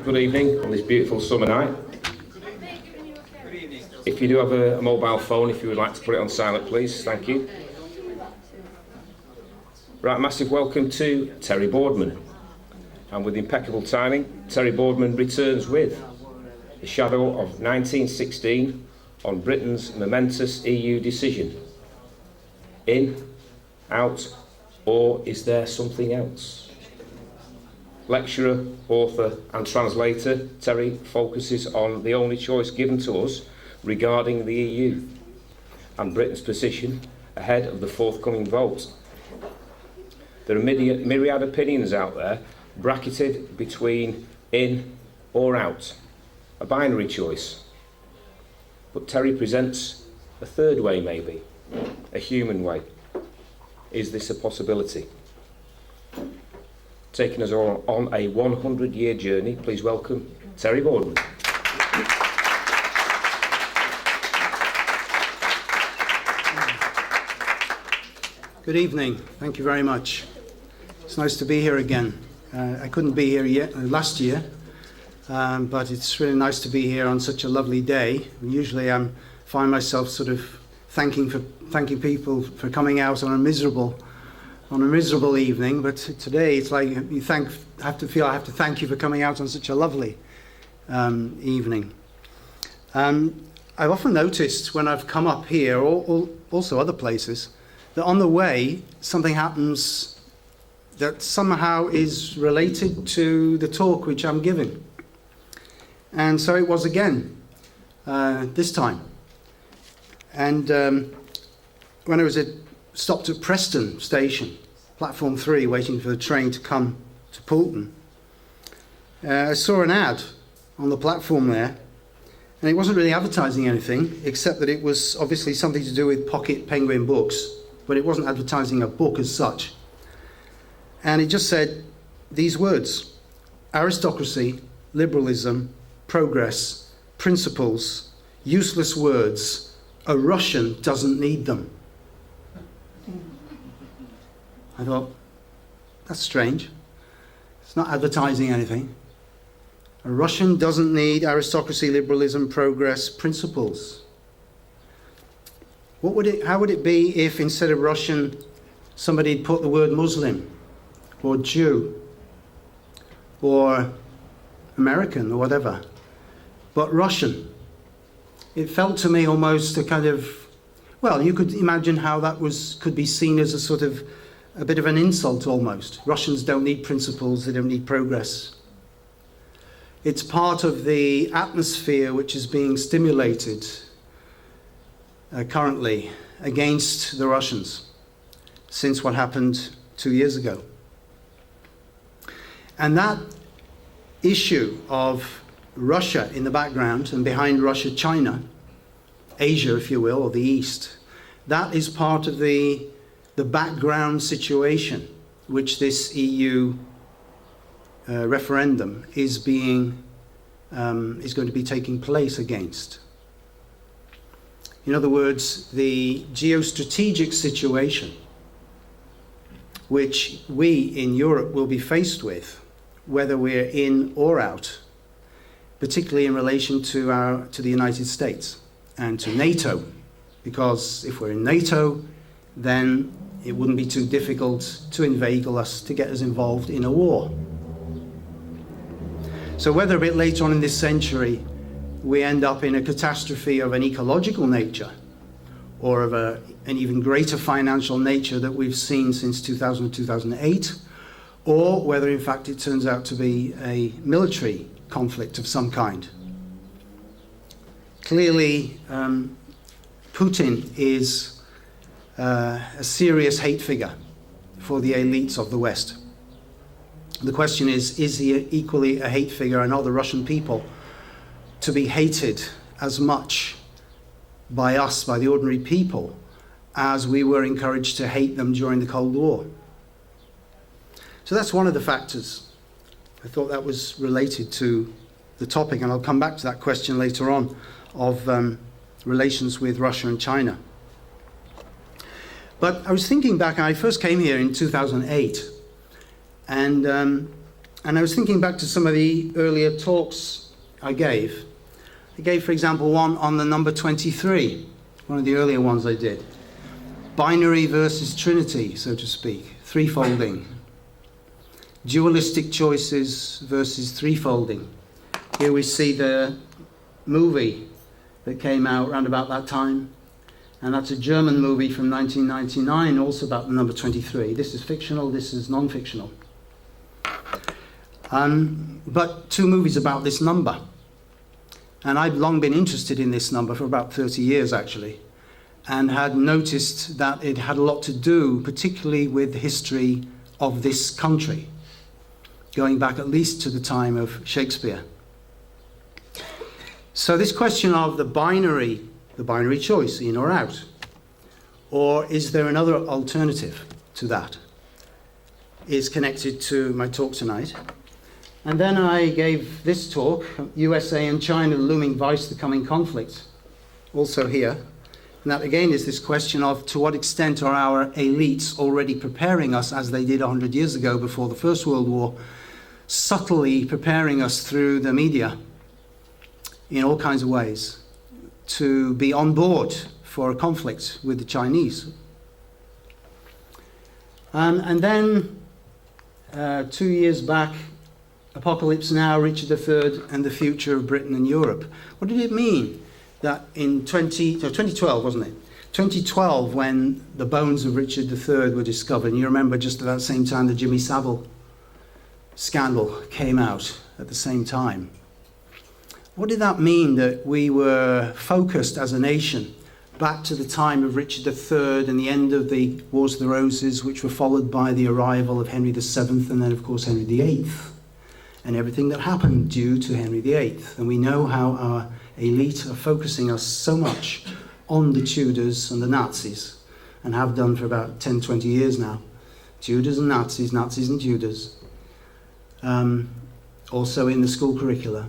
Good evening on this beautiful summer night. If you do have a mobile phone, if you would like to put it on silent, please. Thank you. Right, massive welcome to Terry Boardman. And with impeccable timing, Terry Boardman returns with The Shadow of 1916 on Britain's momentous EU decision. In, out, or is there something else? Lecturer, author and translator, Terry focuses on the only choice given to us regarding the EU and Britain's position ahead of the forthcoming vote. There are myriad opinions out there bracketed between in or out, a binary choice. But Terry presents a third way, maybe, a human way. Is this a possibility? Taking us all on a 100-year journey, please welcome Terry Boardman. Good evening. Thank you very much. It's nice to be here again. I couldn't be here last year, but it's really nice to be here on such a lovely day. Usually I find myself sort of thanking people for coming out on a miserable evening, but today it's like I have to thank you for coming out on such a lovely evening. I've often noticed when I've come up here, or also other places, that on the way something happens that somehow is related to the talk which I'm giving. And so it was again this time. And when I was stopped at Preston Station, platform 3, waiting for the train to come to Poulton, I saw an ad on the platform there, and it wasn't really advertising anything, except that it was obviously something to do with Pocket Penguin books, but it wasn't advertising a book as such. And it just said these words: aristocracy, liberalism, progress, principles, useless words, a Russian doesn't need them. I thought, that's strange. It's not advertising anything. A Russian doesn't need aristocracy, liberalism, progress, principles. How would it be if instead of Russian, somebody had put the word Muslim, or Jew, or American, or whatever, but Russian? It felt to me almost a kind of, well, you could imagine how that could be seen as a bit of an insult almost. Russians don't need principles, they don't need progress. It's part of the atmosphere which is being stimulated currently against the Russians since what happened 2 years ago. And that issue of Russia in the background, and behind Russia, China, Asia, if you will, or the East, that is part of the background situation which this EU referendum is going to be taking place against. In other words, the geostrategic situation which we in Europe will be faced with, whether we're in or out, particularly in relation to the United States and to NATO, because if we're in NATO, then it wouldn't be too difficult to inveigle us, to get us involved in a war. So whether a bit later on in this century we end up in a catastrophe of an ecological nature, or of an even greater financial nature that we've seen since 2000, 2008, or whether in fact it turns out to be a military conflict of some kind. Clearly, Putin is a serious hate figure for the elites of the West. The question is he equally a hate figure, and are the Russian people to be hated as much by us, by the ordinary people, as we were encouraged to hate them during the Cold War? So that's one of the factors. I thought that was related to the topic, and I'll come back to that question later on, of relations with Russia and China. But I was thinking back, I first came here in 2008, and And I was thinking back to some of the earlier talks I gave. I gave, for example, one on the number 23, one of the earlier ones I did. Binary versus Trinity, so to speak, threefolding. Dualistic choices versus threefolding. Here we see the movie that came out around about that time. And that's a German movie from 1999, also about the number 23. This is fictional, this is non-fictional. But two movies about this number. And I'd long been interested in this number for about 30 years, actually, and had noticed that it had a lot to do, particularly with the history of this country, going back at least to the time of Shakespeare. So this question of the binary choice, in or out, or is there another alternative to that, is connected to my talk tonight. And then I gave this talk, USA and China, the looming vice, the coming conflict, also here. And that again is this question of to what extent are our elites already preparing us, as they did 100 years ago before the First World War, subtly preparing us through the media in all kinds of ways to be on board for a conflict with the Chinese. And then 2 years back, Apocalypse Now, Richard III, and the future of Britain and Europe. What did it mean that in 2012, wasn't it? 2012, when the bones of Richard III were discovered, and you remember just at that same time the Jimmy Savile scandal came out at the same time. What did that mean that we were focused as a nation back to the time of Richard III and the end of the Wars of the Roses, which were followed by the arrival of Henry VII and then, of course, Henry VIII, and everything that happened due to Henry VIII. And we know how our elite are focusing us so much on the Tudors and the Nazis, and have done for about 10, 20 years now. Tudors and Nazis, Nazis and Tudors. Also in the school curricula.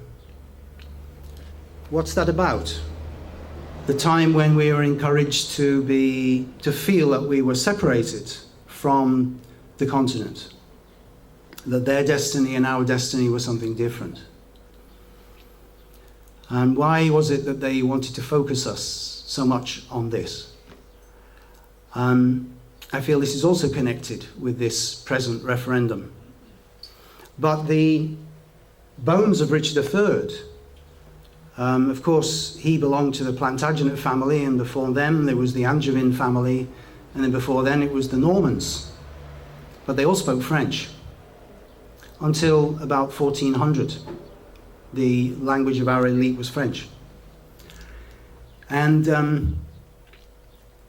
What's that about? The time when we were encouraged to feel that we were separated from the continent, that their destiny and our destiny was something different. And why was it that they wanted to focus us so much on this? I feel this is also connected with this present referendum. But the bones of Richard III, of course, he belonged to the Plantagenet family, and before them there was the Angevin family, and then before then it was the Normans. But they all spoke French. Until about 1400, the language of our elite was French. And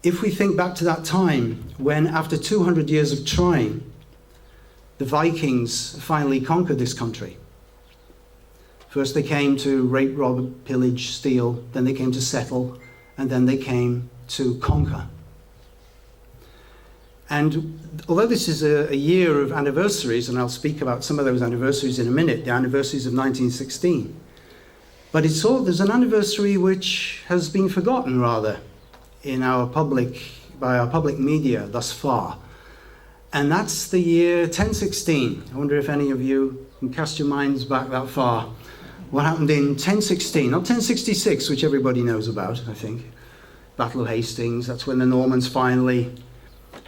if we think back to that time, when after 200 years of trying, the Vikings finally conquered this country. First they came to rape, rob, pillage, steal, then they came to settle, and then they came to conquer. And although this is a year of anniversaries, and I'll speak about some of those anniversaries in a minute, the anniversaries of 1916, but there's an anniversary which has been forgotten rather by our public media thus far. And that's the year 1016. I wonder if any of you can cast your minds back that far. What happened in 1016, not 1066, which everybody knows about, I think. Battle of Hastings, that's when the Normans finally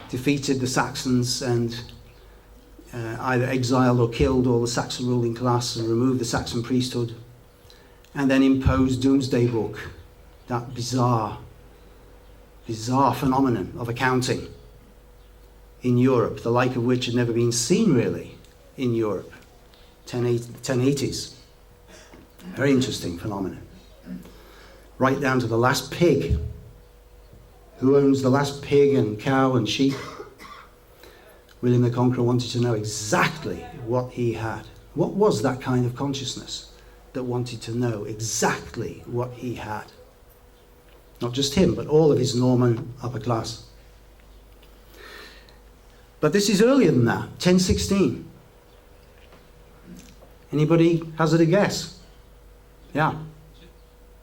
defeated the Saxons and either exiled or killed all the Saxon ruling class and removed the Saxon priesthood, and then imposed Doomsday Book, that bizarre phenomenon of accounting in Europe, the like of which had never been seen really in Europe, 1080s. Very interesting phenomenon. Right down to the last pig. Who owns the last pig and cow and sheep? William the Conqueror wanted to know exactly what he had. What was that kind of consciousness that wanted to know exactly what he had? Not just him, but all of his Norman upper class. But this is earlier than that, 1016. Anybody hazard a guess? Yeah.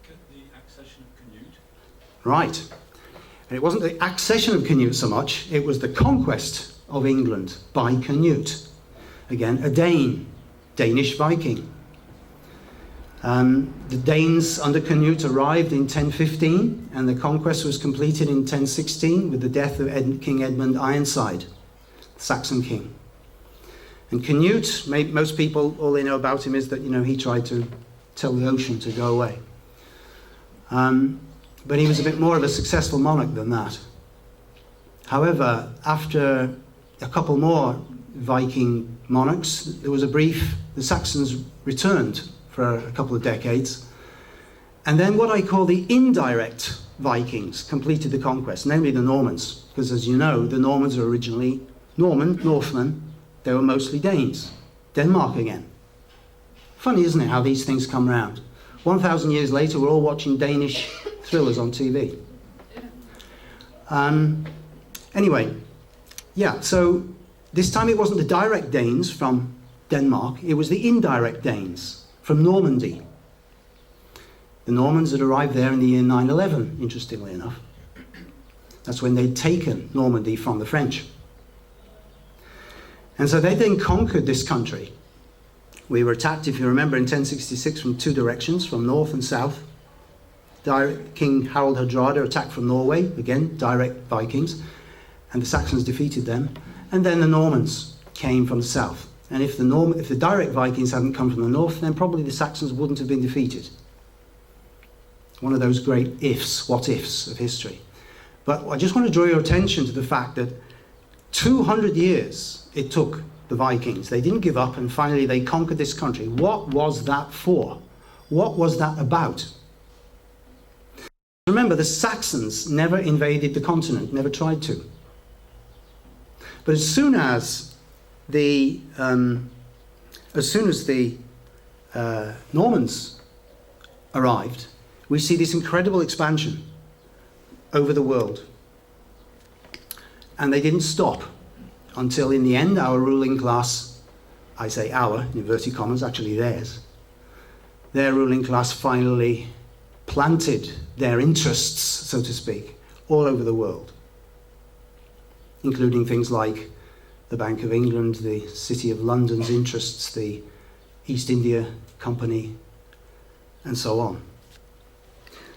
The accession of Canute. Right. And it wasn't the accession of Canute so much, it was the conquest of England by Canute. Again, a Dane. Danish Viking. The Danes under Canute arrived in 1015, and the conquest was completed in 1016 with the death of King Edmund Ironside, Saxon king. And Canute, most people, all they know about him is that, he tried to tell the ocean to go away. But he was a bit more of a successful monarch than that. However, after a couple more Viking monarchs, there was the Saxons returned for a couple of decades. And then what I call the indirect Vikings completed the conquest, namely the Normans. Because as you know, the Normans are originally Northmen. They were mostly Danes. Denmark again. Funny, isn't it, how these things come round? 1,000 years later, we're all watching Danish thrillers on TV. Anyway, yeah, so this time it wasn't the direct Danes from Denmark, it was the indirect Danes from Normandy. The Normans had arrived there in the year 911, interestingly enough. That's when they'd taken Normandy from the French. And so they then conquered this country. We were attacked, if you remember, in 1066 from two directions, from north and south. King Harald Hardrada attacked from Norway, again, direct Vikings, and the Saxons defeated them. And then the Normans came from the south. And if the direct Vikings hadn't come from the north, then probably the Saxons wouldn't have been defeated. One of those great ifs, what ifs of history. But I just want to draw your attention to the fact that 200 years it took the Vikings. They didn't give up, and finally they conquered this country. What was that for? What was that about? Remember, the Saxons never invaded the continent, never tried to. But as soon as the Normans arrived, we see this incredible expansion over the world. And they didn't stop until in the end our ruling class, I say our, in inverted commas, actually theirs, their ruling class finally planted their interests, so to speak, all over the world, including things like the Bank of England, the City of London's interests, the East India Company, and so on.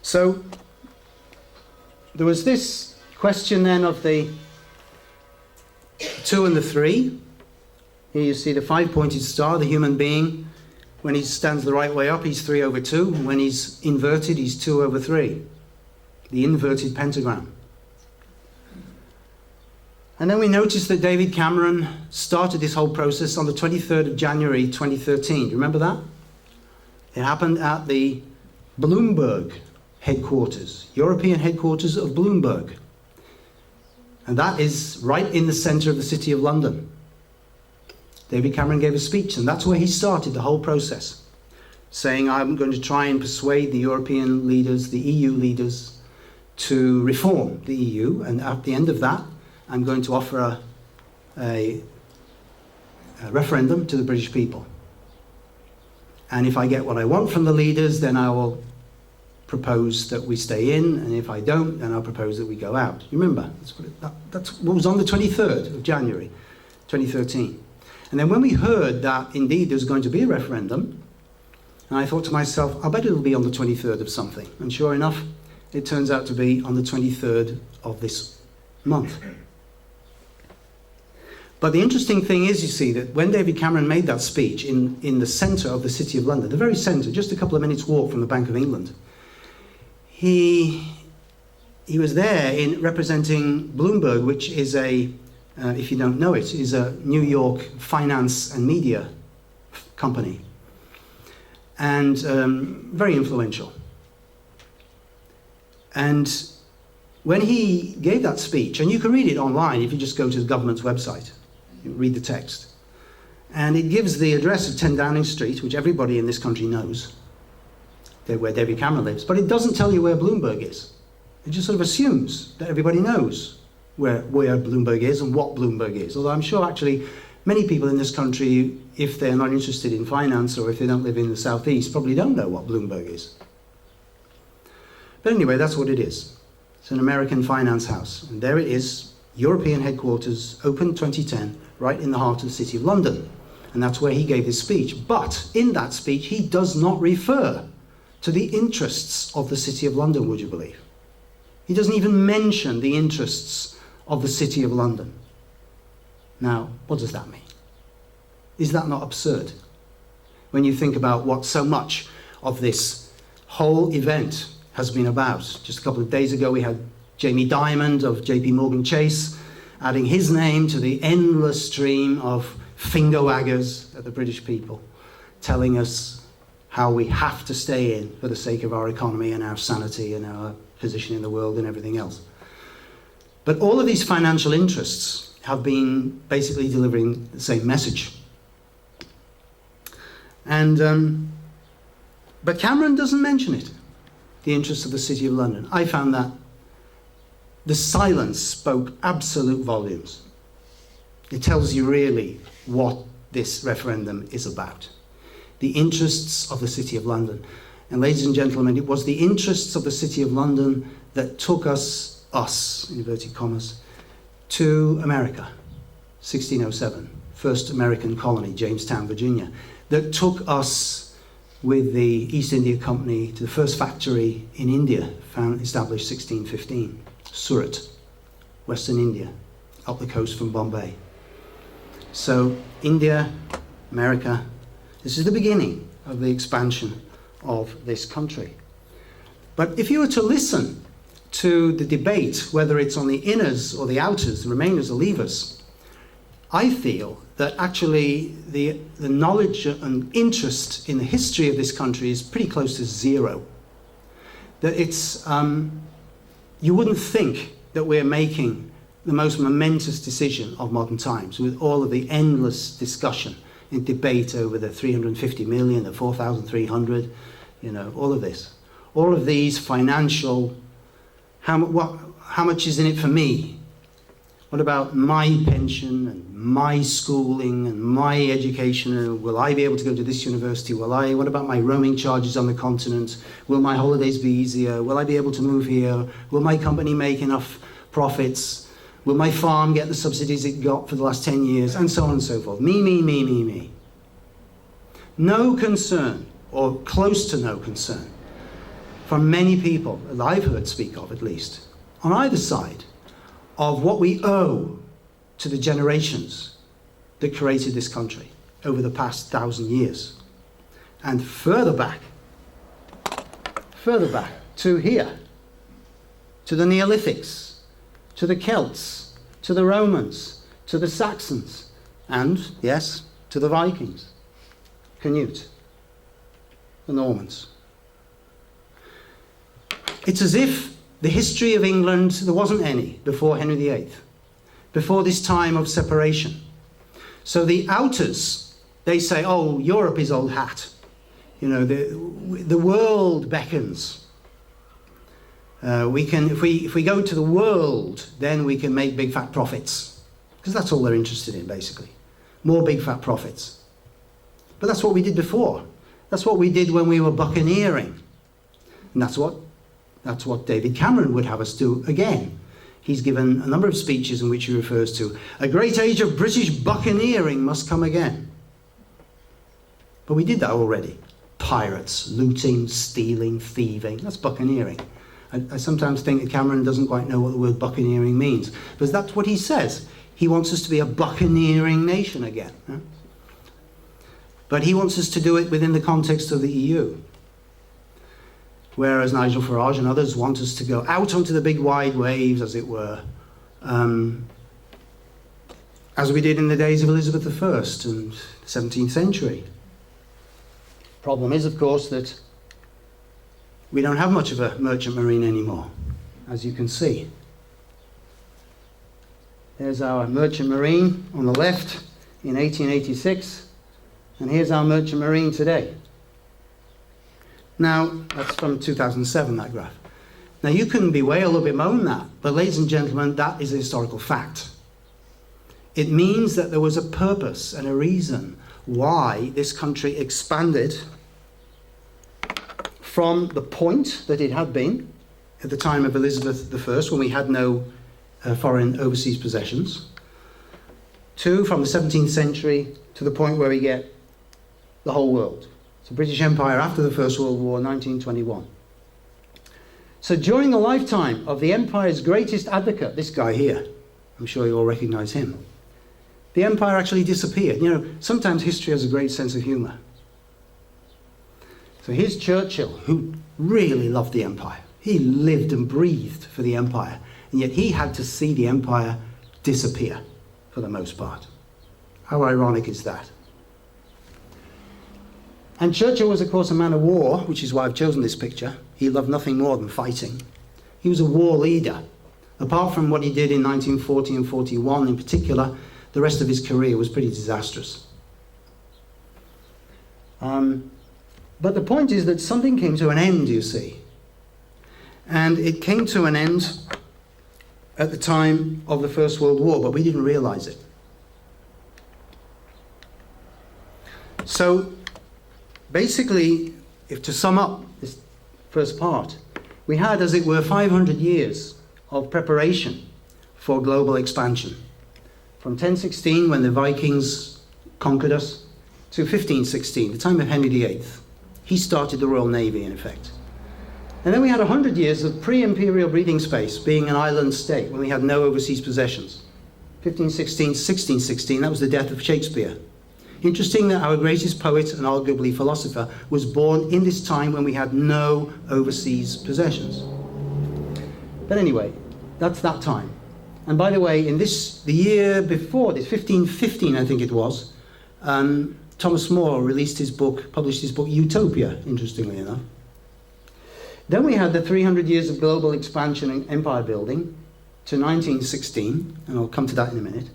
So there was this question then of the 2 and the 3. Here you see the 5-pointed star, the human being. When he stands the right way up, he's 3 over 2. When he's inverted, he's 2 over 3. The inverted pentagram. And then we noticed that David Cameron started this whole process on the 23rd of January 2013. Do you remember that? It happened at the Bloomberg headquarters, European headquarters of Bloomberg. And that is right in the centre of the City of London. David Cameron gave a speech, and that's where he started the whole process, saying, I'm going to try and persuade the European leaders, the EU leaders, to reform the EU, and at the end of that, I'm going to offer a referendum to the British people. And if I get what I want from the leaders, then I will propose that we stay in, and if I don't, then I'll propose that we go out. You remember? That's what was on the 23rd of January 2013. And then when we heard that indeed there's going to be a referendum, and I thought to myself, I bet it'll be on the 23rd of something. And sure enough, it turns out to be on the 23rd of this month. But the interesting thing is, you see, that when David Cameron made that speech in the centre of the City of London, the very centre, just a couple of minutes' walk from the Bank of England, he was there in representing Bloomberg, which is if you don't know it, is a New York finance and media company, and very influential. And when he gave that speech, and you can read it online if you just go to the government's website, you read the text, and it gives the address of 10 Downing Street, which everybody in this country knows, where David Cameron lives, but it doesn't tell you where Bloomberg is. It just sort of assumes that everybody knows where Bloomberg is and what Bloomberg is. Although I'm sure actually many people in this country, if they're not interested in finance or if they don't live in the southeast, probably don't know what Bloomberg is. But anyway, that's what it is. It's an American finance house. And there it is, European headquarters, open 2010, right in the heart of the City of London. And that's where he gave his speech. But in that speech, he does not refer to the interests of the City of London, would you believe? He doesn't even mention the interests of the City of London. Now, what does that mean? Is that not absurd? When you think about what so much of this whole event has been about. Just a couple of days ago, we had Jamie Dimon of JP Morgan Chase adding his name to the endless stream of finger waggers at the British people, telling us how we have to stay in for the sake of our economy and our sanity and our position in the world and everything else. But all of these financial interests have been basically delivering the same message. And but Cameron doesn't mention it, the interests of the City of London. I found that the silence spoke absolute volumes. It tells you really what this referendum is about. The interests of the City of London. And ladies and gentlemen, it was the interests of the City of London that took us, in inverted commas, to America, 1607, first American colony, Jamestown, Virginia, that took us with the East India Company to the first factory in India, established 1615, Surat, Western India, up the coast from Bombay. So India, America, this is the beginning of the expansion of this country. But if you were to listen to the debate, whether it's on the inners or the outers, the remainers or leavers, I feel that actually the knowledge and interest in the history of this country is pretty close to zero. That it's, you wouldn't think that we're making the most momentous decision of modern times with all of the endless discussion and debate over the 350 million, the 4,300, you know, all of this. All of these financial, how much is in it for me? What about my pension and my schooling and my education? And will I be able to go to this university? What about my roaming charges on the continent? Will my holidays be easier? Will I be able to move here? Will my company make enough profits? Will my farm get the subsidies it got for the last 10 years? And so on and so forth. Me. No concern, or close to no concern, from many people that I've heard speak of, at least, on either side, of what we owe to the generations that created this country over the past 1,000 years. And further back to here, to the Neolithics, to the Celts, to the Romans, to the Saxons, and, yes, to the Vikings, Canute, the Normans. It's as if the history of England, there wasn't any before Henry VIII, before this time of separation. So the outers, they say, oh, Europe is old hat. You know, the world beckons. If we go to the world, then we can make big fat profits. Because that's all they're interested in, basically. More big fat profits. But that's what we did before. That's what we did when we were buccaneering. And that's what David Cameron would have us do again. He's given a number of speeches in which he refers to a great age of British buccaneering must come again. But we did that already. Pirates, looting, stealing, thieving. That's buccaneering. I sometimes think that Cameron doesn't quite know what the word buccaneering means, because that's what he says. He wants us to be a buccaneering nation again. Huh? But he wants us to do it within the context of the EU. Whereas Nigel Farage and others want us to go out onto the big wide waves, as it were, as we did in the days of Elizabeth I and the 17th century. Problem is, of course, that we don't have much of a merchant marine anymore, as you can see. There's our merchant marine on the left in 1886, and here's our merchant marine today. Now, that's from 2007, that graph. Now, you can bewail or bemoan that, but ladies and gentlemen, that is a historical fact. It means that there was a purpose and a reason why this country expanded from the point that it had been at the time of Elizabeth I, when we had no foreign overseas possessions, to, from the 17th century, to the point where we get the whole world. So British Empire after the First World War, 1921. So during the lifetime of the empire's greatest advocate, this guy here, I'm sure you all recognize him, the empire actually disappeared. You know, sometimes history has a great sense of humor. So here's Churchill, who really loved the empire. He lived and breathed for the empire, and yet he had to see the empire disappear for the most part. How ironic is that? And Churchill was, of course, a man of war, which is why I've chosen this picture. He loved nothing more than fighting. He was a war leader. Apart from what he did in 1940 and 41 in particular, the rest of his career was pretty disastrous. But the point is that something came to an end, you see. And it came to an end at the time of the First World War, but we didn't realize it. So, basically, if to sum up this first part, we had, as it were, 500 years of preparation for global expansion. From 1016, when the Vikings conquered us, to 1516, the time of Henry VIII. He started the Royal Navy, in effect. And then we had 100 years of pre-imperial breathing space, being an island state, when we had no overseas possessions. 1516 to 1616, that was the death of Shakespeare. Interesting that our greatest poet and arguably philosopher was born in this time when we had no overseas possessions. But anyway, that's that time. And by the way, in this, the year before this, 1515 I think it was, Thomas More released his book, published his book Utopia, interestingly enough. Then we had the 300 years of global expansion and empire building to 1916, and I'll come to that in a minute.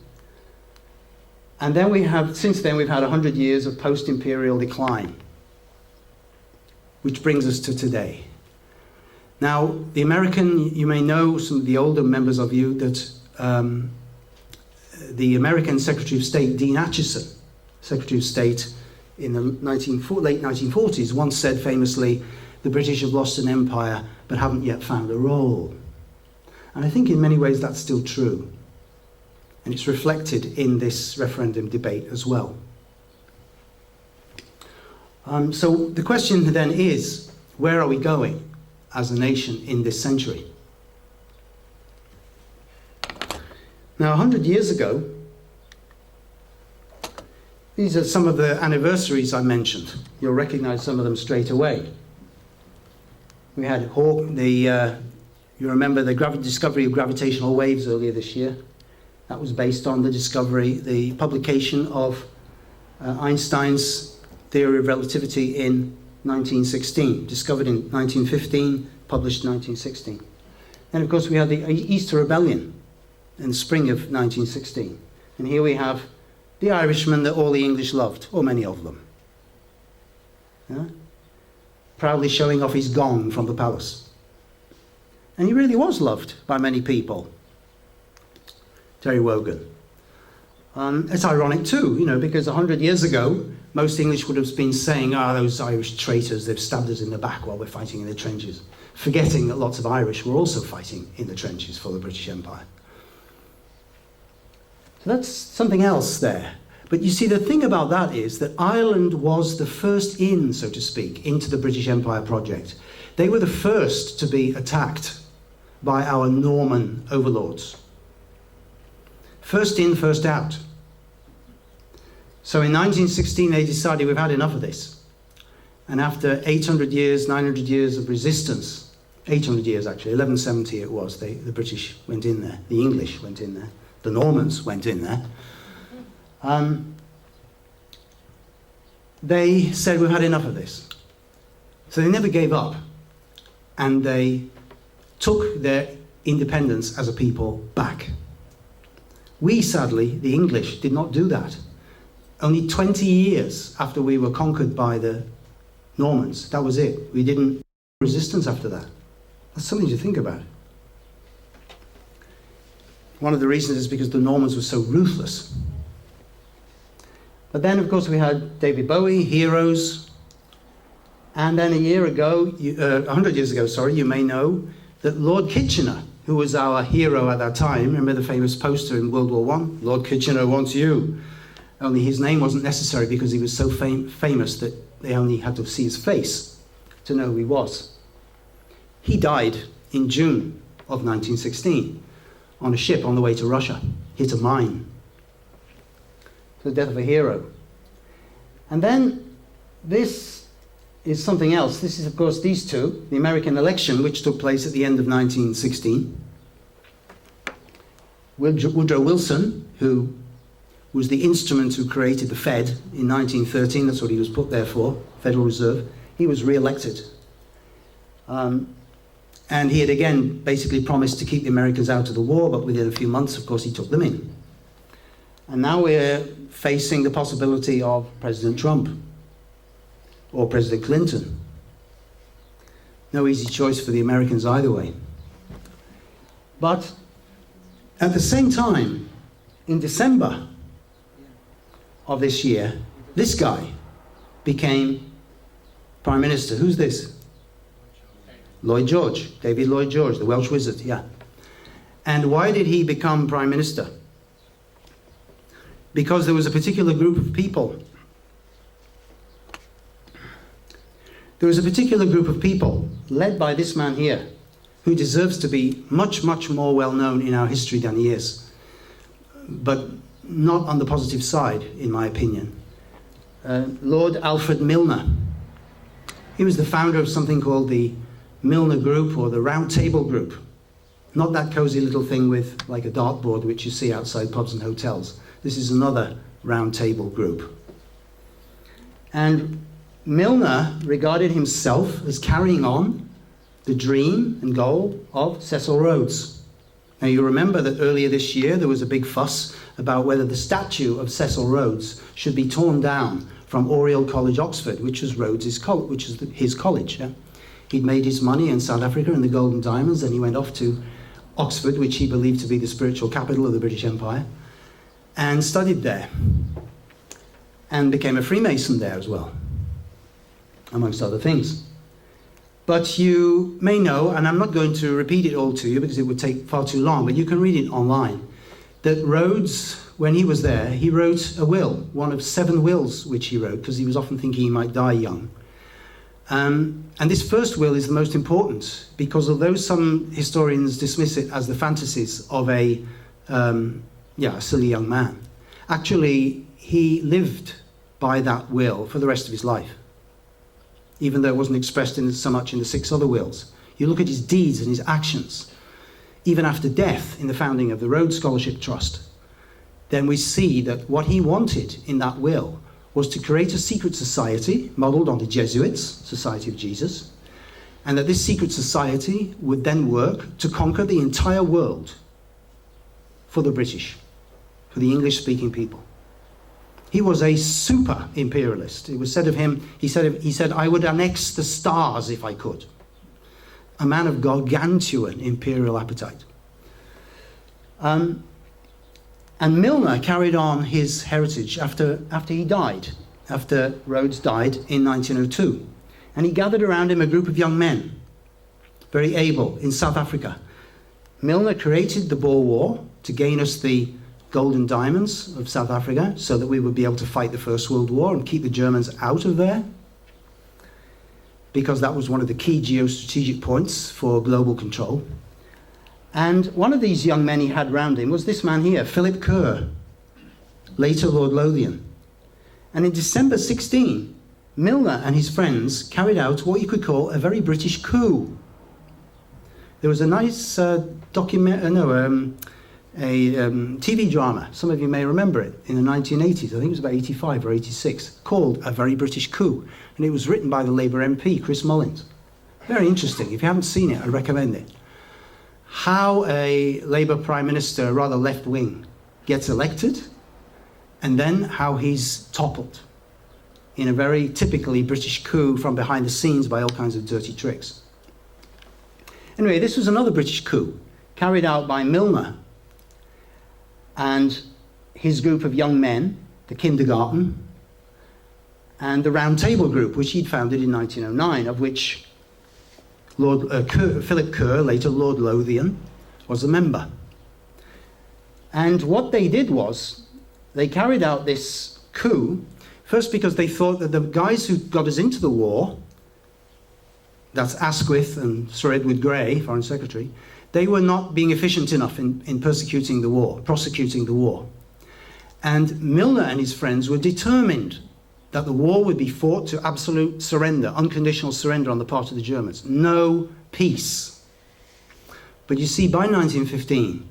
And then we have, since then, we've had 100 years of post-imperial decline, which brings us to today. Now, the American, you may know, some of the older members of you, that the American Secretary of State, Dean Acheson, Secretary of State in the late 1940s, once said famously, the British have lost an empire but haven't yet found a role. And I think in many ways that's still true. And it's reflected in this referendum debate as well. So the question then is, where are we going as a nation in this century? Now, 100 years ago, these are some of the anniversaries I mentioned. You'll recognize some of them straight away. We had you remember the discovery of gravitational waves earlier this year. That was based on the publication of Einstein's theory of relativity in 1916, discovered in 1915, published in 1916. And of course we had the Easter Rebellion in the spring of 1916. And here we have the Irishman that all the English loved, or many of them. Yeah? Proudly showing off his gong from the palace. And he really was loved by many people. Terry Wogan. It's ironic too, you know, because 100 years ago, most English would have been saying, those Irish traitors, they've stabbed us in the back while we're fighting in the trenches. Forgetting that lots of Irish were also fighting in the trenches for the British Empire. So that's something else there. But you see, the thing about that is that Ireland was the first in, so to speak, into the British Empire project. They were the first to be attacked by our Norman overlords. First in, first out. So in 1916 they decided we've had enough of this. And after 800 years, 900 years of resistance, 800 years actually, 1170 it was, the British went in there, the English went in there, the Normans went in there. They said we've had enough of this. So they never gave up. And they took their independence as a people back. We, sadly, the English, did not do that. Only 20 years after we were conquered by the Normans, that was it. We didn't resistance after that. That's something to think about. One of the reasons is because the Normans were so ruthless. But then, of course, we had David Bowie, Heroes. And then 100 years ago, you may know that Lord Kitchener who was our hero at that time. Remember the famous poster in World War I? Lord Kitchener wants you. Only his name wasn't necessary because he was so famous that they only had to see his face to know who he was. He died in June of 1916 on a ship on the way to Russia, hit a mine. The death of a hero. And then this is something else. This is, of course, these two, the American election, which took place at the end of 1916. Woodrow Wilson, who was the instrument who created the Fed in 1913, that's what he was put there for, Federal Reserve, he was re-elected. And he had again basically promised to keep the Americans out of the war, but within a few months, of course, he took them in. And now we're facing the possibility of President Trump or President Clinton. No easy choice for the Americans either way. But at the same time, in December of this year, this guy became Prime Minister. Who's this? Lloyd George, David Lloyd George, the Welsh wizard, yeah. And why did he become Prime Minister? Because there was a particular group of people. There was a particular group of people, led by this man here, who deserves to be much, much more well known in our history than he is. But not on the positive side, in my opinion. Lord Alfred Milner. He was the founder of something called the Milner Group or the Round Table Group. Not that cozy little thing with like a dartboard which you see outside pubs and hotels. This is another round table group. And Milner regarded himself as carrying on the dream and goal of Cecil Rhodes. Now you remember that earlier this year there was a big fuss about whether the statue of Cecil Rhodes should be torn down from Oriel College, Oxford, which was his college. Yeah? He'd made his money in South Africa in the Golden Diamonds, and he went off to Oxford, which he believed to be the spiritual capital of the British Empire, and studied there, and became a Freemason there as well, amongst other things. But you may know, and I'm not going to repeat it all to you because it would take far too long, but you can read it online, that Rhodes, when he was there, he wrote a will, one of 7 wills which he wrote, because he was often thinking he might die young. And this first will is the most important, because although some historians dismiss it as the fantasies of a silly young man, actually he lived by that will for the rest of his life, even though it wasn't expressed in so much in the 6 other wills. You look at his deeds and his actions, even after death in the founding of the Rhodes Scholarship Trust, then we see that what he wanted in that will was to create a secret society modeled on the Jesuits, Society of Jesus, and that this secret society would then work to conquer the entire world for the British, for the English-speaking people. He was a super imperialist. It was said of him, he said, I would annex the stars if I could. A man of gargantuan imperial appetite. And Milner carried on his heritage after he died, after Rhodes died in 1902. And he gathered around him a group of young men, very able, in South Africa. Milner created the Boer War to gain us the golden diamonds of South Africa so that we would be able to fight the First World War and keep the Germans out of there, because that was one of the key geostrategic points for global control. And one of these young men he had around him was this man here, Philip Kerr, later Lord Lothian. And in December 16, Milner and his friends carried out what you could call a very British coup. There was a nice TV drama, some of you may remember it, in the 1980s, I think it was about 85 or 86, called A Very British Coup. And it was written by the Labour MP, Chris Mullins. Very interesting. If you haven't seen it, I recommend it. How a Labour Prime Minister, a rather left-wing, gets elected, and then how he's toppled in a very typically British coup from behind the scenes by all kinds of dirty tricks. Anyway, this was another British coup carried out by Milner and his group of young men, the Kindergarten, and the Round Table Group, which he'd founded in 1909, of which Philip Kerr, later Lord Lothian, was a member. And what they did was, they carried out this coup, first because they thought that the guys who got us into the war, that's Asquith and Sir Edward Grey, Foreign Secretary, they were not being efficient enough in prosecuting the war. And Milner and his friends were determined that the war would be fought to absolute surrender, unconditional surrender on the part of the Germans. No peace. But you see, by 1915,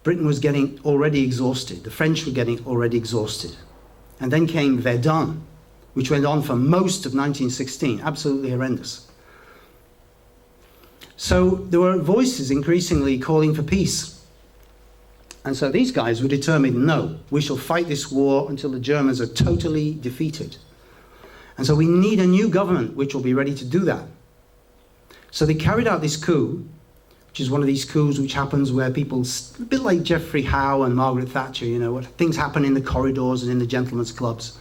Britain was getting already exhausted. The French were getting already exhausted. And then came Verdun, which went on for most of 1916, absolutely horrendous. So there were voices increasingly calling for peace. And so these guys were determined, no, we shall fight this war until the Germans are totally defeated. And so we need a new government which will be ready to do that. So they carried out this coup, which is one of these coups which happens where people, a bit like Geoffrey Howe and Margaret Thatcher, you know, things happen in the corridors and in the gentlemen's clubs,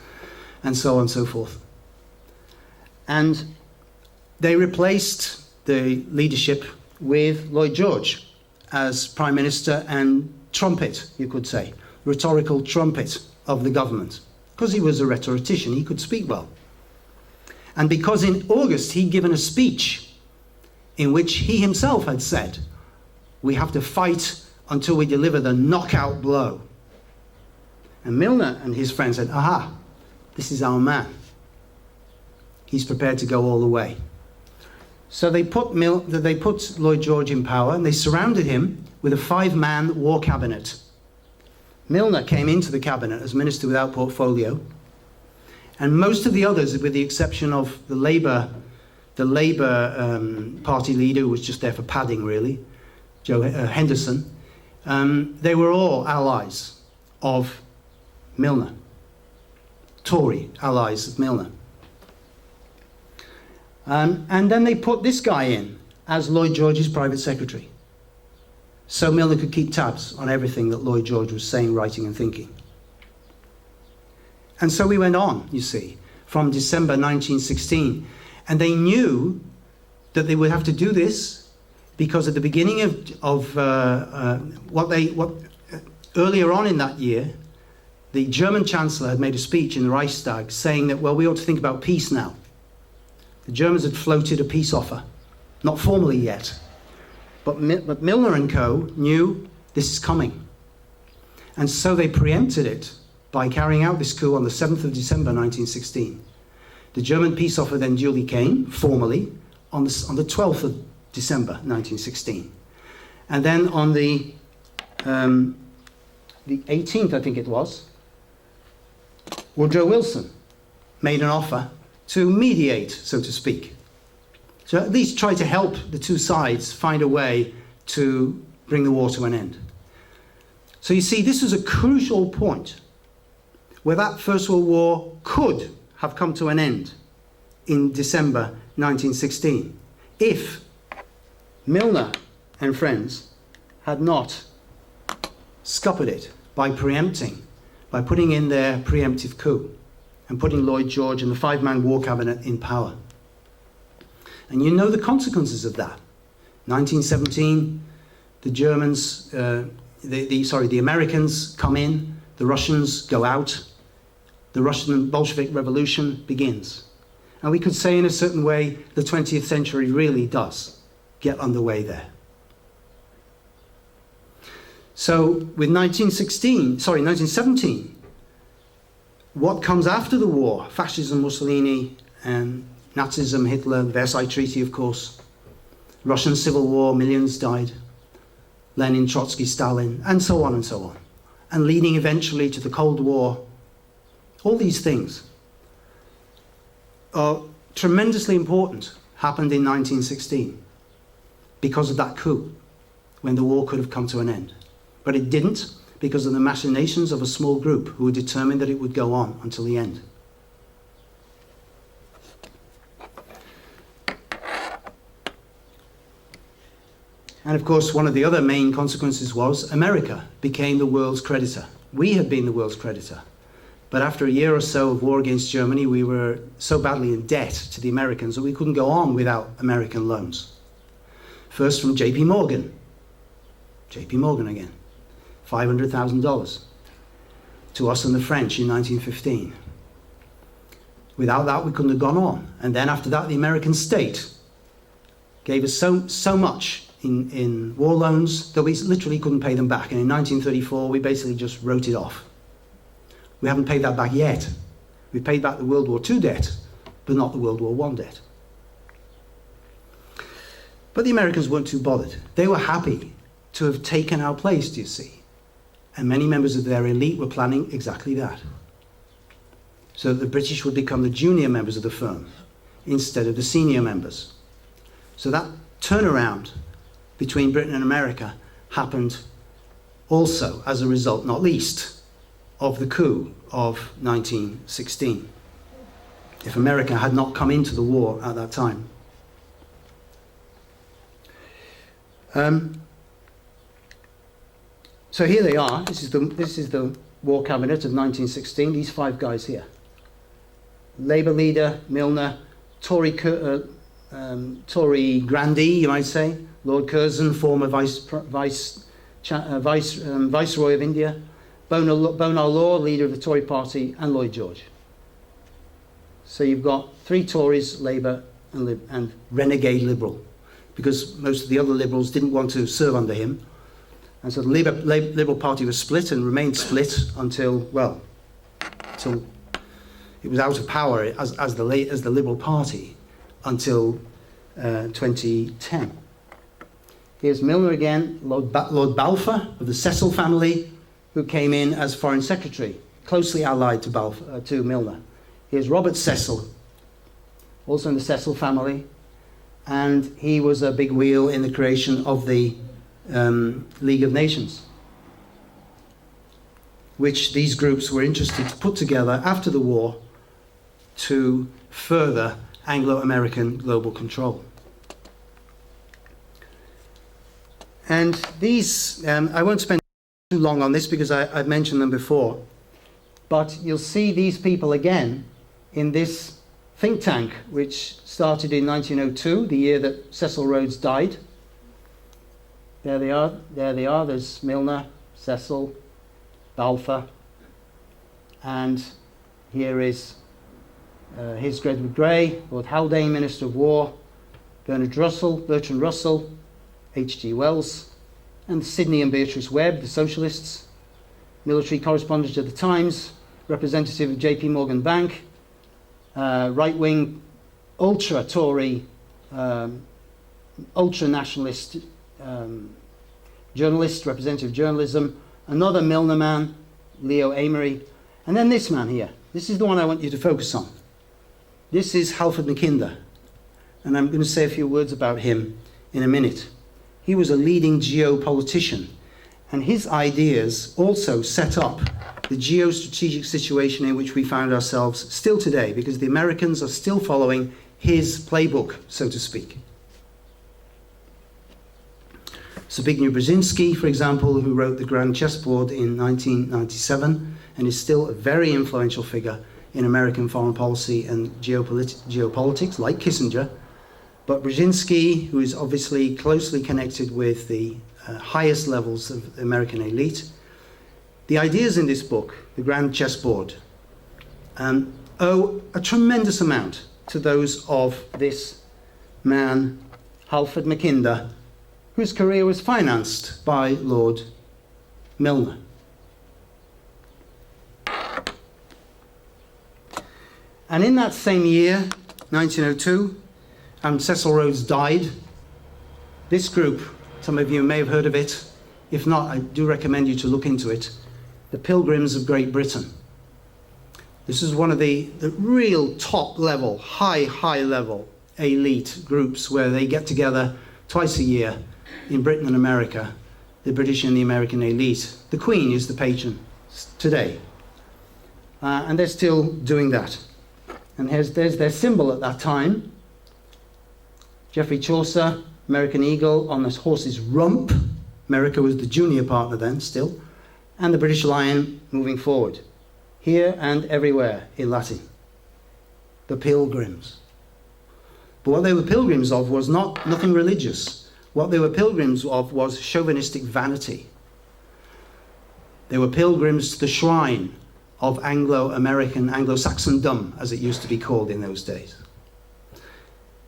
and so on and so forth. And they replaced the leadership with Lloyd George as Prime Minister and trumpet, you could say, rhetorical trumpet of the government, because he was a rhetorician, he could speak well. And because in August he'd given a speech in which he himself had said, we have to fight until we deliver the knockout blow. And Milner and his friends said, aha, this is our man. He's prepared to go all the way. So they put Lloyd George in power, and they surrounded him with a 5-man war cabinet. Milner came into the cabinet as Minister without portfolio, and most of the others, with the exception of the Labour Party leader, who was just there for padding really, Henderson, they were all allies of Milner, Tory allies of Milner. And then they put this guy in as Lloyd George's private secretary, so Milner could keep tabs on everything that Lloyd George was saying, writing and thinking. And so we went on, you see, from December 1916. And they knew that they would have to do this because at the beginning earlier on in that year, the German Chancellor had made a speech in the Reichstag saying that, well, we ought to think about peace now. The Germans had floated a peace offer, not formally yet. But Milner and co. knew this is coming. And so they preempted it by carrying out this coup on the 7th of December 1916. The German peace offer then duly came, formally, on the 12th of December 1916. And then on the 18th, I think it was, Woodrow Wilson made an offer to mediate, so to speak. So at least try to help the two sides find a way to bring the war to an end. So you see, this was a crucial point where that First World War could have come to an end in December 1916 if Milner and friends had not scuppered it by putting in their preemptive coup and putting Lloyd George and the 5-man war cabinet in power. And you know the consequences of that. 1917, the Americans come in, the Russians go out, the Russian Bolshevik Revolution begins. And we could say in a certain way, the 20th century really does get underway there. So with 1917, what comes after the war? Fascism, Mussolini, and Nazism, Hitler, Versailles Treaty, of course. Russian Civil War, millions died. Lenin, Trotsky, Stalin, and so on and so on. And leading eventually to the Cold War. All these things are tremendously important, happened in 1916 because of that coup, when the war could have come to an end. But it didn't because of the machinations of a small group who were determined that it would go on until the end. And of course, one of the other main consequences was America became the world's creditor. We had been the world's creditor. But after a year or so of war against Germany, we were so badly in debt to the Americans that we couldn't go on without American loans. First from JP Morgan. JP Morgan again, $500,000 to us and the French in 1915. Without that, we couldn't have gone on. And then after that, the American state gave us so much in war loans that we literally couldn't pay them back. And in 1934, we basically just wrote it off. We haven't paid that back yet. We paid back the World War II debt, but not the World War I debt. But the Americans weren't too bothered. They were happy to have taken our place, do you see? And many members of their elite were planning exactly that. So that the British would become the junior members of the firm instead of the senior members. So that turnaround between Britain and America happened also as a result, not least, of the coup of 1916. If America had not come into the war at that time. So here they are. This is the war cabinet of 1916. These five guys here. Labour leader Milner, Tory grandee, you might say, Lord Curzon, former Viceroy of India, Bonar Law, leader of the Tory party, and Lloyd George. So you've got three Tories, Labour, and renegade Liberal, because most of the other Liberals didn't want to serve under him. And so the Liberal Party was split and remained split until it was out of power as the Liberal Party until 2010. Here's Milner again, Lord Balfour of the Cecil family, who came in as Foreign Secretary, closely allied to Milner. Here's Robert Cecil, also in the Cecil family, and he was a big wheel in the creation of the League of Nations, which these groups were interested to put together after the war to further Anglo-American global control. And these, I won't spend too long on this because I've mentioned them before, but you'll see these people again in this think tank, which started in 1902, the year that Cecil Rhodes died. There they are, there's Milner, Cecil, Balfour, and here is here's Edward Grey, Lord Haldane, Minister of War, Bertrand Russell, H.G. Wells, and Sidney and Beatrice Webb, the Socialists, military correspondent of the Times, representative of JP Morgan Bank, right-wing, ultra-Tory, ultra-nationalist journalist, representative of journalism, another Milner man, Leo Amery, and then this man here. This is the one I want you to focus on. This is Halford Mackinder, and I'm going to say a few words about him in a minute. He was a leading geopolitician, and his ideas also set up the geostrategic situation in which we find ourselves still today, because the Americans are still following his playbook, so to speak. Zbigniew Brzezinski, for example, who wrote the Grand Chessboard in 1997 and is still a very influential figure in American foreign policy and geopolitics, like Kissinger. But Brzezinski, who is obviously closely connected with the highest levels of the American elite, the ideas in this book, the Grand Chessboard, owe a tremendous amount to those of this man, Halford Mackinder, whose career was financed by Lord Milner. And in that same year, 1902, Cecil Rhodes died. This group, some of you may have heard of it. If not, I do recommend you to look into it. The Pilgrims of Great Britain. This is one of the real top level, high level elite groups where they get together twice a year in Britain and America, the British and the American elite. The Queen is the patron today. And they're still doing that. And there's their symbol at that time. Geoffrey Chaucer, American eagle on this horse's rump. America was the junior partner then, still. And the British lion moving forward. Here and everywhere in Latin. The Pilgrims. But what they were pilgrims of was nothing religious. What they were pilgrims of was chauvinistic vanity. They were pilgrims to the shrine of Anglo-American, Anglo-Saxondom, as it used to be called in those days.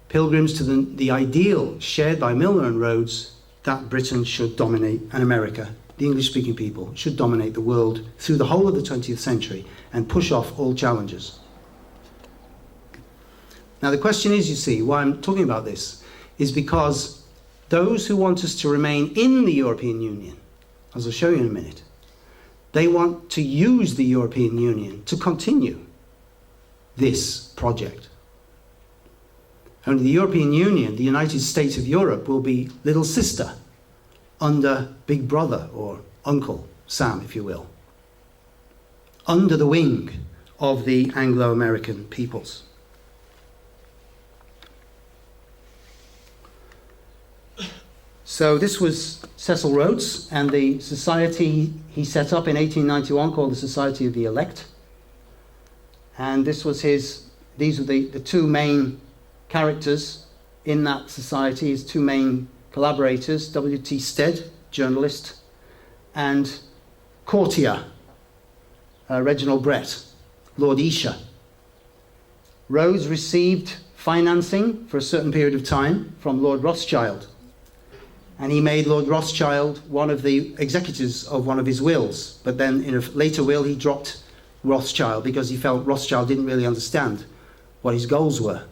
Pilgrims to the ideal shared by Milner and Rhodes that Britain should dominate, and America, the English-speaking people, should dominate the world through the whole of the 20th century and push off all challenges. Now the question is, you see, why I'm talking about this is because those who want us to remain in the European Union, as I'll show you in a minute, they want to use the European Union to continue this project. Only the European Union, the United States of Europe, will be little sister under Big Brother, or Uncle Sam, if you will, under the wing of the Anglo-American peoples. So this was Cecil Rhodes and the society he set up in 1891 called the Society of the Elect. And this was these were the two main characters in that society, his two main collaborators, W.T. Stead, journalist, and courtier, Reginald Brett, Lord Esher. Rhodes received financing for a certain period of time from Lord Rothschild, and he made Lord Rothschild one of the executors of one of his wills. But then in a later will he dropped Rothschild because he felt Rothschild didn't really understand what his goals were.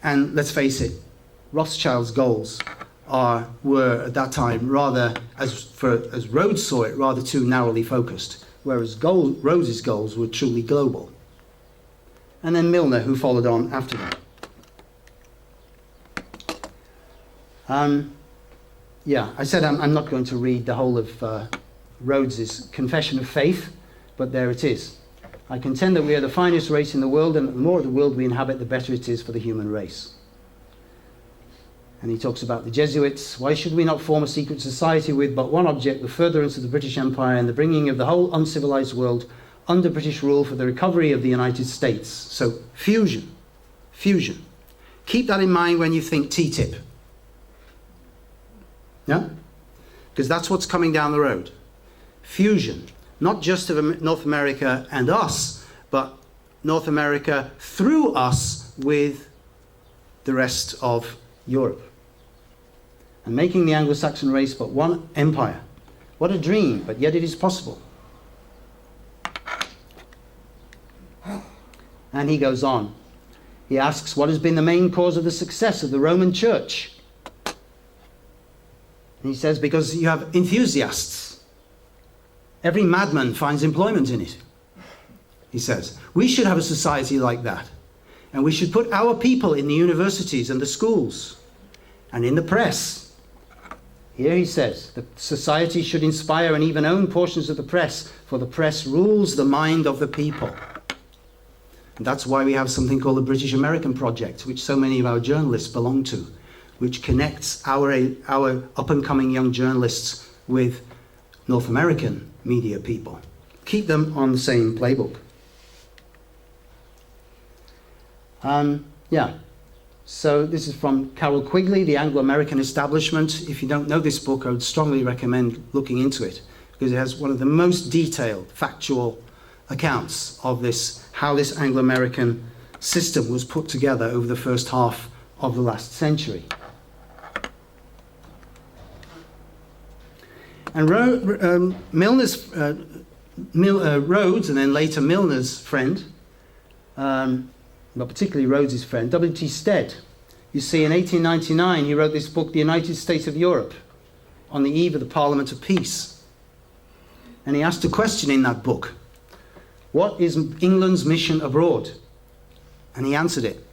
And let's face it, Rothschild's goals were at that time rather, as Rhodes saw it, rather too narrowly focused, whereas Rhodes's goals were truly global. And then Milner, who followed on after them. Yeah, I said I'm not going to read the whole of Rhodes's Confession of Faith, but there it is. I contend that we are the finest race in the world, and the more of the world we inhabit, the better it is for the human race. And he talks about the Jesuits. Why should we not form a secret society with but one object, the furtherance of the British Empire and the bringing of the whole uncivilized world under British rule for the recovery of the United States? So fusion, fusion. Keep that in mind when you think TTIP. Yeah? Because that's what's coming down the road. Fusion. Not just of North America and us, but North America through us with the rest of Europe. And making the Anglo-Saxon race but one empire. What a dream, but yet it is possible. And he goes on. He asks, what has been the main cause of the success of the Roman Church? And he says, because you have enthusiasts. Every madman finds employment in it, he says. We should have a society like that. And we should put our people in the universities and the schools and in the press. Here he says, the society should inspire and even own portions of the press, for the press rules the mind of the people. And that's why we have something called the British American Project, which so many of our journalists belong to, which connects our up-and-coming young journalists with North American media people. Keep them on the same playbook. Yeah. So this is from Carol Quigley, The Anglo-American Establishment. If you don't know this book, I would strongly recommend looking into it, because it has one of the most detailed, factual accounts of this, how this Anglo-American system was put together over the first half of the last century. And Rhodes, and then later Milner's friend, but particularly Rhodes's friend, W.T. Stead. You see, in 1899, he wrote this book, The United States of Europe, on the eve of the Parliament of Peace. And he asked a question in that book. What is England's mission abroad? And he answered it.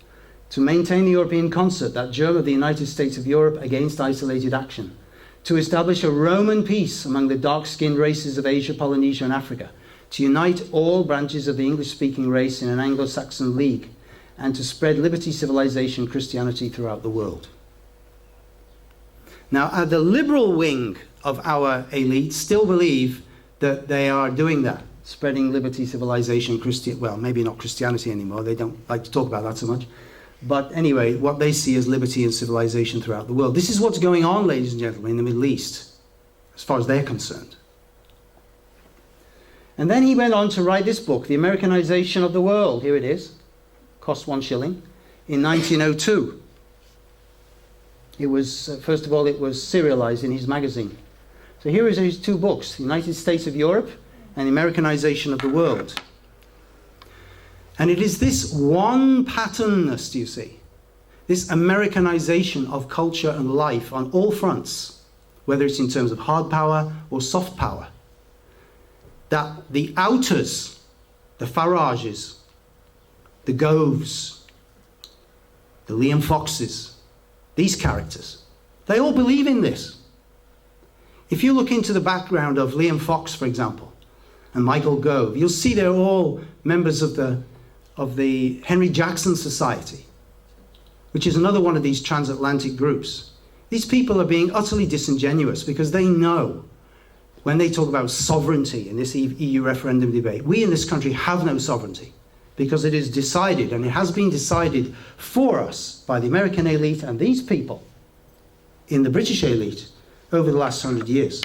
To maintain the European concert, that germ of the United States of Europe against isolated action. To establish a Roman peace among the dark-skinned races of Asia, Polynesia, and Africa. To unite all branches of the English-speaking race in an Anglo-Saxon league. And to spread liberty, civilization, Christianity throughout the world. Now, the liberal wing of our elite still believe that they are doing that. Spreading liberty, civilization, well, maybe not Christianity anymore. They don't like to talk about that so much. But anyway, what they see as liberty and civilization throughout the world. This is what's going on, ladies and gentlemen, in the Middle East, as far as they're concerned. And then he went on to write this book, The Americanization of the World. Here it is. Cost 1 shilling. In 1902. It was, first of all, it was serialized in his magazine. So here is his 2 books, The United States of Europe and The Americanization of the World. And it is this one patternness, do you see? This Americanization of culture and life on all fronts, whether it's in terms of hard power or soft power, that the outers, the Farages, the Goves, the Liam Foxes, these characters, they all believe in this. If you look into the background of Liam Fox, for example, and Michael Gove, you'll see they're all members of the Henry Jackson Society, which is another one of these transatlantic groups. These people are being utterly disingenuous because they know when they talk about sovereignty in this EU referendum debate, we in this country have no sovereignty because it is decided, and it has been decided for us by the American elite and these people in the British elite over the last 100 years.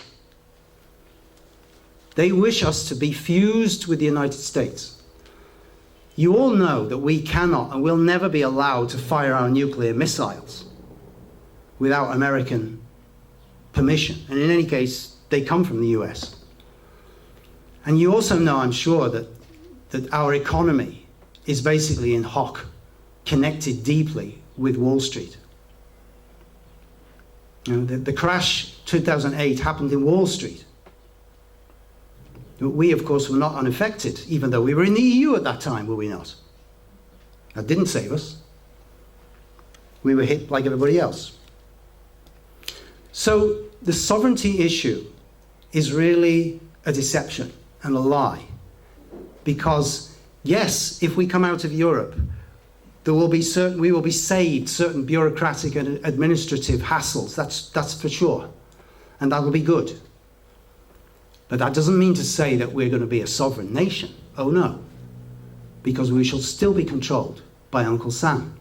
They wish us to be fused with the United States. You all know that we cannot and will never be allowed to fire our nuclear missiles without American permission. And in any case, they come from the US. And you also know, I'm sure, that our economy is basically in hoc, connected deeply with Wall Street. You know, the crash 2008 happened in Wall Street. We, of course, were not unaffected, even though we were in the EU at that time, were we not? That didn't save us. We were hit like everybody else. So the sovereignty issue is really a deception and a lie. Because, yes, if we come out of Europe, we will be saved certain bureaucratic and administrative hassles. That's for sure. And that will be good. But that doesn't mean to say that we're going to be a sovereign nation. Oh no. Because we shall still be controlled by Uncle Sam,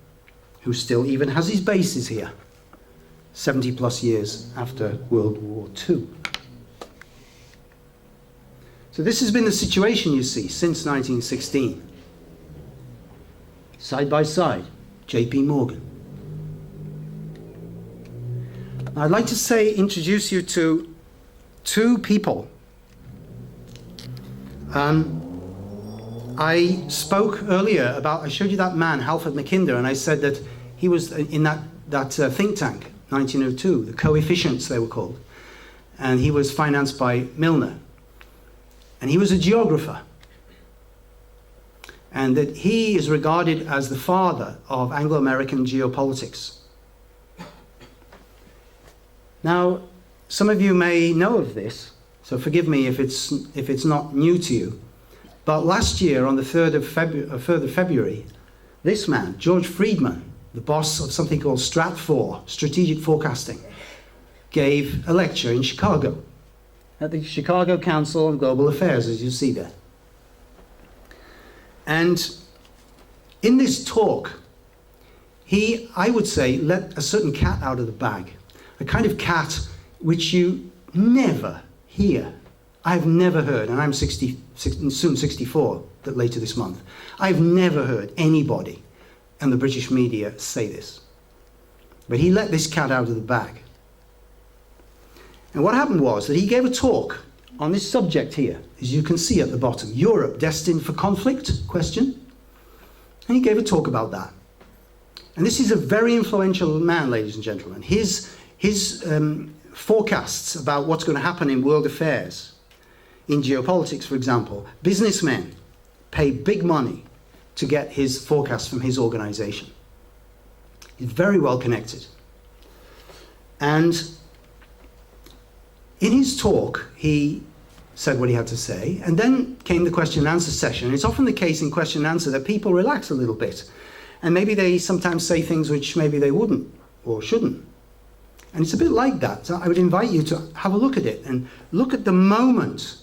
who still even has his bases here, 70 plus years after World War II. So this has been the situation, you see, since 1916. Side by side, J.P. Morgan. I'd like to introduce you to 2 people. I spoke earlier about, I showed you that man, Halford Mackinder, and I said that he was in that think tank, 1902, the coefficients they were called, and he was financed by Milner. And he was a geographer. And that he is regarded as the father of Anglo-American geopolitics. Now, some of you may know of this, so forgive me if it's not new to you. But last year, on the 3rd of February, this man, George Friedman, the boss of something called Strat4, Strategic Forecasting, gave a lecture in Chicago at the Chicago Council on Global Affairs, as you see there. And in this talk, he, I would say, let a certain cat out of the bag, a kind of cat which you never hear. I've never heard, and I'm soon 64, later this month. I've never heard anybody in the British media say this. But he let this cat out of the bag. And what happened was that he gave a talk on this subject here, as you can see at the bottom, Europe destined for conflict, question. And he gave a talk about that. And this is a very influential man, ladies and gentlemen. His forecasts about what's going to happen in world affairs, in geopolitics, for example, businessmen pay big money to get his forecasts from his organization. He's very well connected. And in his talk, he said what he had to say, and then came the question and answer session. It's often the case in question and answer that people relax a little bit, and maybe they sometimes say things which maybe they wouldn't or shouldn't. And it's a bit like that. So I would invite you to have a look at it and look at the moment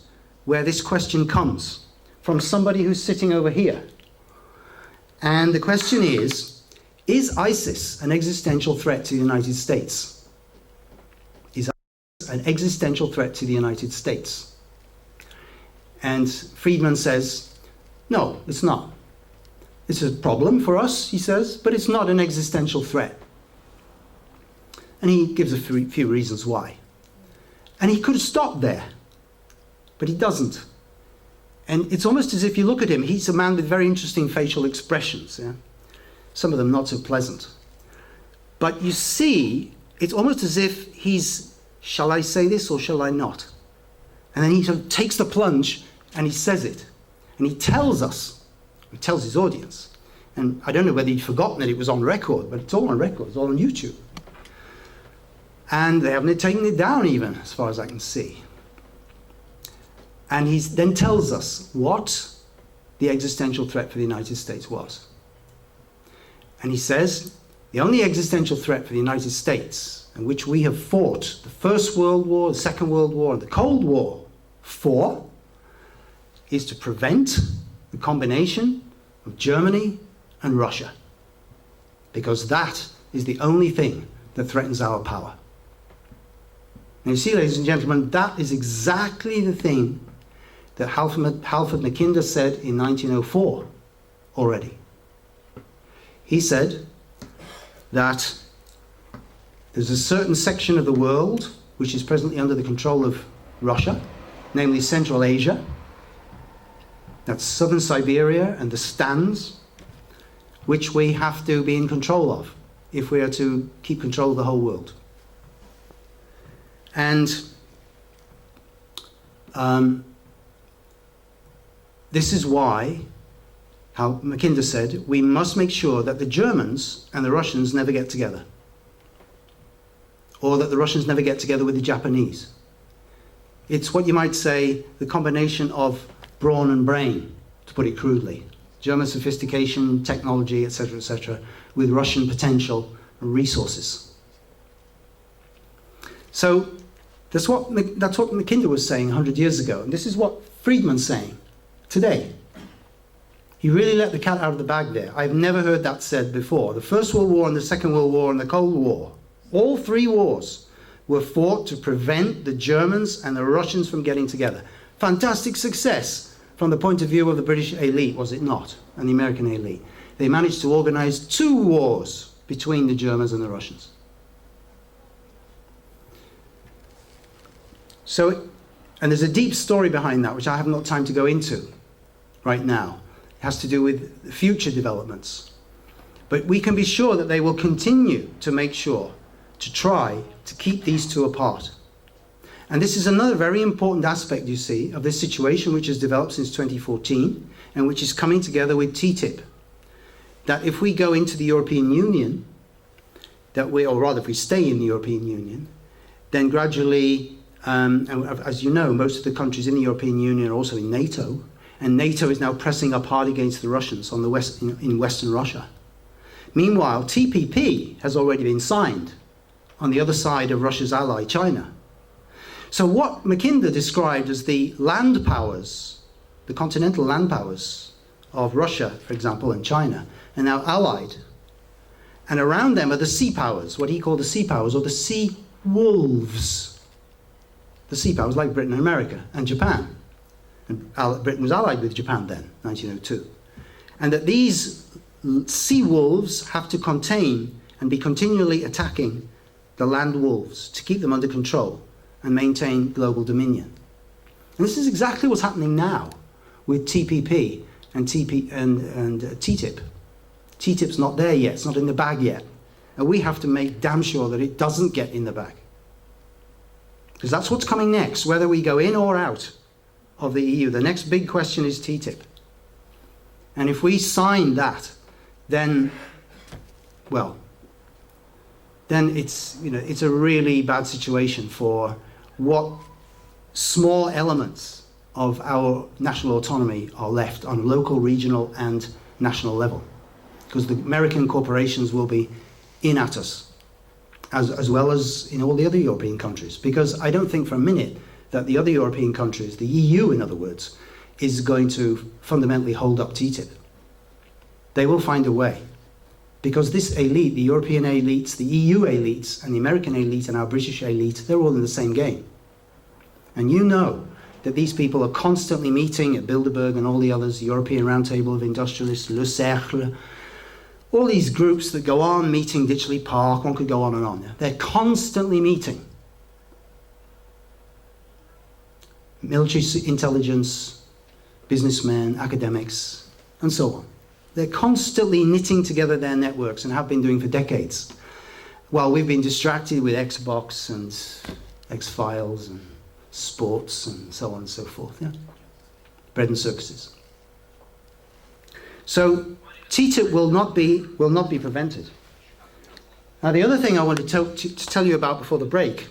where this question comes from somebody who's sitting over here. And the question is, Is ISIS an existential threat to the United States? Is ISIS an existential threat to the United States? And Friedman says, no, it's not. It's a problem for us, he says, but it's not an existential threat. And he gives a few reasons why. And he could have stopped there, but he doesn't. And it's almost as if you look at him, he's a man with very interesting facial expressions, yeah? Some of them not so pleasant. But you see, it's almost as if he's, shall I say this or shall I not? And then he sort of takes the plunge and he says it. And he tells us, he tells his audience. And I don't know whether he'd forgotten that it was on record, but it's all on record, it's all on YouTube. And they haven't taken it down even, as far as I can see. And he then tells us what the existential threat for the United States was. And he says, the only existential threat for the United States, in which we have fought the First World War, the Second World War, and the Cold War for, is to prevent the combination of Germany and Russia. Because that is the only thing that threatens our power. And you see, ladies and gentlemen, that is exactly the thing that Halford Mackinder said in 1904 already. He said that there's a certain section of the world which is presently under the control of Russia, namely Central Asia. That's southern Siberia and the Stans, which we have to be in control of if we are to keep control of the whole world. And this is why, how Mackinder said, we must make sure that the Germans and the Russians never get together. Or that the Russians never get together with the Japanese. It's what you might say, the combination of brawn and brain, to put it crudely. German sophistication, technology, etc., with Russian potential and resources. So that's what Mackinder was saying 100 years ago, and this is what Friedman's saying today. He really let the cat out of the bag there. I've never heard that said before. The First World War and the Second World War and the Cold War, all three wars were fought to prevent the Germans and the Russians from getting together. Fantastic success from the point of view of the British elite, was it not? And the American elite. They managed to organize 2 wars between the Germans and the Russians. So, and there's a deep story behind that, which I haven't got time to go into right now. It has to do with future developments. But we can be sure that they will continue to make sure, to try to keep these two apart. And this is another very important aspect, you see, of this situation which has developed since 2014 and which is coming together with TTIP. That if we go into the European Union, or rather if we stay in the European Union, then gradually, and as you know, most of the countries in the European Union are also in NATO, and NATO is now pressing up hard against the Russians on the west, in Western Russia. Meanwhile, TPP has already been signed on the other side of Russia's ally, China. So what Mackinder described as the land powers, the continental land powers of Russia, for example, and China, are now allied. And around them are the sea powers, what he called the sea powers, or the sea wolves. The sea powers like Britain and America and Japan. And Britain was allied with Japan then, 1902. And that these sea wolves have to contain and be continually attacking the land wolves to keep them under control and maintain global dominion. And this is exactly what's happening now with TPP and TTIP. TTIP's not there yet, it's not in the bag yet. And we have to make damn sure that it doesn't get in the bag. Because that's what's coming next, whether we go in or out of the EU. The next big question is TTIP. And if we sign that, then, well, then it's, it's a really bad situation for what small elements of our national autonomy are left on local, regional, and national level. Because the American corporations will be in at us, as well as in all the other European countries. Because I don't think for a minute that the other European countries, the EU in other words, is going to fundamentally hold up TTIP. They will find a way. Because this elite, the European elites, the EU elites, and the American elite, and our British elite, they're all in the same game. And you know that these people are constantly meeting at Bilderberg and all the others, the European Roundtable of Industrialists, Le Cercle, all these groups that go on meeting, Ditchley Park, one could go on and on. They're constantly meeting. Military intelligence, businessmen, academics, and so on. They're constantly knitting together their networks and have been doing for decades. While we've been distracted with Xbox and X-Files and sports and so on and so forth. Yeah? Bread and circuses. So TTIP will not be prevented. Now the other thing I want to tell you about before the break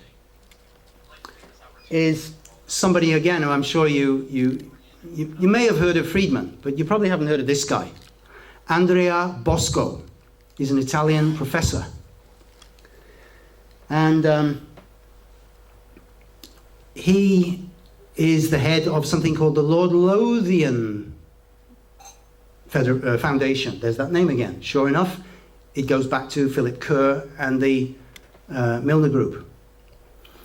is somebody again who I'm sure you may have heard of Friedman, but you probably haven't heard of this guy. Andrea Bosco. He's an Italian professor. And he is the head of something called the Lord Lothian Foundation. There's that name again. Sure enough, it goes back to Philip Kerr and the Milner Group.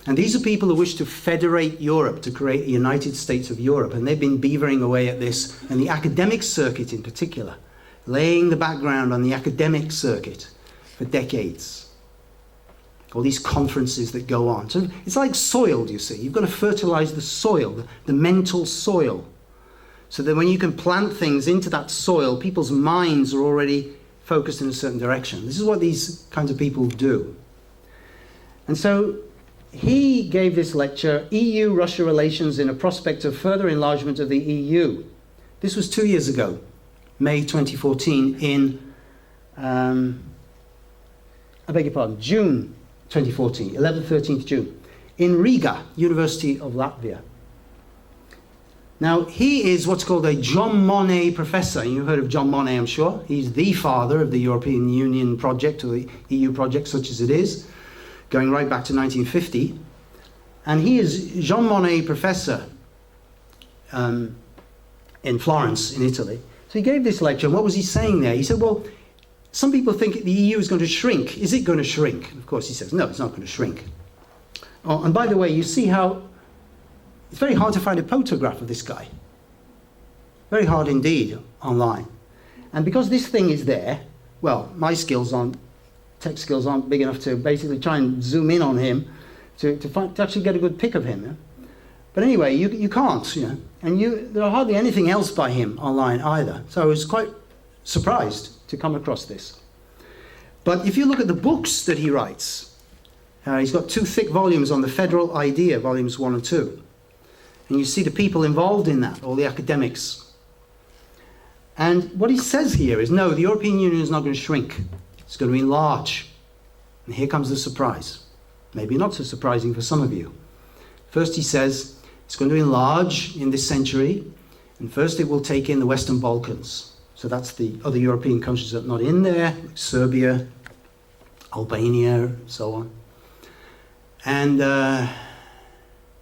And these are people who wish to federate Europe, to create a United States of Europe. And they've been beavering away at this, and the academic circuit in particular, laying the background on the academic circuit for decades. All these conferences that go on. So it's like soil, you see. You've got to fertilize the soil, the mental soil, so that when you can plant things into that soil, people's minds are already focused in a certain direction. This is what these kinds of people do. And so he gave this lecture, EU-Russia Relations in a Prospect of Further Enlargement of the EU. This was 2 years ago, May 2014, in, I beg your pardon, June 2014, 11th, 13th June, in Riga, University of Latvia. Now, he is what's called a John Monet professor. You've heard of John Monet, I'm sure. He's the father of the European Union project, or the EU project, such as it is, going right back to 1950. And he is Jean Monnet professor in Florence, in Italy. So he gave this lecture, and what was he saying there? He said, well, some people think the EU is going to shrink. Is it going to shrink? And of course, he says, no, it's not going to shrink. Oh, and by the way, you see how it's very hard to find a photograph of this guy. Very hard indeed online. And because this thing is there, well, my tech skills aren't big enough to basically try and zoom in on him to actually get a good pic of him. Yeah? But anyway, you can't, you know, and there are hardly anything else by him online either. So I was quite surprised to come across this. But if you look at the books that he writes, he's got 2 thick volumes on the Federal Idea, volumes 1 and 2. And you see the people involved in that, all the academics. And what he says here is, no, the European Union is not going to shrink. It's going to enlarge. And here comes the surprise. Maybe not so surprising for some of you. First he says, it's going to enlarge in this century, and first it will take in the Western Balkans. So that's the other European countries that are not in there, like Serbia, Albania, so on. And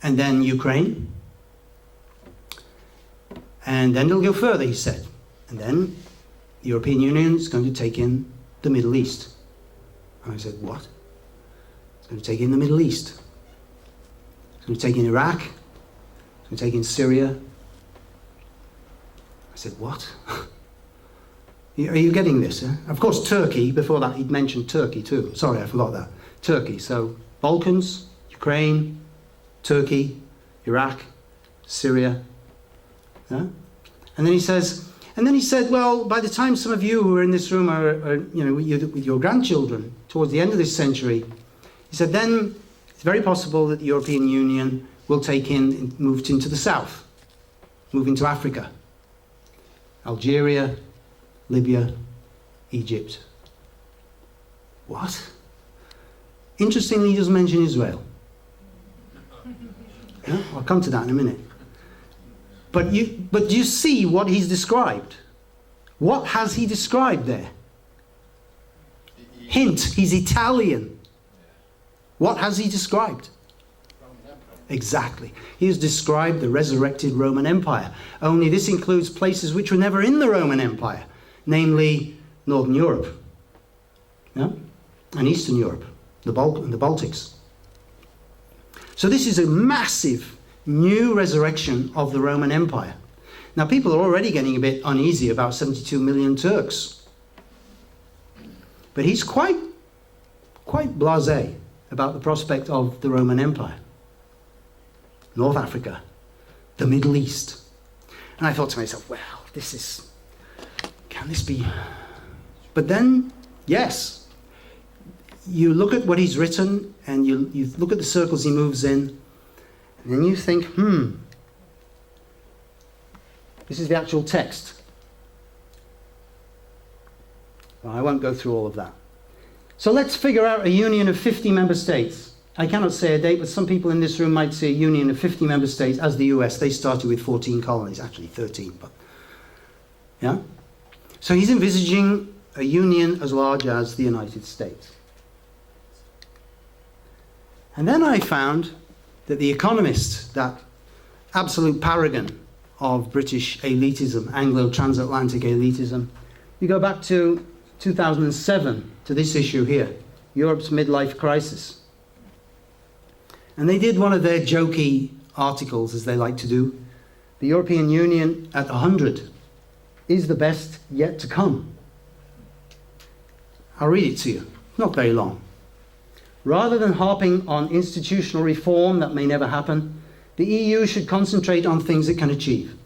then Ukraine. And then it'll go further, he said. And then the European Union is going to take in the Middle East. And I said, what? It's going to take in the Middle East. It's going to take in Iraq. It's going to take in Syria. I said, what? Are you getting this? Eh? Of course, Turkey. Before that, he'd mentioned Turkey too. Sorry, I forgot that. Turkey. So Balkans, Ukraine, Turkey, Iraq, Syria. Yeah? And then he said, well, by the time some of you who are in this room are you know, with your grandchildren towards the end of this century, he said, then it's very possible that the European Union will move into the south, move into Africa, Algeria, Libya, Egypt. What? Interestingly, he doesn't mention Israel. Yeah? I'll come to that in a minute. But you see what he's described. What has he described there? Hint, he's Italian. What has he described? Exactly. He has described the resurrected Roman Empire. Only this includes places which were never in the Roman Empire, namely Northern Europe. yeah? And Eastern Europe, the Baltics. So this is a massive new resurrection of the Roman Empire. Now people are already getting a bit uneasy about 72 million Turks. But he's quite blasé about the prospect of the Roman Empire. North Africa, the Middle East. And I thought to myself, well, can this be? But then, yes, you look at what he's written and you look at the circles he moves in, and then you think, this is the actual text. Well, I won't go through all of that. So let's figure out a union of 50 member states. I cannot say a date, but some people in this room might say a union of 50 member states, as the US. They started with 14 colonies, actually 13, but yeah. So he's envisaging a union as large as the United States. And then I found that The Economist, that absolute paragon of British elitism, Anglo-transatlantic elitism, you go back to 2007, to this issue here, Europe's midlife crisis. And they did one of their jokey articles, as they like to do. The European Union at 100 is the best yet to come. I'll read it to you, not very long. Rather than harping on institutional reform that may never happen, the EU should concentrate on things it can achieve.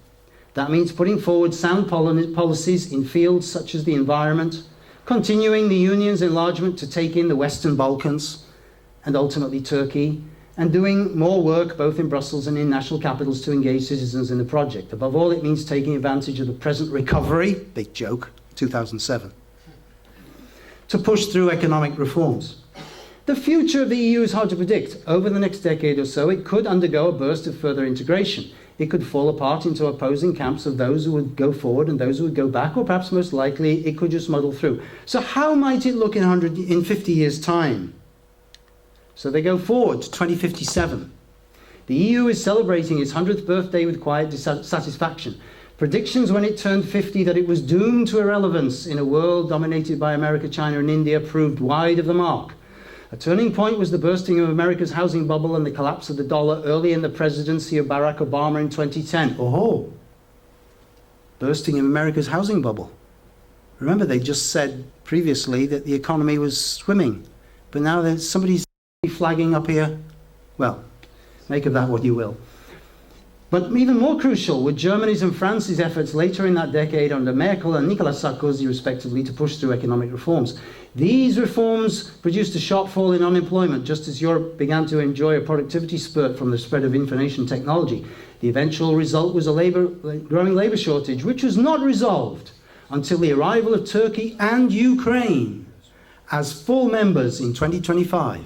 That means putting forward sound policies in fields such as the environment, continuing the Union's enlargement to take in the Western Balkans and ultimately Turkey, and doing more work both in Brussels and in national capitals to engage citizens in the project. Above all, it means taking advantage of the present recovery, big joke, 2007, to push through economic reforms. The future of the EU is hard to predict. Over the next decade or so, it could undergo a burst of further integration. It could fall apart into opposing camps of those who would go forward and those who would go back, or perhaps most likely, it could just muddle through. So how might it look in 50 years' time? So they go forward to 2057. The EU is celebrating its 100th birthday with quiet satisfaction. Predictions when it turned 50 that it was doomed to irrelevance in a world dominated by America, China and India proved wide of the mark. A turning point was the bursting of America's housing bubble and the collapse of the dollar early in the presidency of Barack Obama in 2010. Oh, bursting of America's housing bubble. Remember, they just said previously that the economy was swimming, but now there's somebody's flagging up here. Well, make of that what you will. But even more crucial were Germany's and France's efforts later in that decade under Merkel and Nicolas Sarkozy, respectively, to push through economic reforms. These reforms produced a sharp fall in unemployment, just as Europe began to enjoy a productivity spurt from the spread of information technology. The eventual result was a growing labour shortage, which was not resolved until the arrival of Turkey and Ukraine as full members in 2025.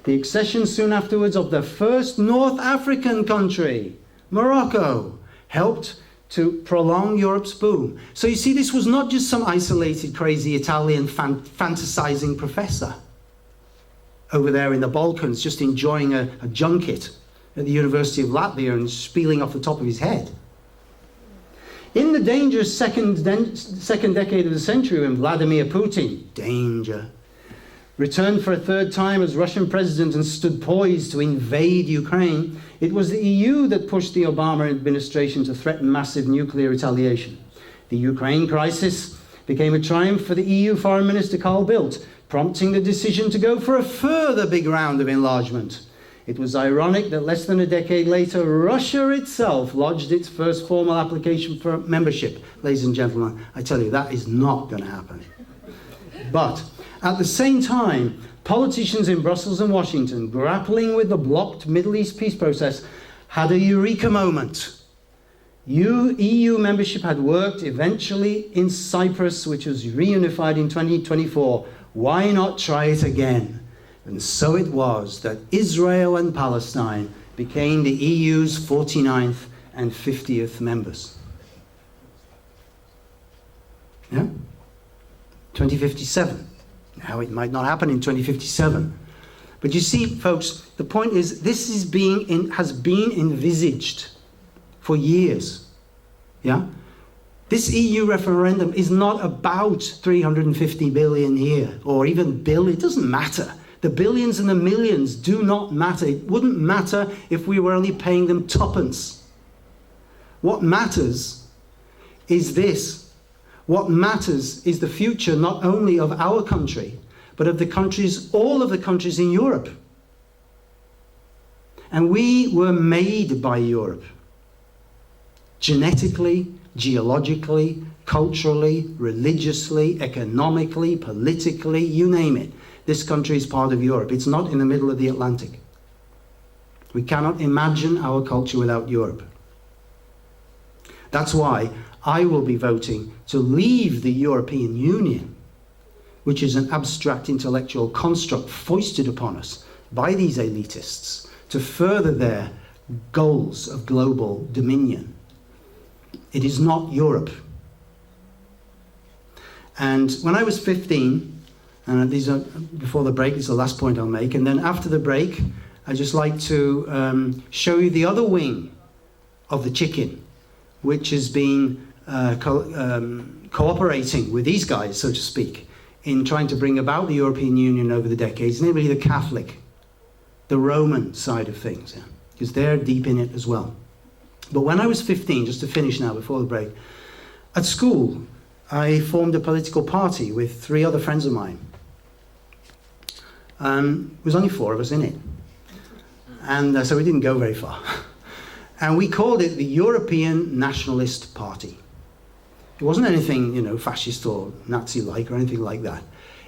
The accession soon afterwards of the first North African country, Morocco, helped to prolong Europe's boom. So you see, this was not just some isolated, crazy Italian fantasizing professor over there in the Balkans, just enjoying a junket at the University of Latvia and spieling off the top of his head. In the dangerous second decade of the century, when Vladimir Putin, danger, returned for a third time as Russian president and stood poised to invade Ukraine, it was the EU that pushed the Obama administration to threaten massive nuclear retaliation. The Ukraine crisis became a triumph for the EU Foreign Minister Carl Bildt, prompting the decision to go for a further big round of enlargement. It was ironic that less than a decade later, Russia itself lodged its first formal application for membership. Ladies and gentlemen, I tell you, that is not going to happen. But at the same time, politicians in Brussels and Washington, grappling with the blocked Middle East peace process, had a eureka moment. EU membership had worked eventually in Cyprus, which was reunified in 2024. Why not try it again? And so it was that Israel and Palestine became the EU's 49th and 50th members. Yeah? 2057. Now, it might not happen in 2057. But you see, folks, the point is this has been envisaged for years. Yeah? This EU referendum is not about 350 billion here, or even billion. It doesn't matter. The billions and the millions do not matter. It wouldn't matter if we were only paying them tuppence. What matters is this. What matters is the future not only of our country, but of the countries, all of the countries in Europe. And we were made by Europe. Genetically, geologically, culturally, religiously, economically, politically, you name it. This country is part of Europe. It's not in the middle of the Atlantic. We cannot imagine our culture without Europe. That's why I will be voting to leave the European Union, which is an abstract intellectual construct foisted upon us by these elitists to further their goals of global dominion. It is not Europe. And when I was 15, and these are before the break, this is the last point I'll make, and then after the break, I'd just like to show you the other wing of the chicken, which has been cooperating with these guys, so to speak, in trying to bring about the European Union over the decades, namely the Catholic, the Roman side of things, yeah, because they're deep in it as well. But when I was 15, just to finish now before the break, at school, I formed a political party with 3 other friends of mine. There was only 4 of us in it. And so we didn't go very far. And we called it the European Nationalist Party. It wasn't anything, you know, fascist or Nazi-like or anything like that.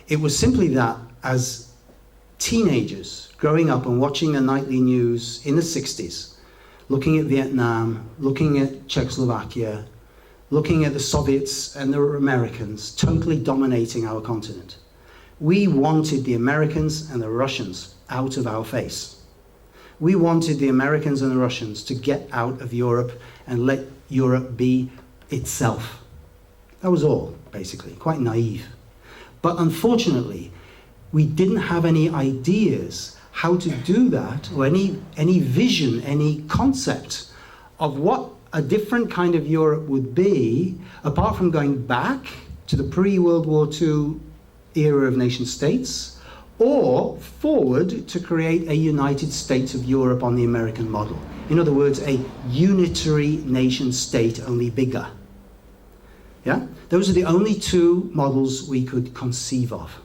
It was simply that as teenagers growing up and watching the nightly news in the 60s, looking at Vietnam, looking at Czechoslovakia, looking at the Soviets and the Americans totally dominating our continent. We wanted the Americans and the Russians out of our face. We wanted the Americans and the Russians to get out of Europe and let Europe be itself. That was all, basically, quite naive. But unfortunately, we didn't have any ideas how to do that, or any vision, any concept of what a different kind of Europe would be, apart from going back to the pre-World War II era of nation states, or forward to create a United States of Europe on the American model. In other words, a unitary nation state, only bigger. Yeah? Those are the only 2 models we could conceive of.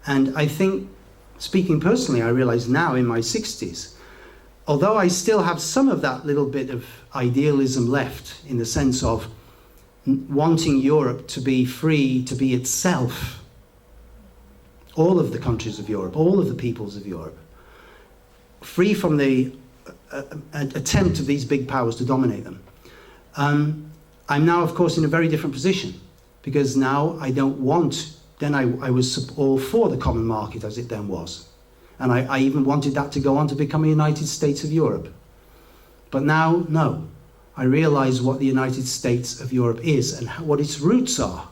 And I think, speaking personally, I realize now in my 60s, although I still have some of that little bit of idealism left in the sense of wanting Europe to be free, to be itself, all of the countries of Europe, all of the peoples of Europe, free from the attempt of these big powers to dominate them. I'm now, of course, in a very different position, because now I don't want, then I was all for the common market as it then was. And I even wanted that to go on to become a United States of Europe. But now, no. I realize what the United States of Europe is and what its roots are.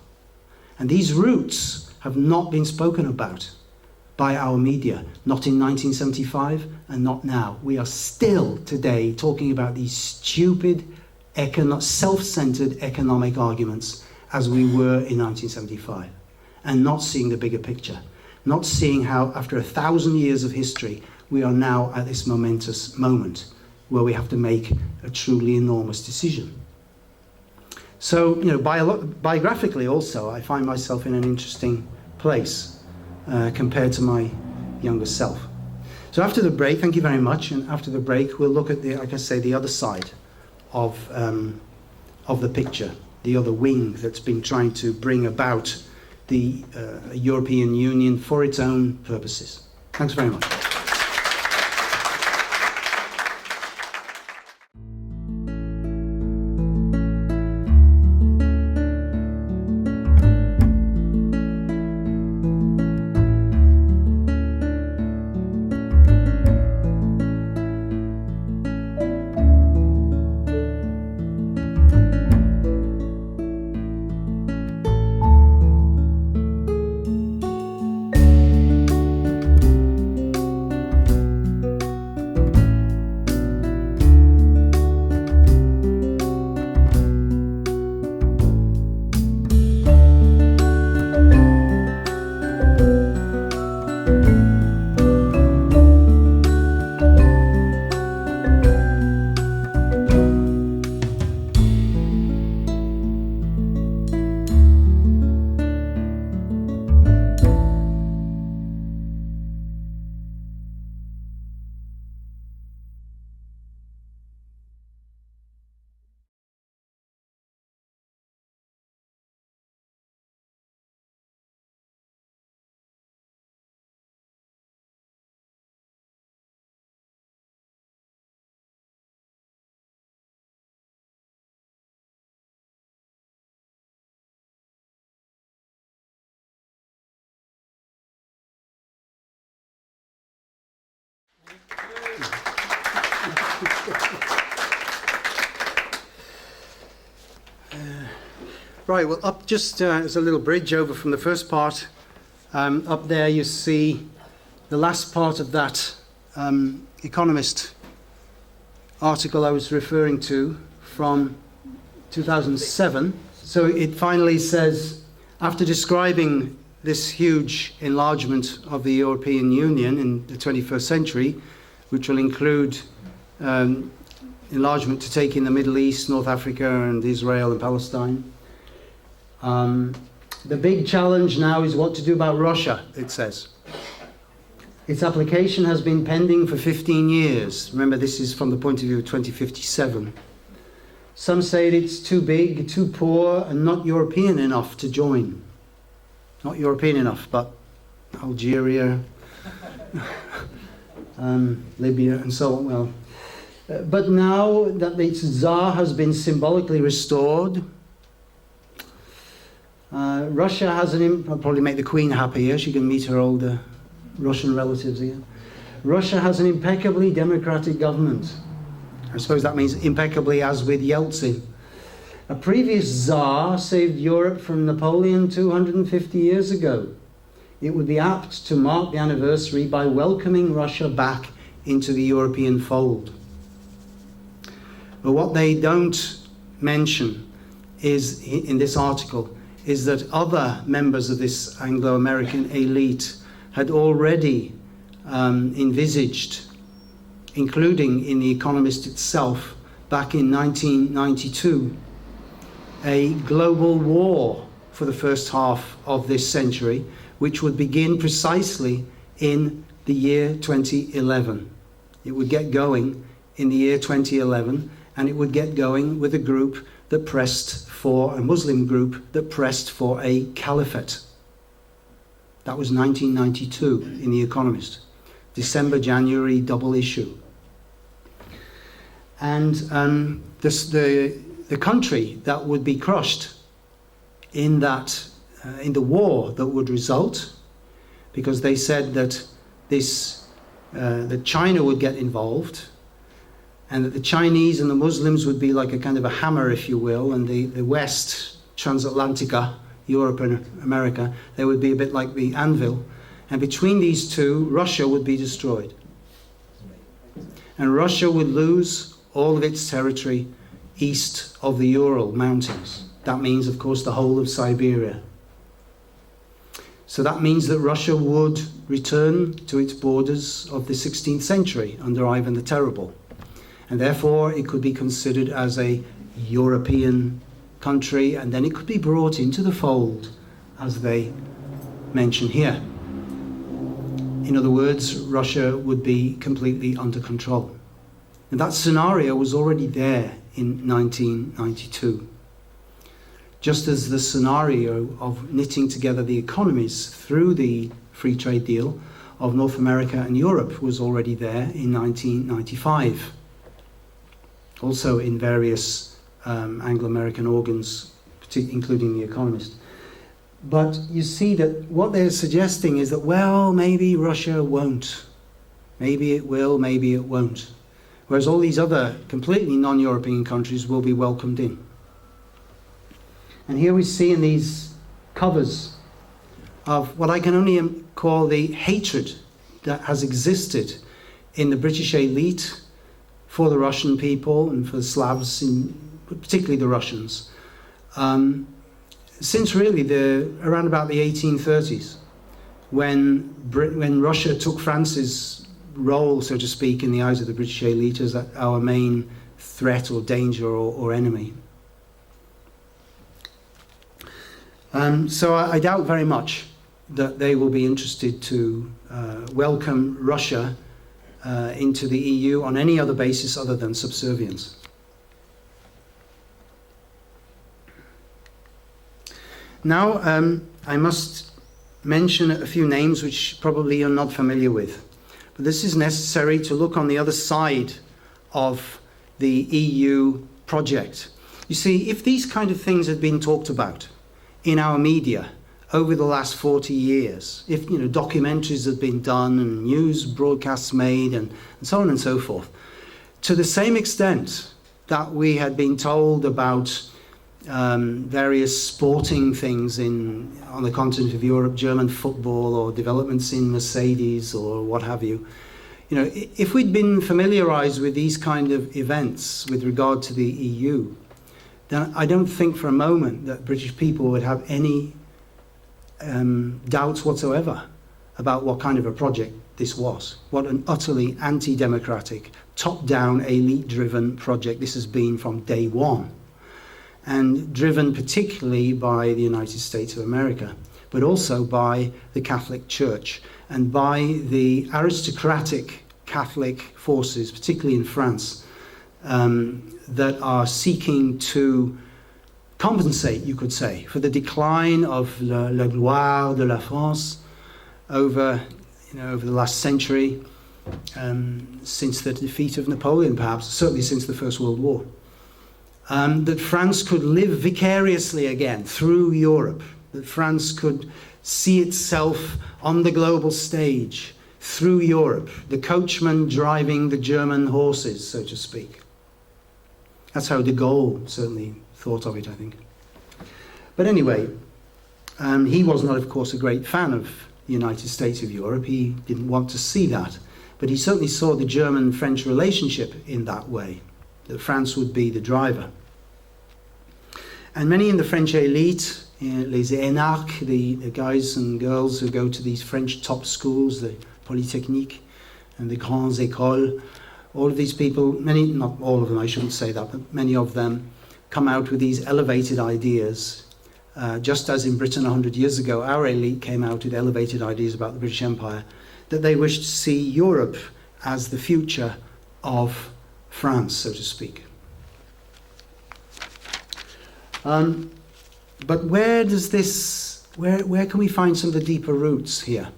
And these roots have not been spoken about by our media, not in 1975 and not now. We are still today talking about these stupid, self-centered economic arguments as we were in 1975, and not seeing the bigger picture, not seeing how after 1,000 years of history, we are now at this momentous moment where we have to make a truly enormous decision. So, you know, biographically also, I find myself in an interesting place compared to my younger self. So after the break, thank you very much, and after the break, we'll look at like I say, the other side of the picture, the other wing that's been trying to bring about the European Union for its own purposes. Thanks very much. Right, well, up just as a little bridge over from the first part, up there you see the last part of that Economist article I was referring to from 2007. So it finally says, after describing this huge enlargement of the European Union in the 21st century, which will include enlargement to take in the Middle East, North Africa, and Israel and Palestine. The big challenge now is what to do about Russia, it says. Its application has been pending for 15 years. Remember, this is from the point of view of 2057. Some say it's too big, too poor, and not European enough to join. Not European enough, but Algeria, Libya, and so on. Well, but now that its Tsar has been symbolically restored, Russia has I'll probably make the Queen happy here. She can meet her older Russian relatives here. Russia has an impeccably democratic government. I suppose that means impeccably, as with Yeltsin. A previous Tsar saved Europe from Napoleon 250 years ago. It would be apt to mark the anniversary by welcoming Russia back into the European fold. But what they don't mention is, in this article, is that other members of this Anglo-American elite had already envisaged, including in The Economist itself, back in 1992, a global war for the first half of this century, which would begin precisely in the year 2011. It would get going in the year 2011, and it would get going with a group that pressed for, a Muslim group that pressed for a caliphate. That was 1992 in The Economist. December, January, double issue. And the country that would be crushed in that, in the war that would result, because they said that that China would get involved, and that the Chinese and the Muslims would be like a kind of a hammer, if you will, and the West, Transatlantica, Europe and America, they would be a bit like the anvil. And between these two, Russia would be destroyed. And Russia would lose all of its territory east of the Ural Mountains. That means, of course, the whole of Siberia. So that means that Russia would return to its borders of the 16th century under Ivan the Terrible. And therefore it could be considered as a European country, and then it could be brought into the fold, as they mention here. In other words, Russia would be completely under control. And that scenario was already there in 1992. Just as the scenario of knitting together the economies through the free trade deal of North America and Europe was already there in 1995. Also in various Anglo-American organs, including The Economist. But you see that what they're suggesting is that, well, maybe Russia won't. Maybe it will, maybe it won't. Whereas all these other completely non-European countries will be welcomed in. And here we see in these covers of what I can only call the hatred that has existed in the British elite for the Russian people and for the Slavs, particularly the Russians, since really around about the 1830s, when Russia took France's role, so to speak, in the eyes of the British elite as our main threat or danger or enemy. So I doubt very much that they will be interested to welcome Russia into the EU on any other basis other than subservience. Now, I must mention a few names which probably you're not familiar with. But this is necessary to look on the other side of the EU project. You see, if these kind of things had been talked about in our media over the last 40 years, if documentaries had been done and news broadcasts made and so on and so forth, to the same extent that we had been told about various sporting things on the continent of Europe, German football or developments in Mercedes or what have you. You know, if we'd been familiarized with these kind of events with regard to the EU, then I don't think for a moment that British people would have any doubts whatsoever about what kind of a project this was. What an utterly anti-democratic, top-down, elite-driven project this has been from day one, and driven particularly by the United States of America, but also by the Catholic Church and by the aristocratic Catholic forces, particularly in France, that are seeking to compensate, you could say, for the decline of la gloire de la France over the last century, since the defeat of Napoleon, perhaps, certainly since the First World War. That France could live vicariously again through Europe, that France could see itself on the global stage through Europe, the coachman driving the German horses, so to speak. That's how de Gaulle certainly thought of it, I think. But anyway, he was not, of course, a great fan of the United States of Europe. He didn't want to see that. But he certainly saw the German-French relationship in that way, that France would be the driver. And many in the French elite, les énarques, the guys and girls who go to these French top schools, the Polytechnique and the grandes écoles, all of these people, many, not all of them, I shouldn't say that, but many of them come out with these elevated ideas. Just as in Britain 100 years ago, our elite came out with elevated ideas about the British Empire, that they wished to see Europe as the future of France, so to speak. But where can we find some of the deeper roots here?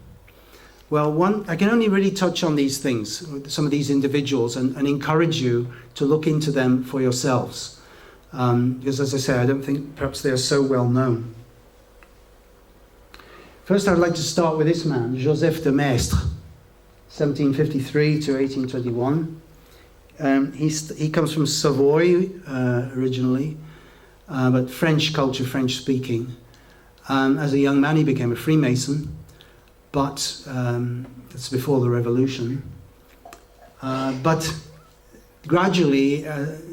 Well, I can only really touch on these things, some of these individuals, and encourage you to look into them for yourselves. Because, as I say, I don't think perhaps they are so well known. First, I'd like to start with this man, Joseph de Maistre, 1753 to 1821. He comes from Savoy originally, but French culture, French speaking. As a young man, he became a Freemason, but that's before the Revolution. But gradually,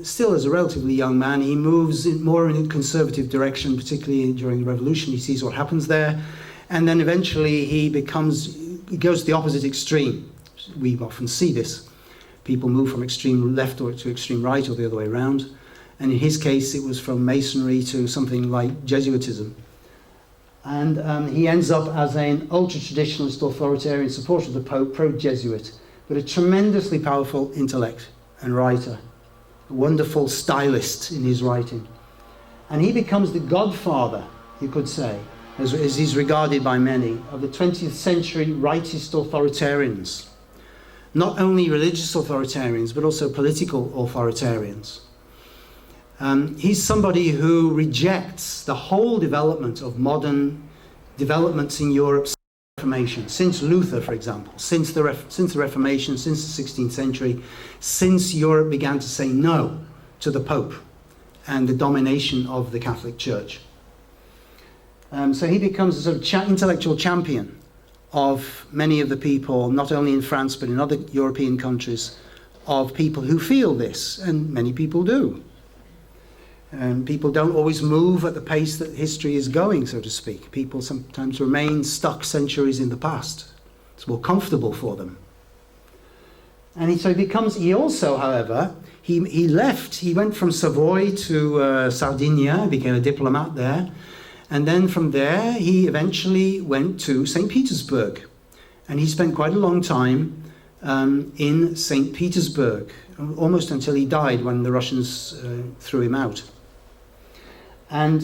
still as a relatively young man, he moves more in a conservative direction, particularly during the Revolution. He sees what happens there, and then eventually he goes to the opposite extreme. We often see this. People move from extreme left or to extreme right, or the other way around. And in his case, it was from Masonry to something like Jesuitism. And he ends up as an ultra-traditionalist authoritarian supporter of the Pope, pro-Jesuit, but a tremendously powerful intellect and writer, a wonderful stylist in his writing. And he becomes the godfather, you could say, as he's regarded by many, of the 20th century rightist authoritarians. Not only religious authoritarians, but also political authoritarians. He's somebody who rejects the whole development of modern developments in Europe since the Reformation, since Luther, for example, since the Reformation, since the 16th century, since Europe began to say no to the Pope and the domination of the Catholic Church. So he becomes a sort of intellectual champion of many of the people, not only in France but in other European countries, of people who feel this, and many people do. And people don't always move at the pace that history is going, so to speak. People sometimes remain stuck centuries in the past. It's more comfortable for them. And he also, however, he left. He went from Savoy to Sardinia, became a diplomat there. And then from there, he eventually went to St. Petersburg. And he spent quite a long time in St. Petersburg, almost until he died when the Russians threw him out. And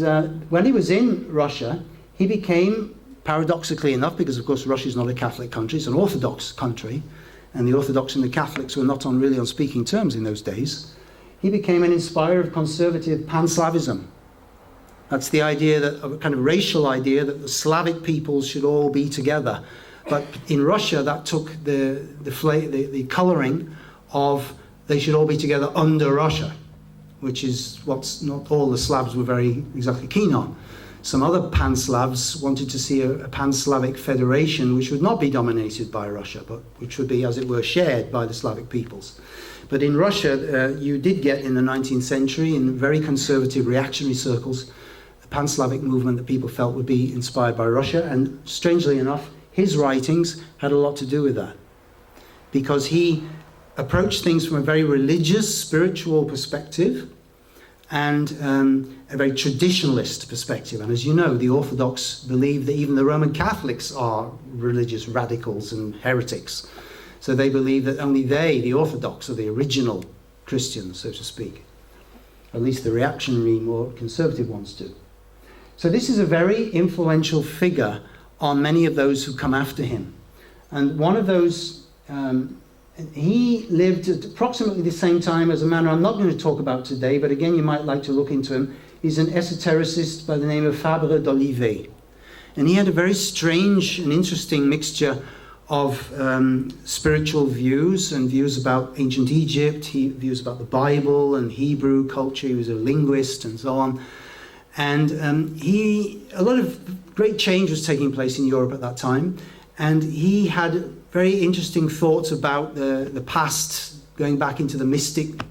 when he was in Russia, he became, paradoxically enough, because of course Russia is not a Catholic country, it's an Orthodox country, and the Orthodox and the Catholics were not really on speaking terms in those days, he became an inspirer of conservative pan-Slavism. That's the idea, that a kind of racial idea, that the Slavic peoples should all be together. But in Russia, that took the colouring of they should all be together under Russia, which is what not all the Slavs were very exactly keen on. Some other Pan-Slavs wanted to see a Pan-Slavic federation which would not be dominated by Russia, but which would be, as it were, shared by the Slavic peoples. But in Russia, you did get in the 19th century, in very conservative reactionary circles, a Pan-Slavic movement that people felt would be inspired by Russia. And strangely enough, his writings had a lot to do with that, because he approached things from a very religious, spiritual perspective, and a very traditionalist perspective. And as you know, the Orthodox believe that even the Roman Catholics are religious radicals and heretics. So they believe that only they, the Orthodox, are the original Christians, so to speak. At least the reactionary, more conservative ones do. So this is a very influential figure on many of those who come after him. And one of those, he lived at approximately the same time as a man I'm not going to talk about today, but again, you might like to look into him. He's an esotericist by the name of Fabre d'Olivet. And he had a very strange and interesting mixture of spiritual views and views about ancient Egypt, views about the Bible and Hebrew culture. He was a linguist and so on. And a lot of great change was taking place in Europe at that time. And he had very interesting thoughts about the past, going back into the mystic,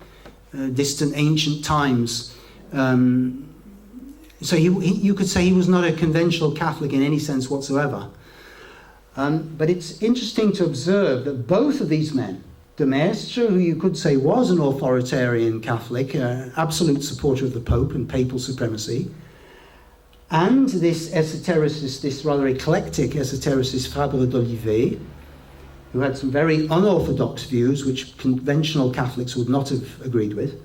distant, ancient times. So you could say he was not a conventional Catholic in any sense whatsoever. But it's interesting to observe that both of these men, de Maistre, who you could say was an authoritarian Catholic, absolute supporter of the Pope and papal supremacy, and this esotericist, this rather eclectic esotericist Fabre d'Olivet, who had some very unorthodox views which conventional Catholics would not have agreed with,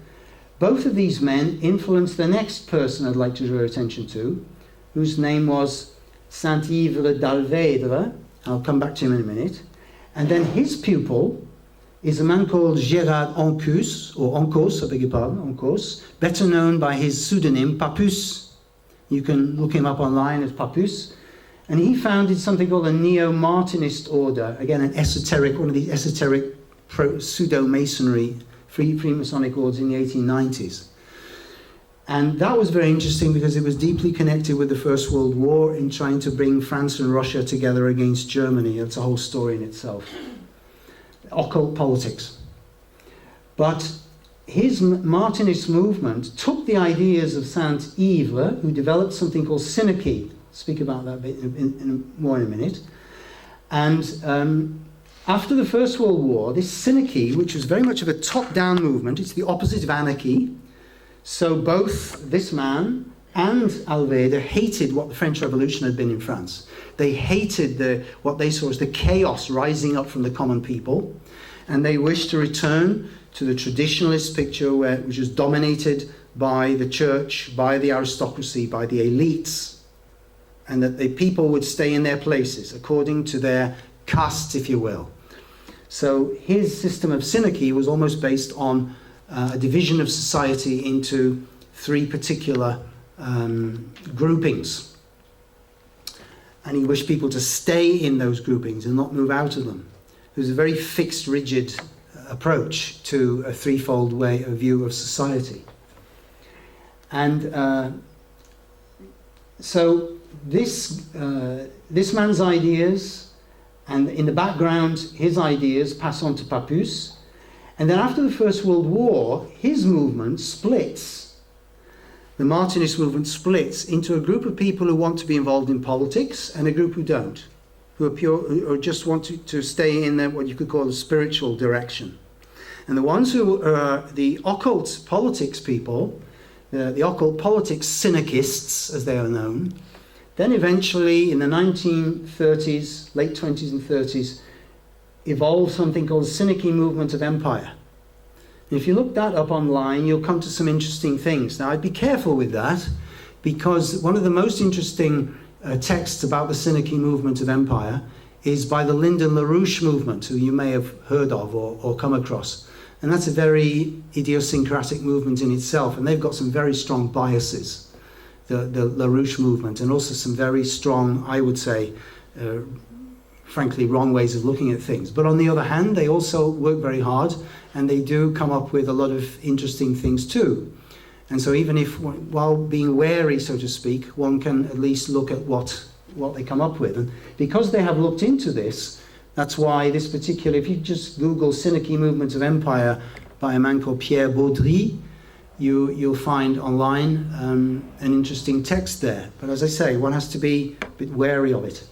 both of these men influenced the next person I'd like to draw attention to, whose name was Saint-Yves d'Alvedre. I'll come back to him in a minute. And then his pupil is a man called Gérard Ancus, or Ancos, I beg your pardon, Ancos, better known by his pseudonym Papus. You can look him up online as Papus. And he founded something called a Neo-Martinist order, again an esoteric, one of these esoteric pseudo-Masonry, Freemasonic orders in the 1890s. And that was very interesting because it was deeply connected with the First World War in trying to bring France and Russia together against Germany. That's a whole story in itself. Occult politics. But his Martinist movement took the ideas of Saint-Yves, who developed something called synarchy. I'll speak about that more in a minute. And after the First World War, this synarchy, which was very much of a top-down movement, it's the opposite of anarchy. So both this man and Alveda hated what the French Revolution had been in France. They hated what they saw as the chaos rising up from the common people, and they wished to return to the traditionalist picture which was dominated by the church, by the aristocracy, by the elites, and that the people would stay in their places according to their castes, if you will. So his system of synarchy was almost based on a division of society into three particular groupings. And he wished people to stay in those groupings and not move out of them. It was a very fixed, rigid approach to a threefold view of society. And so this man's ideas, and in the background, his ideas pass on to Papus. And then after the First World War, his movement splits. The Martinist movement splits into a group of people who want to be involved in politics and a group who don't, who are pure, or just want to stay in what you could call the spiritual direction. And the ones who are the occult politics people, the occult politics synarchists, as they are known, then eventually in the 1930s, late 20s and 30s, evolved something called the Synarchy Movement of Empire. And if you look that up online, you'll come to some interesting things. Now, I'd be careful with that, because one of the most interesting texts about the Synarchy Movement of Empire is by the Lyndon LaRouche movement, who you may have heard of or come across. And that's a very idiosyncratic movement in itself, and they've got some very strong biases, the LaRouche movement, and also some very strong, I would say, frankly, wrong ways of looking at things. But on the other hand, they also work very hard, and they do come up with a lot of interesting things too. And so even if, while being wary, so to speak, one can at least look at what they come up with. And because they have looked into this, that's why this particular, if you just Google Synarchy Movement of Empire by a man called Pierre Baudry, you'll find online an interesting text there. But as I say, one has to be a bit wary of it.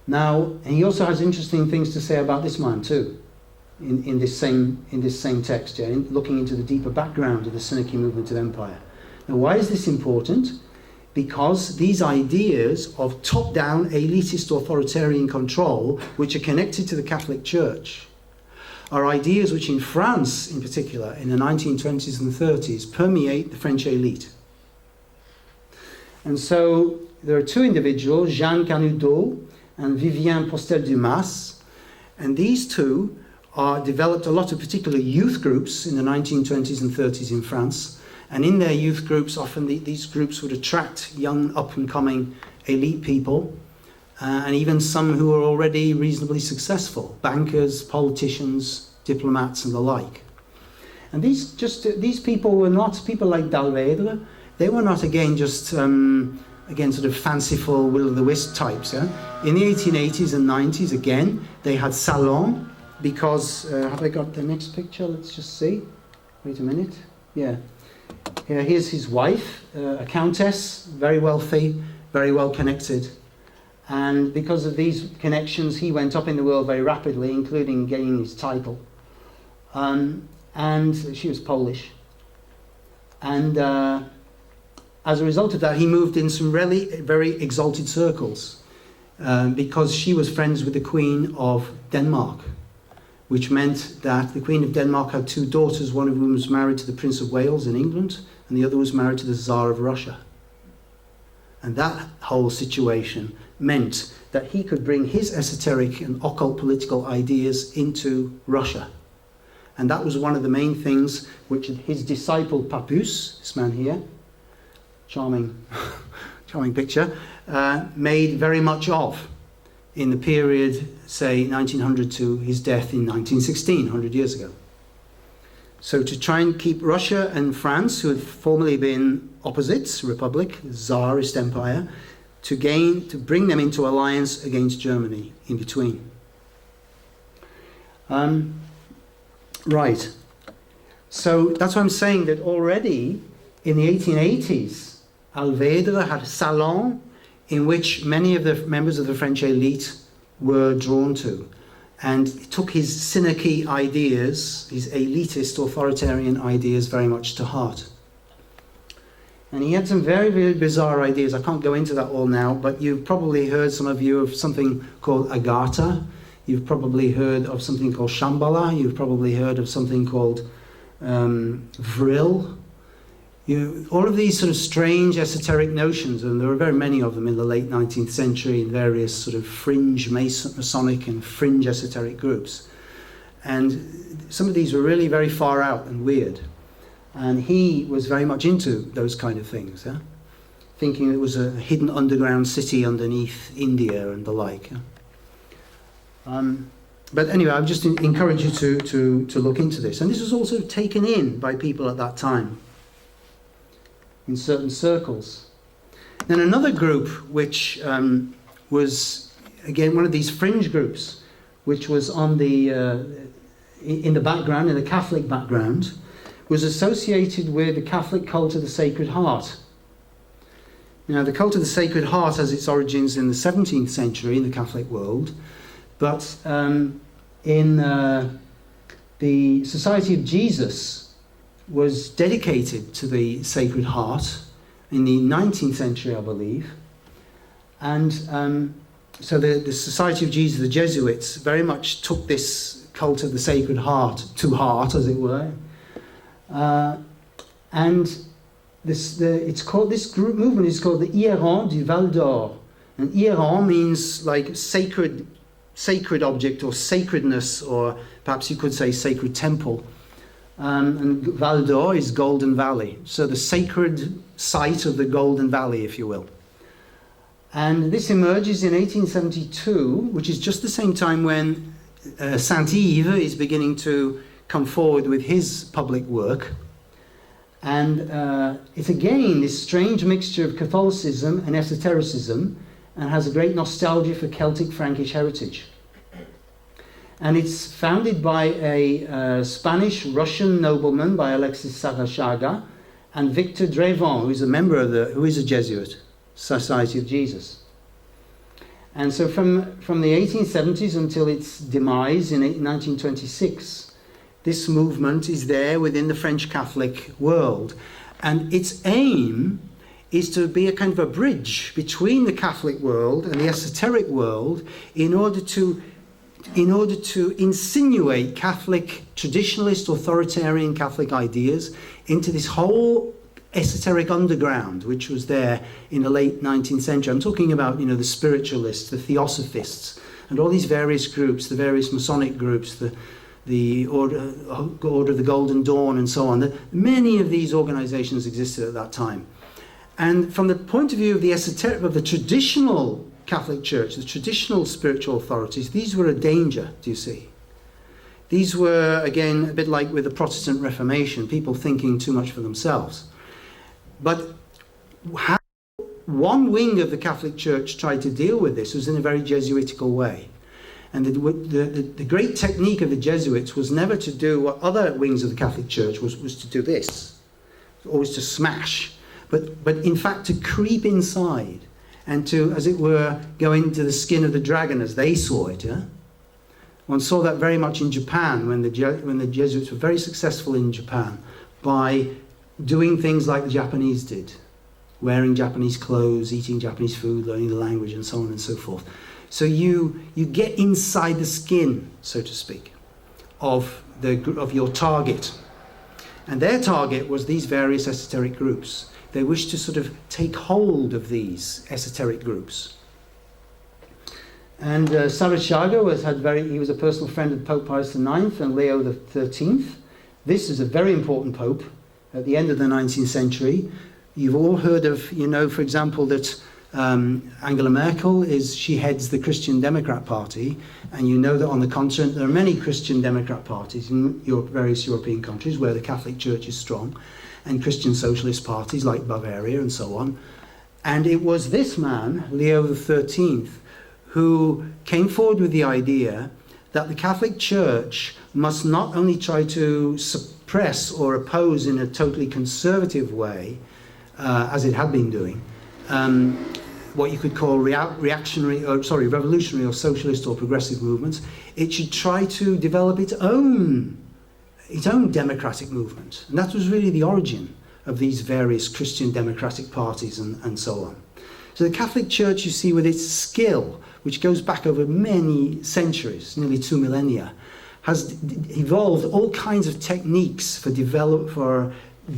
Now, and he also has interesting things to say about this man too, in this same text, yeah, looking into the deeper background of the Synarchy Movement of Empire. Now, why is this important? Because these ideas of top-down elitist authoritarian control, which are connected to the Catholic Church, are ideas which in France, in particular, in the 1920s and 30s, permeate the French elite. And so there are two individuals, Jean Canudo and Vivien Postel-Dumas, and these two developed a lot of particular youth groups in the 1920s and 30s in France. And in their youth groups, often these groups would attract young, up-and-coming elite people, and even some who were already reasonably successful, bankers, politicians, diplomats, and the like. And these people were not people like Dalvedre. They were not, again, just sort of fanciful, will-o'-the-wisp types. Yeah? In the 1880s and 90s, again, they had salons, because, have I got the next picture? Let's just see. Wait a minute. Yeah. Here's his wife, a countess, very wealthy, very well connected. And because of these connections, he went up in the world very rapidly, including gaining his title. And she was Polish. And as a result of that, he moved in some really very exalted circles, because she was friends with the Queen of Denmark, which meant that the Queen of Denmark had two daughters, one of whom was married to the Prince of Wales in England, and the other was married to the Tsar of Russia. And that whole situation meant that he could bring his esoteric and occult political ideas into Russia. And that was one of the main things which his disciple Papus, this man here, charming picture, made very much of in the period, say, 1900 to his death in 1916, 100 years ago. So to try and keep Russia and France, who had formerly been opposites, republic, Tsarist empire, to bring them into alliance against Germany in between. Right. So that's why I'm saying that already in the 1880s, Alvedre had a salon in which many of the members of the French elite were drawn to. And he took his Synarchy ideas, his elitist authoritarian ideas, very much to heart. And he had some very, very bizarre ideas. I can't go into that all now, but you've probably heard, some of you, of something called Agartha. You've probably heard of something called Shambhala. You've probably heard of something called Vril. All of these sort of strange esoteric notions, and there were very many of them in the late 19th century in various sort of fringe Masonic and fringe esoteric groups. And some of these were really very far out and weird. And he was very much into those kind of things, yeah? Thinking it was a hidden underground city underneath India and the like. Yeah? But anyway, I would just encourage you to look into this. And this was also taken in by people at that time, in certain circles. Then another group, which was, again, one of these fringe groups, which was on in the background, in the Catholic background, was associated with the Catholic cult of the Sacred Heart. Now, the cult of the Sacred Heart has its origins in the 17th century in the Catholic world, but in the Society of Jesus was dedicated to the Sacred Heart in the 19th century, I believe. And so the Society of Jesus, the Jesuits, very much took this cult of the Sacred Heart to heart, as it were. And this group movement is called the Hierons du Val d'Or. And Hieron means like sacred object or sacredness, or perhaps you could say sacred temple. And Val d'Or is Golden Valley, so the sacred site of the Golden Valley, if you will. And this emerges in 1872, which is just the same time when Saint-Yves is beginning to come forward with his public work. And it's again this strange mixture of Catholicism and esotericism, and has a great nostalgia for Celtic Frankish heritage. And it's founded by a Spanish-Russian nobleman, by Alexis Sarashaga, and Victor Drevon, who is a member of who is a Jesuit, Society of Jesus. And so from the 1870s until its demise in 1926, this movement is there within the French Catholic world. And its aim is to be a kind of a bridge between the Catholic world and the esoteric world in order to insinuate Catholic, traditionalist, authoritarian Catholic ideas into this whole esoteric underground which was there in the late 19th century. I'm talking about, the spiritualists, the theosophists, and all these various groups, the various Masonic groups, the Order of the Golden Dawn, and so on. Many of these organizations existed at that time. And from the point of view of the esoteric, of the traditional Catholic Church, the traditional spiritual authorities, these were a danger, do you see? These were, again, a bit like with the Protestant Reformation, people thinking too much for themselves. But how one wing of the Catholic Church tried to deal with this was in a very Jesuitical way. And the great technique of the Jesuits was never to do what other wings of the Catholic Church was to do this, always to smash, but in fact to creep inside and to, as it were, go into the skin of the dragon as they saw it. Yeah? One saw that very much in Japan when the Jesuits were very successful in Japan by doing things like the Japanese did, wearing Japanese clothes, eating Japanese food, learning the language, and so on and so forth. So you get inside the skin, so to speak, of your target. And their target was these various esoteric groups. They wished to sort of take hold of these esoteric groups. And Sarashaga he was a personal friend of Pope Pius IX and Leo XIII. This is a very important pope at the end of the 19th century. You've all heard of, for example, that Anglo-American she heads the Christian Democrat Party, and you know that on the continent there are many Christian Democrat parties in various European countries where the Catholic Church is strong, and Christian socialist parties like Bavaria and so on. And it was this man, Leo XIII, who came forward with the idea that the Catholic Church must not only try to suppress or oppose in a totally conservative way, as it had been doing, what you could call revolutionary or socialist or progressive movements. It should try to develop its own democratic movement. And that was really the origin of these various Christian democratic parties and so on. So the Catholic Church, you see, with its skill, which goes back over many centuries, nearly 2 millennia, has evolved all kinds of techniques for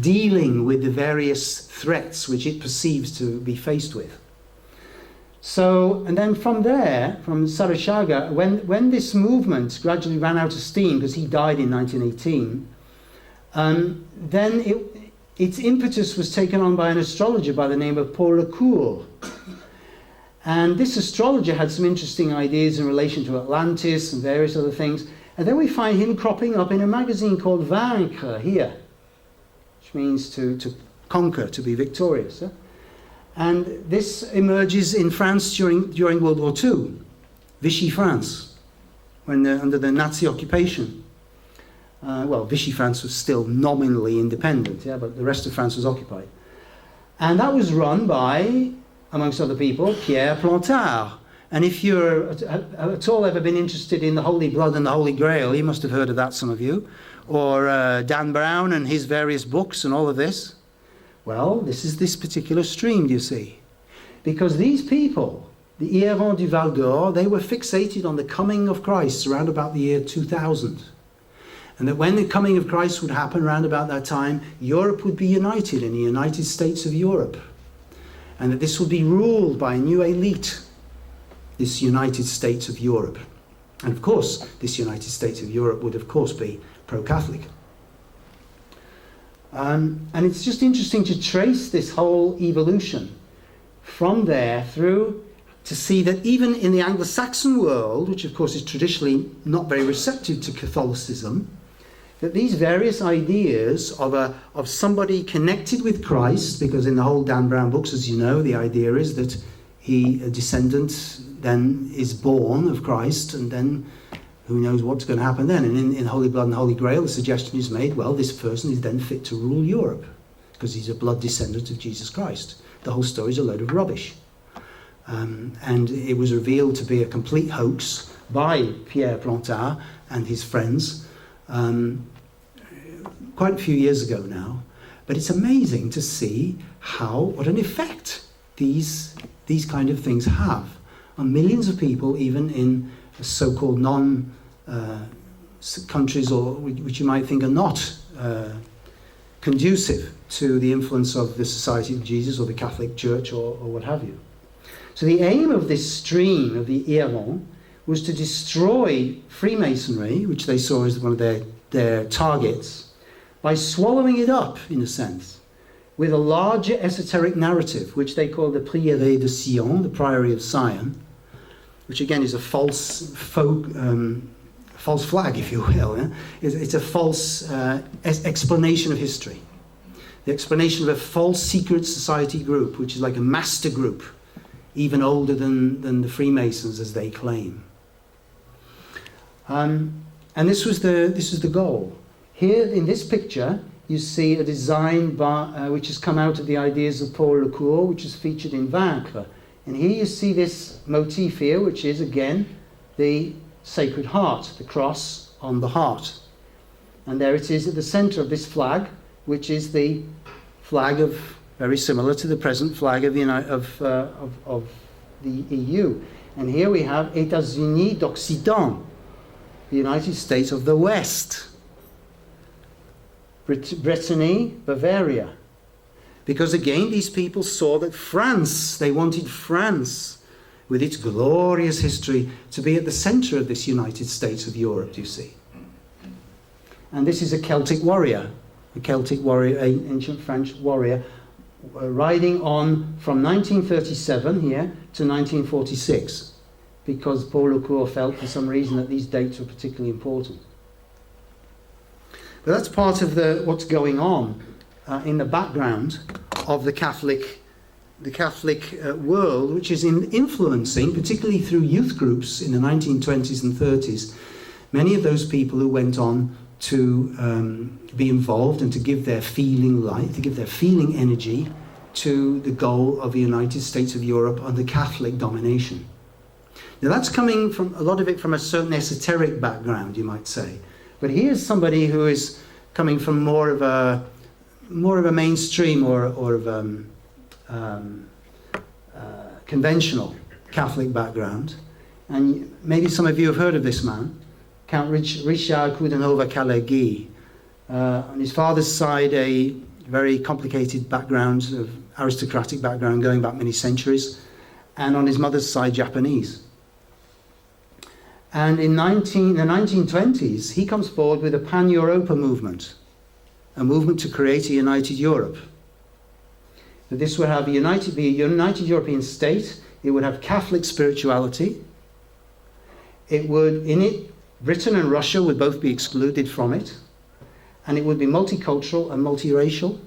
dealing with the various threats which it perceives to be faced with. So, and then from there, from Sarashaga, when this movement gradually ran out of steam, because he died in 1918, then its impetus was taken on by an astrologer by the name of Paul Lecour. And this astrologer had some interesting ideas in relation to Atlantis and various other things. And then we find him cropping up in a magazine called Vaincre here, which means to conquer, to be victorious. And this emerges in France during World War II, Vichy France, when under the Nazi occupation. Vichy France was still nominally independent, but the rest of France was occupied. And that was run by, amongst other people, Pierre Plantard. And if you're at all ever been interested in the Holy Blood and the Holy Grail, you must have heard of that, some of you, or Dan Brown and his various books and all of this. Well, this is this particular stream, do you see? Because these people, the Hierons du Val d'Or, they were fixated on the coming of Christ around about the year 2000. And that when the coming of Christ would happen around about that time, Europe would be united in the United States of Europe. And that this would be ruled by a new elite, this United States of Europe. And of course, this United States of Europe would of course be pro-Catholic. And it's just interesting to trace this whole evolution from there through to see that even in the Anglo-Saxon world, which of course is traditionally not very receptive to Catholicism, that these various ideas of somebody connected with Christ, because in the whole Dan Brown books, as you know, the idea is that a descendant then is born of Christ, and then who knows what's going to happen then. And in Holy Blood and Holy Grail, the suggestion is made, well, this person is then fit to rule Europe, because he's a blood descendant of Jesus Christ. The whole story is a load of rubbish. And it was revealed to be a complete hoax by Pierre Plantard and his friends quite a few years ago now. But it's amazing to see what an effect these kind of things have on millions of people, even in so-called countries or which you might think are not conducive to the influence of the Society of Jesus or the Catholic Church or what have you. So the aim of this stream of the Hieron was to destroy Freemasonry, which they saw as one of their targets, by swallowing it up, in a sense, with a larger esoteric narrative, which they call the Prieuré de Sion, the Priory of Sion, which again is a false flag, if you will. Eh? It's a false explanation of history. The explanation of a false secret society group, which is like a master group, even older than the Freemasons, as they claim. And this was the goal. Here in this picture, you see a design which has come out of the ideas of Paul Lecour, which is featured in Vaincre. And here you see this motif here, which is again the Sacred Heart, the cross on the heart. And there it is at the center of this flag, which is the flag very similar to the present flag of the EU. And here we have États-Unis d'Occident, the United States of the West. Brittany, Bavaria. Because again, these people saw that they wanted France, with its glorious history, to be at the center of this United States of Europe, you see. And this is a Celtic warrior, ancient French warrior, riding on from 1937 here to 1946, because Paul Lecour felt for some reason that these dates were particularly important. But that's part of what's going on in the background of the Catholic world, which is influencing, particularly through youth groups in the 1920s and 30s, many of those people who went on to be involved and to give their feeling light, to give their feeling energy to the goal of the United States of Europe under Catholic domination. Now that's coming from a lot of it from a certain esoteric background, you might say. But here's somebody who is coming from more of a mainstream or of conventional Catholic background. And maybe some of you have heard of this man, Count Richard Coudenhove-Calergy. On his father's side, a very complicated background, of aristocratic background going back many centuries, and on his mother's side, Japanese. And in the 1920s, he comes forward with a pan-Europa movement, a movement to create a united Europe. That this would be a united European state. It would have Catholic spirituality. Britain and Russia would both be excluded from it, and it would be multicultural and multiracial,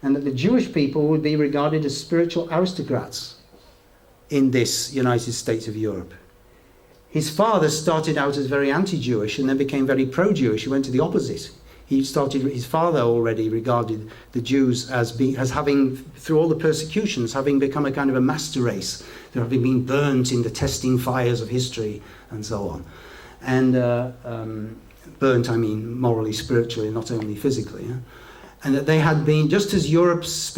and that the Jewish people would be regarded as spiritual aristocrats in this United States of Europe. His father started out as very anti-Jewish and then became very pro-Jewish. He went to the opposite. His father already regarded the Jews as having, through all the persecutions, having become a kind of a master race. They're having been burnt in the testing fires of history and so on. And burnt, I mean, morally, spiritually, not only physically. Yeah? And that they had been, just as Europe's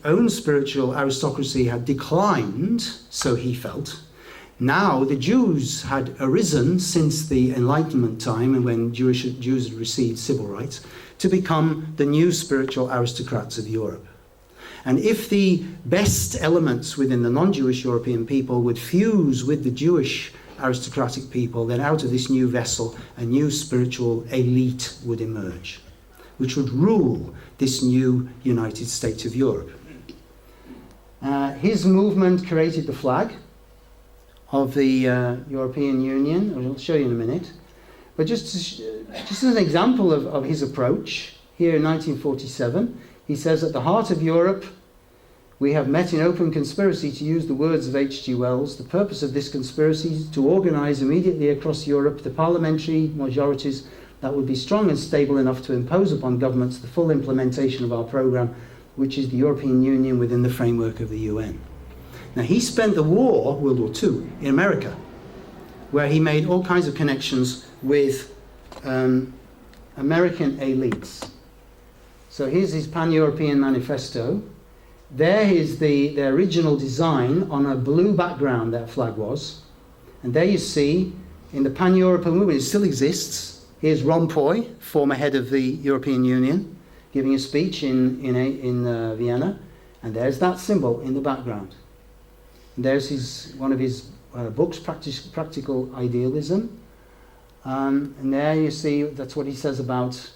own spiritual aristocracy had declined, so he felt, now the Jews had arisen since the Enlightenment time, and when Jews had received civil rights, to become the new spiritual aristocrats of Europe. And if the best elements within the non-Jewish European people would fuse with the Jewish aristocratic people, then out of this new vessel, a new spiritual elite would emerge, which would rule this new United States of Europe. His movement created the flag of the European Union, which I'll show you in a minute. But just as an example of his approach, here in 1947, he says, at the heart of Europe, we have met in open conspiracy, to use the words of H.G. Wells. The purpose of this conspiracy is to organise immediately across Europe the parliamentary majorities that would be strong and stable enough to impose upon governments the full implementation of our programme, which is the European Union within the framework of the UN. Now, he spent the war, World War II, in America, where he made all kinds of connections with American elites. So here's his Pan-European Manifesto. There is the original design on a blue background, that flag was. And there you see, in the Pan-European movement, it still exists. Here's Rompuy, former head of the European Union, giving a speech in Vienna. And there's that symbol in the background. And there's one of his books, Practical Idealism. And there you see, that's what he says about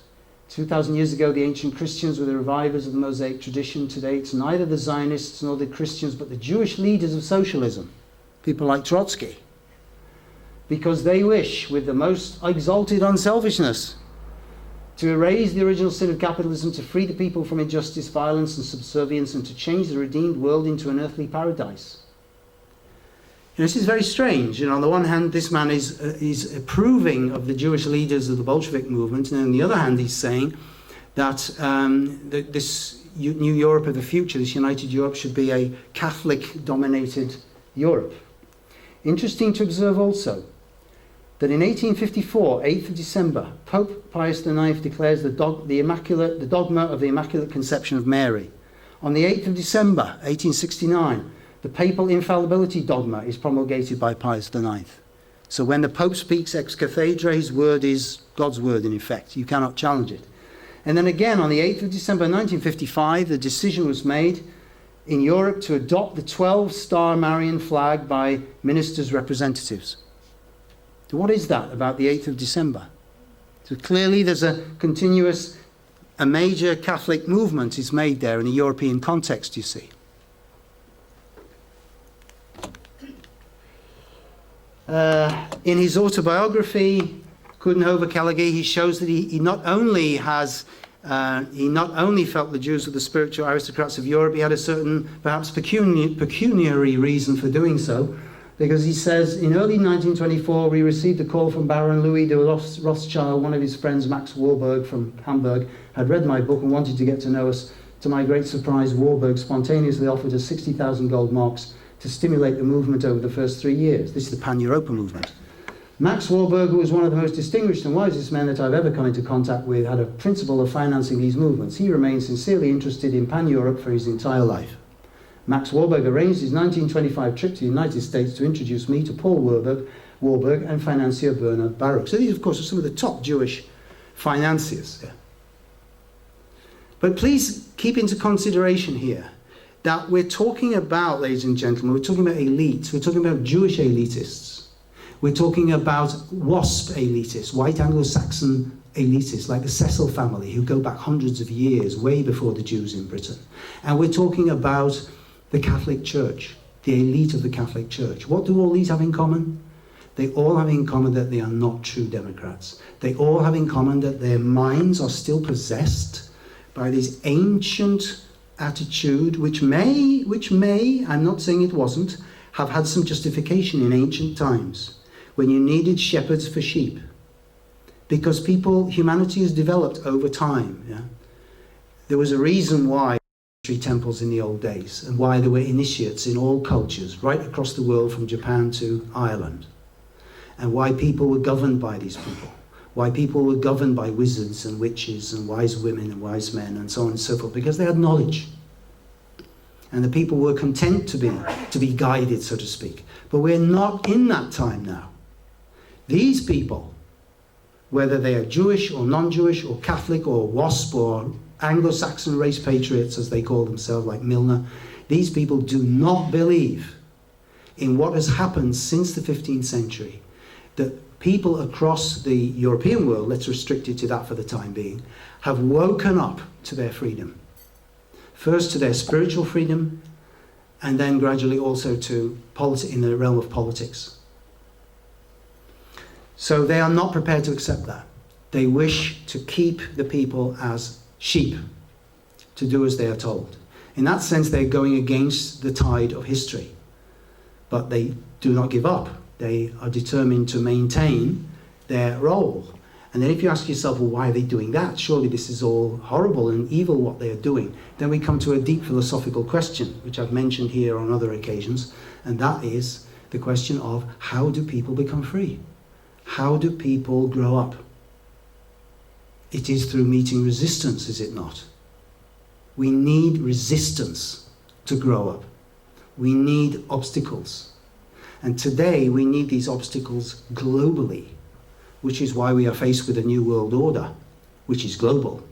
2,000 years ago, the ancient Christians were the revivers of the Mosaic tradition. Today, it's neither the Zionists nor the Christians, but the Jewish leaders of socialism, people like Trotsky, because they wish, with the most exalted unselfishness, to erase the original sin of capitalism, to free the people from injustice, violence, and subservience, and to change the redeemed world into an earthly paradise. This is very strange. On the one hand, this man is approving of the Jewish leaders of the Bolshevik movement, and on the other hand, he's saying that this new Europe of the future, this united Europe, should be a Catholic-dominated Europe. Interesting to observe also that in 1854, 8th of December, Pope Pius IX declares the dogma of the Immaculate Conception of Mary. On the 8th of December, 1869, the papal infallibility dogma is promulgated by Pius IX. So when the Pope speaks ex cathedra, his word is God's word in effect. You cannot challenge it. And then again, on the 8th of December 1955, the decision was made in Europe to adopt the 12-star Marian flag by ministers' representatives. So what is that about the 8th of December? So clearly there's a major Catholic movement is made there in a European context, you see. In his autobiography, Coudenhove-Callaghan, he shows that he not only felt the Jews were the spiritual aristocrats of Europe, he had a certain, perhaps pecuniary reason for doing so, because he says, in early 1924, we received a call from Baron Louis de Rothschild. One of his friends, Max Warburg from Hamburg, had read my book and wanted to get to know us. To my great surprise, Warburg spontaneously offered us 60,000 gold marks to stimulate the movement over the first 3 years. This is the Pan-Europa movement. Max Warburg, who was one of the most distinguished and wisest men that I've ever come into contact with, had a principle of financing these movements. He remained sincerely interested in Pan-Europe for his entire life. Max Warburg arranged his 1925 trip to the United States to introduce me to Paul Warburg and financier Bernard Baruch. So these, of course, are some of the top Jewish financiers. Yeah. But please keep into consideration here that we're talking about, ladies and gentlemen, we're talking about elites, we're talking about Jewish elitists, we're talking about WASP elitists, white Anglo-Saxon elitists, like the Cecil family, who go back hundreds of years, way before the Jews in Britain. And we're talking about the Catholic Church, the elite of the Catholic Church. What do all these have in common? They all have in common that they are not true Democrats. They all have in common that their minds are still possessed by this ancient attitude, which may, I'm not saying it wasn't, have had some justification in ancient times, when you needed shepherds for sheep. Because humanity has developed over time. Yeah? There was a reason why temples in the old days, and why there were initiates in all cultures, right across the world from Japan to Ireland, and why people were governed by these people. Why people were governed by wizards and witches and wise women and wise men and so on and so forth, because they had knowledge. And the people were content to be guided, so to speak. But we're not in that time now. These people, whether they are Jewish or non-Jewish or Catholic or WASP or Anglo-Saxon race patriots, as they call themselves, like Milner, these people do not believe in what has happened since the 15th century, that people across the European world, let's restrict it to that for the time being, have woken up to their freedom. First to their spiritual freedom, and then gradually also to in the realm of politics. So they are not prepared to accept that. They wish to keep the people as sheep, to do as they are told. In that sense, they're going against the tide of history. But they do not give up. They are determined to maintain their role. And then if you ask yourself, well, why are they doing that? Surely this is all horrible and evil what they are doing. Then we come to a deep philosophical question, which I've mentioned here on other occasions, and that is the question of how do people become free? How do people grow up? It is through meeting resistance, is it not? We need resistance to grow up. We need obstacles. And today we need these obstacles globally, which is why we are faced with a new world order, which is global.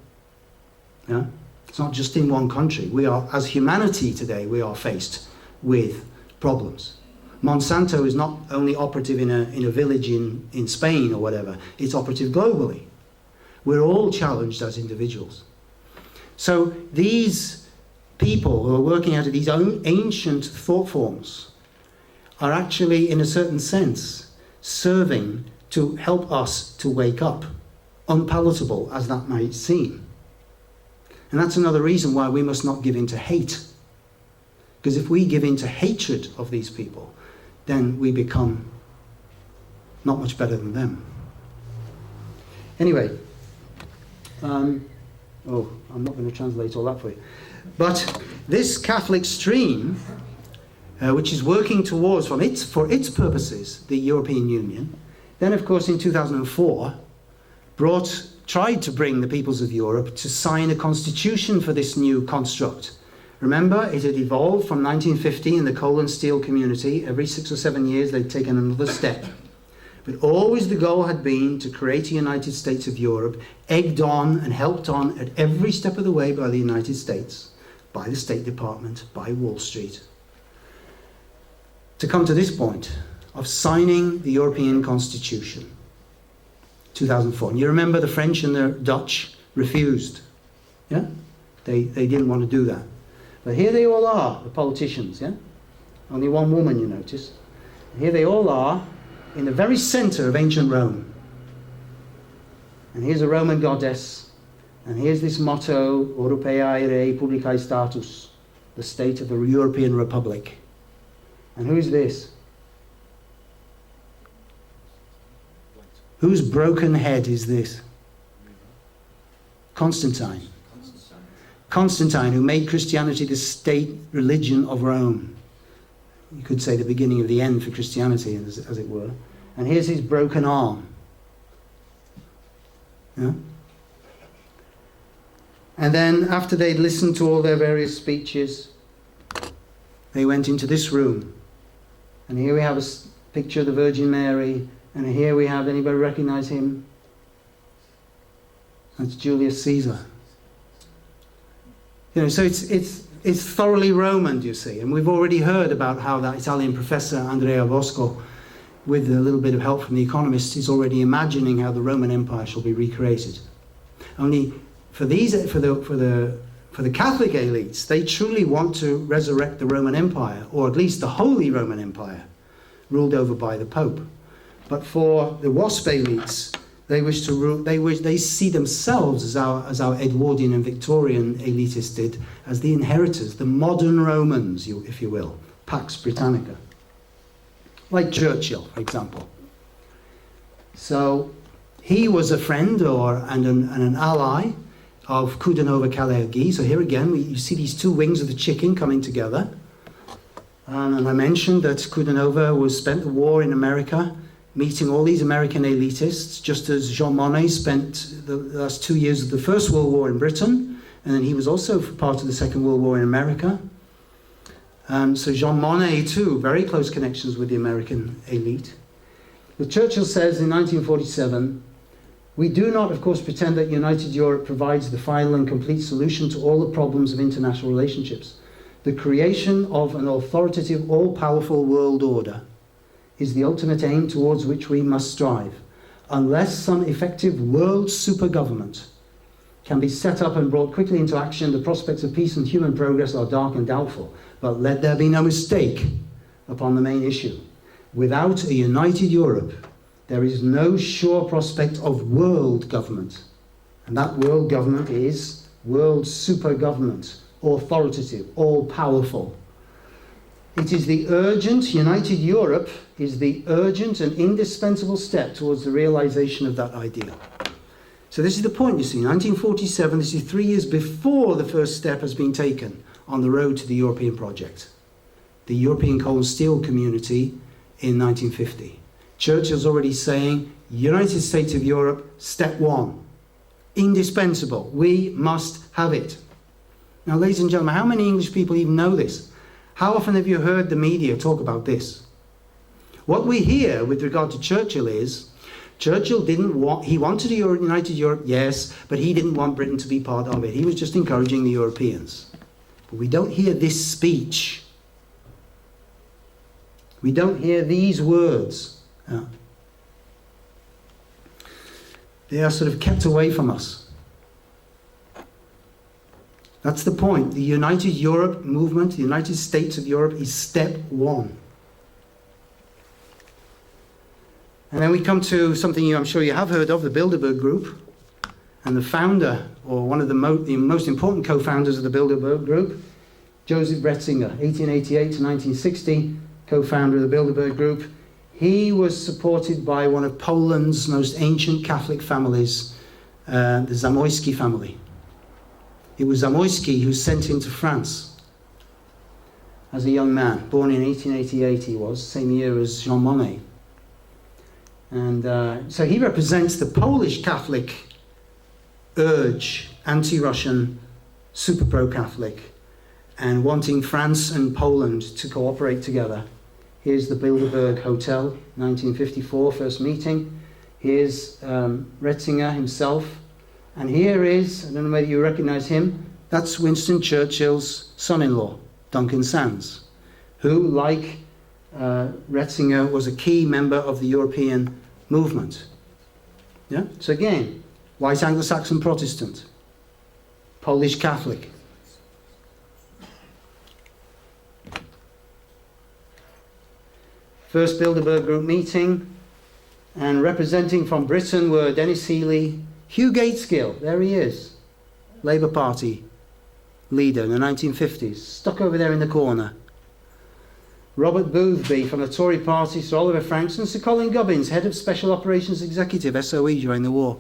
Yeah? It's not just in one country. We are, as humanity today, we are faced with problems. Monsanto is not only operative in a village in Spain or whatever, it's operative globally. We're all challenged as individuals. So these people who are working out of these own ancient thought forms are actually, in a certain sense, serving to help us to wake up, unpalatable as that might seem. And that's another reason why we must not give in to hate. Because if we give in to hatred of these people, then we become not much better than them. Anyway, I'm not going to translate all that for you. But this Catholic stream, which is working towards, for its purposes, the European Union, then of course in 2004 tried to bring the peoples of Europe to sign a constitution for this new construct. Remember, it had evolved from 1950 in the coal and steel community. Every 6 or 7 years they'd taken another step. But always the goal had been to create a United States of Europe, egged on and helped on at every step of the way by the United States, by the State Department, by Wall Street, to come to this point of signing the European Constitution, 2004. And you remember the French and the Dutch refused. Yeah? They didn't want to do that. But here they all are, the politicians, yeah? Only one woman, you notice. Here they all are, in the very center of ancient Rome. And here's a Roman goddess, and here's this motto, Europaea Rei Publicae Status, the state of the European Republic. And who's this? Whose broken head is this? Constantine. Constantine, who made Christianity the state religion of Rome. You could say the beginning of the end for Christianity, as it were. And here's his broken arm. Yeah? And then after they'd listened to all their various speeches, they went into this room. And here we have a picture of the Virgin Mary. And here we have, anybody recognize him? That's Julius Caesar. You know, so it's thoroughly Roman, you see. And we've already heard about how that Italian professor, Andrea Bosco, with a little bit of help from The Economist, is already imagining how the Roman Empire shall be recreated. Only for the Catholic elites, they truly want to resurrect the Roman Empire, or at least the Holy Roman Empire, ruled over by the Pope. But for the WASP elites, they wish to rule. They see themselves as our Edwardian and Victorian elitists did, as the inheritors, the modern Romans, if you will, Pax Britannica, like Churchill, for example. So he was a friend and an ally of coup de novo Kalergi. So here again, you see these two wings of the chicken coming together. And I mentioned that coup de novo spent the war in America, meeting all these American elitists, just as Jean Monnet spent the last 2 years of the First World War in Britain, and then he was also part of the Second World War in America. So Jean Monnet, too, very close connections with the American elite. But Churchill says in 1947, "We do not, of course, pretend that United Europe provides the final and complete solution to all the problems of international relationships. The creation of an authoritative, all-powerful world order is the ultimate aim towards which we must strive. Unless some effective world super-government can be set up and brought quickly into action, the prospects of peace and human progress are dark and doubtful. But let there be no mistake upon the main issue. Without a united Europe, there is no sure prospect of world government. And that world government is world super government, authoritative, all-powerful. It is the urgent, united Europe is the urgent and indispensable step towards the realization of that ideal. So this is the point, you see, 1947, this is 3 years before the first step has been taken on the road to the European project. The European Coal and Steel Community in 1950. Churchill's already saying, United States of Europe, step one. Indispensable. We must have it. Now, ladies and gentlemen, how many English people even know this? How often have you heard the media talk about this? What we hear with regard to Churchill is, Churchill he wanted a united Europe, yes, but he didn't want Britain to be part of it. He was just encouraging the Europeans. But we don't hear this speech. We don't hear these words. They are sort of kept away from us. That's the point. The United Europe movement, the United States of Europe, is step one. And then we come to something I'm sure you have heard of, the Bilderberg Group. And the founder, or one of the most important co-founders of the Bilderberg Group, Joseph Ratzinger, 1888 to 1960, co-founder of the Bilderberg Group. He was supported by one of Poland's most ancient Catholic families, the Zamoyski family. It was Zamoyski who sent him to France as a young man, born in 1888 he was, same year as Jean Monnet. And so he represents the Polish Catholic urge, anti-Russian, super pro-Catholic, and wanting France and Poland to cooperate together. Here's the Bilderberg Hotel, 1954, first meeting. Here's Ratzinger himself. And here is, I don't know whether you recognize him, that's Winston Churchill's son-in-law, Duncan Sands, who, like Ratzinger, was a key member of the European movement. Yeah? So again, white Anglo-Saxon Protestant, Polish Catholic. First Bilderberg Group meeting, and representing from Britain were Denis Healey, Hugh Gateskill, there he is, Labour Party leader in the 1950s, stuck over there in the corner. Robert Boothby from the Tory Party, Sir Oliver Franks, and Sir Colin Gubbins, head of Special Operations Executive, SOE, during the war.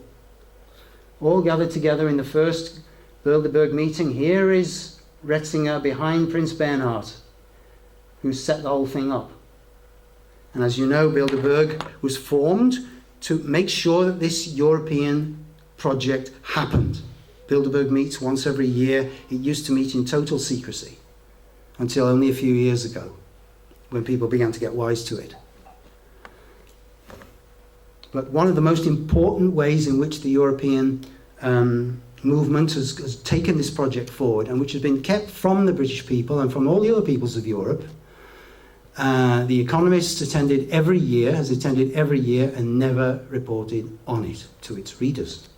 All gathered together in the first Bilderberg meeting. Here is Ratzinger behind Prince Bernhard, who set the whole thing up. And as you know, Bilderberg was formed to make sure that this European project happened. Bilderberg meets once every year. It used to meet in total secrecy until only a few years ago, when people began to get wise to it. But one of the most important ways in which the European movement has taken this project forward, and which has been kept from the British people and from all the other peoples of Europe, The Economist has attended every year and never reported on it to its readers.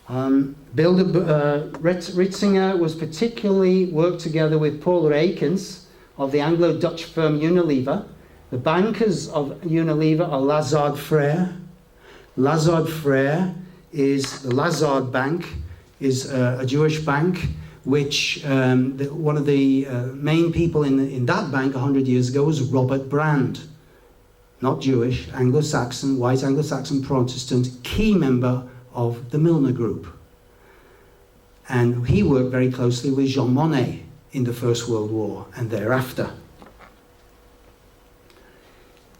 Ratzinger was particularly worked together with Paul Reikens of the Anglo-Dutch firm Unilever. The bankers of Unilever are Lazard Frère. Lazard Frère is the Lazard Bank, is a Jewish bank, which one of the main people in that bank 100 years ago was Robert Brand. Not Jewish, Anglo-Saxon, white Anglo-Saxon Protestant, key member of the Milner group. And he worked very closely with Jean Monnet in the First World War and thereafter.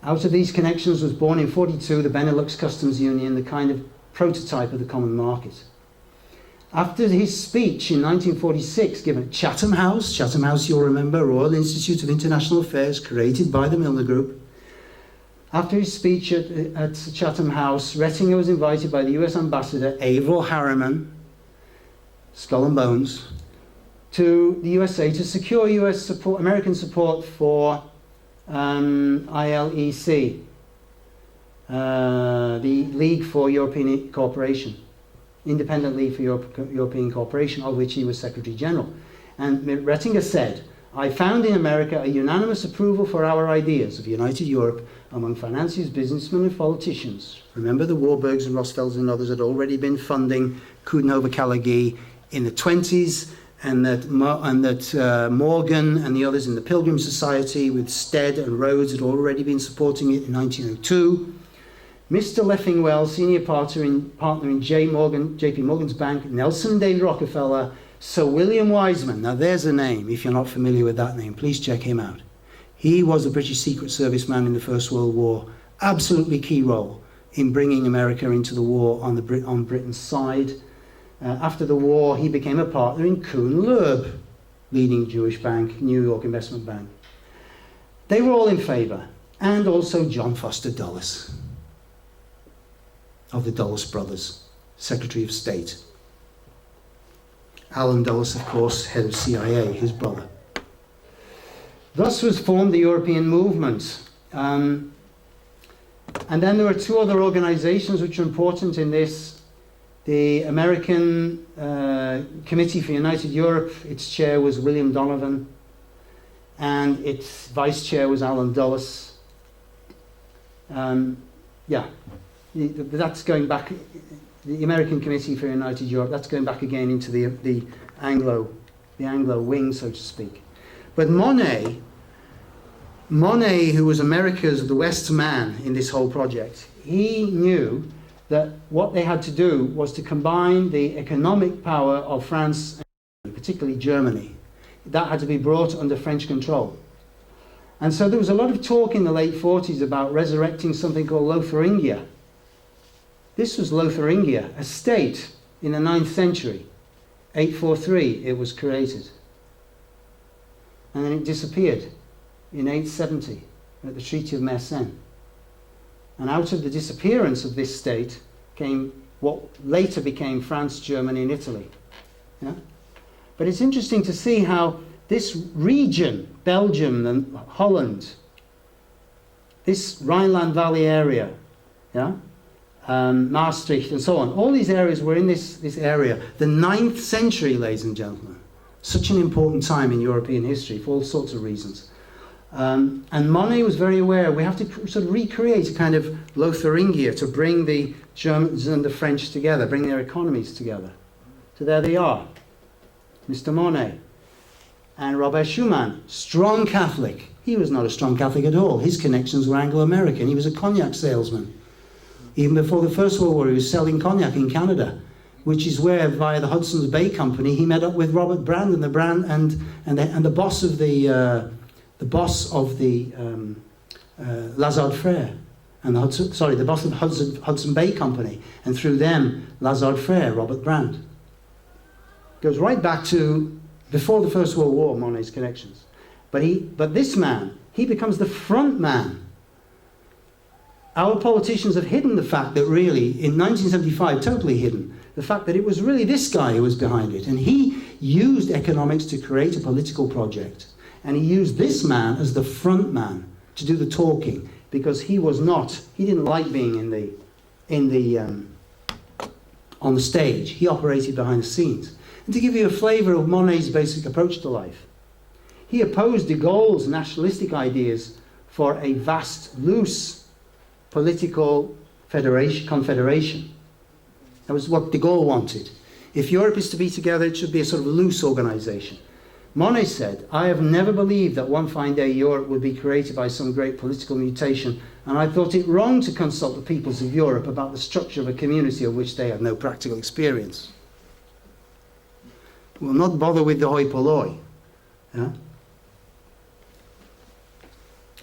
Out of these connections was born in 1942 the Benelux Customs Union, the kind of prototype of the common market. After his speech in 1946 given at Chatham House, you'll remember, Royal Institute of International Affairs, created by the Milner Group. After his speech at Chatham House, Ratzinger was invited by the US Ambassador, Averell Harriman, Skull and Bones, to the USA to secure US support, American support for ILEC, the League for European Cooperation, Independent League for European Cooperation, of which he was Secretary General. And Ratzinger said, I found in America a unanimous approval for our ideas of united Europe among financiers, businessmen and politicians. Remember, the Warburgs and Rothschilds and others had already been funding Coudenhove-Callaghan in the 20s, and that Morgan and the others in the Pilgrim Society with Stead and Rhodes had already been supporting it in 1902. Mr. Leffingwell, senior partner in J.P. Morgan's bank, Nelson David Rockefeller, Sir William Wiseman. Now there's a name, if you're not familiar with that name, please check him out. He was a British Secret Service man in the First World War, absolutely key role in bringing America into the war on Britain's side. After the war, he became a partner in Kuhn Loeb, leading Jewish bank, New York investment bank. They were all in favour, and also John Foster Dulles, of the Dulles brothers, Secretary of State. Alan Dulles, of course, head of CIA, his brother. Thus was formed the European movement. And then there were two other organizations which are important in this. The American Committee for United Europe, its chair was William Donovan, and its vice chair was Alan Dulles. That's going back, the American Committee for United Europe, that's going back again into the Anglo wing, so to speak. But Monet, who was America's, the West's man in this whole project, he knew that what they had to do was to combine the economic power of France, and particularly Germany. That had to be brought under French control. And so there was a lot of talk in the late 40s about resurrecting something called Lotharingia. This was Lotharingia, a state in the 9th century. 843 it was created. And then it disappeared in 870 at the Treaty of Mersenne. And out of the disappearance of this state came what later became France, Germany, and Italy. Yeah? But it's interesting to see how this region, Belgium and Holland, this Rhineland Valley area, yeah? Maastricht and so on, all these areas were in this area. The 9th century, ladies and gentlemen, such an important time in European history for all sorts of reasons. And Monet was very aware we have to sort of recreate a kind of Lotharingia to bring the Germans and the French together, bring their economies together. So there they are, Mr. Monet. And Robert Schumann, strong Catholic. He was not a strong Catholic at all. His connections were Anglo-American. He was a cognac salesman. Even before the First World War, he was selling cognac in Canada, which is where, via the Hudson's Bay Company, he met up with Robert Brand and the boss of the Lazard Frères, and the boss of the Hudson Bay Company, and through them, Lazard Frères, Robert Brand. Goes right back to before the First World War, Monet's connections. But this man, he becomes the front man. Our politicians have hidden the fact that really, in 1975, totally hidden, the fact that it was really this guy who was behind it. And he used economics to create a political project. And he used this man as the front man to do the talking, because he didn't like being on the stage. He operated behind the scenes. And to give you a flavour of Monet's basic approach to life, he opposed de Gaulle's nationalistic ideas for a vast, loose political confederation. That was what de Gaulle wanted. If Europe is to be together, it should be a sort of loose organisation. Monet said, I have never believed that one fine day Europe would be created by some great political mutation, and I thought it wrong to consult the peoples of Europe about the structure of a community of which they had no practical experience. We'll not bother with the hoi polloi. Yeah?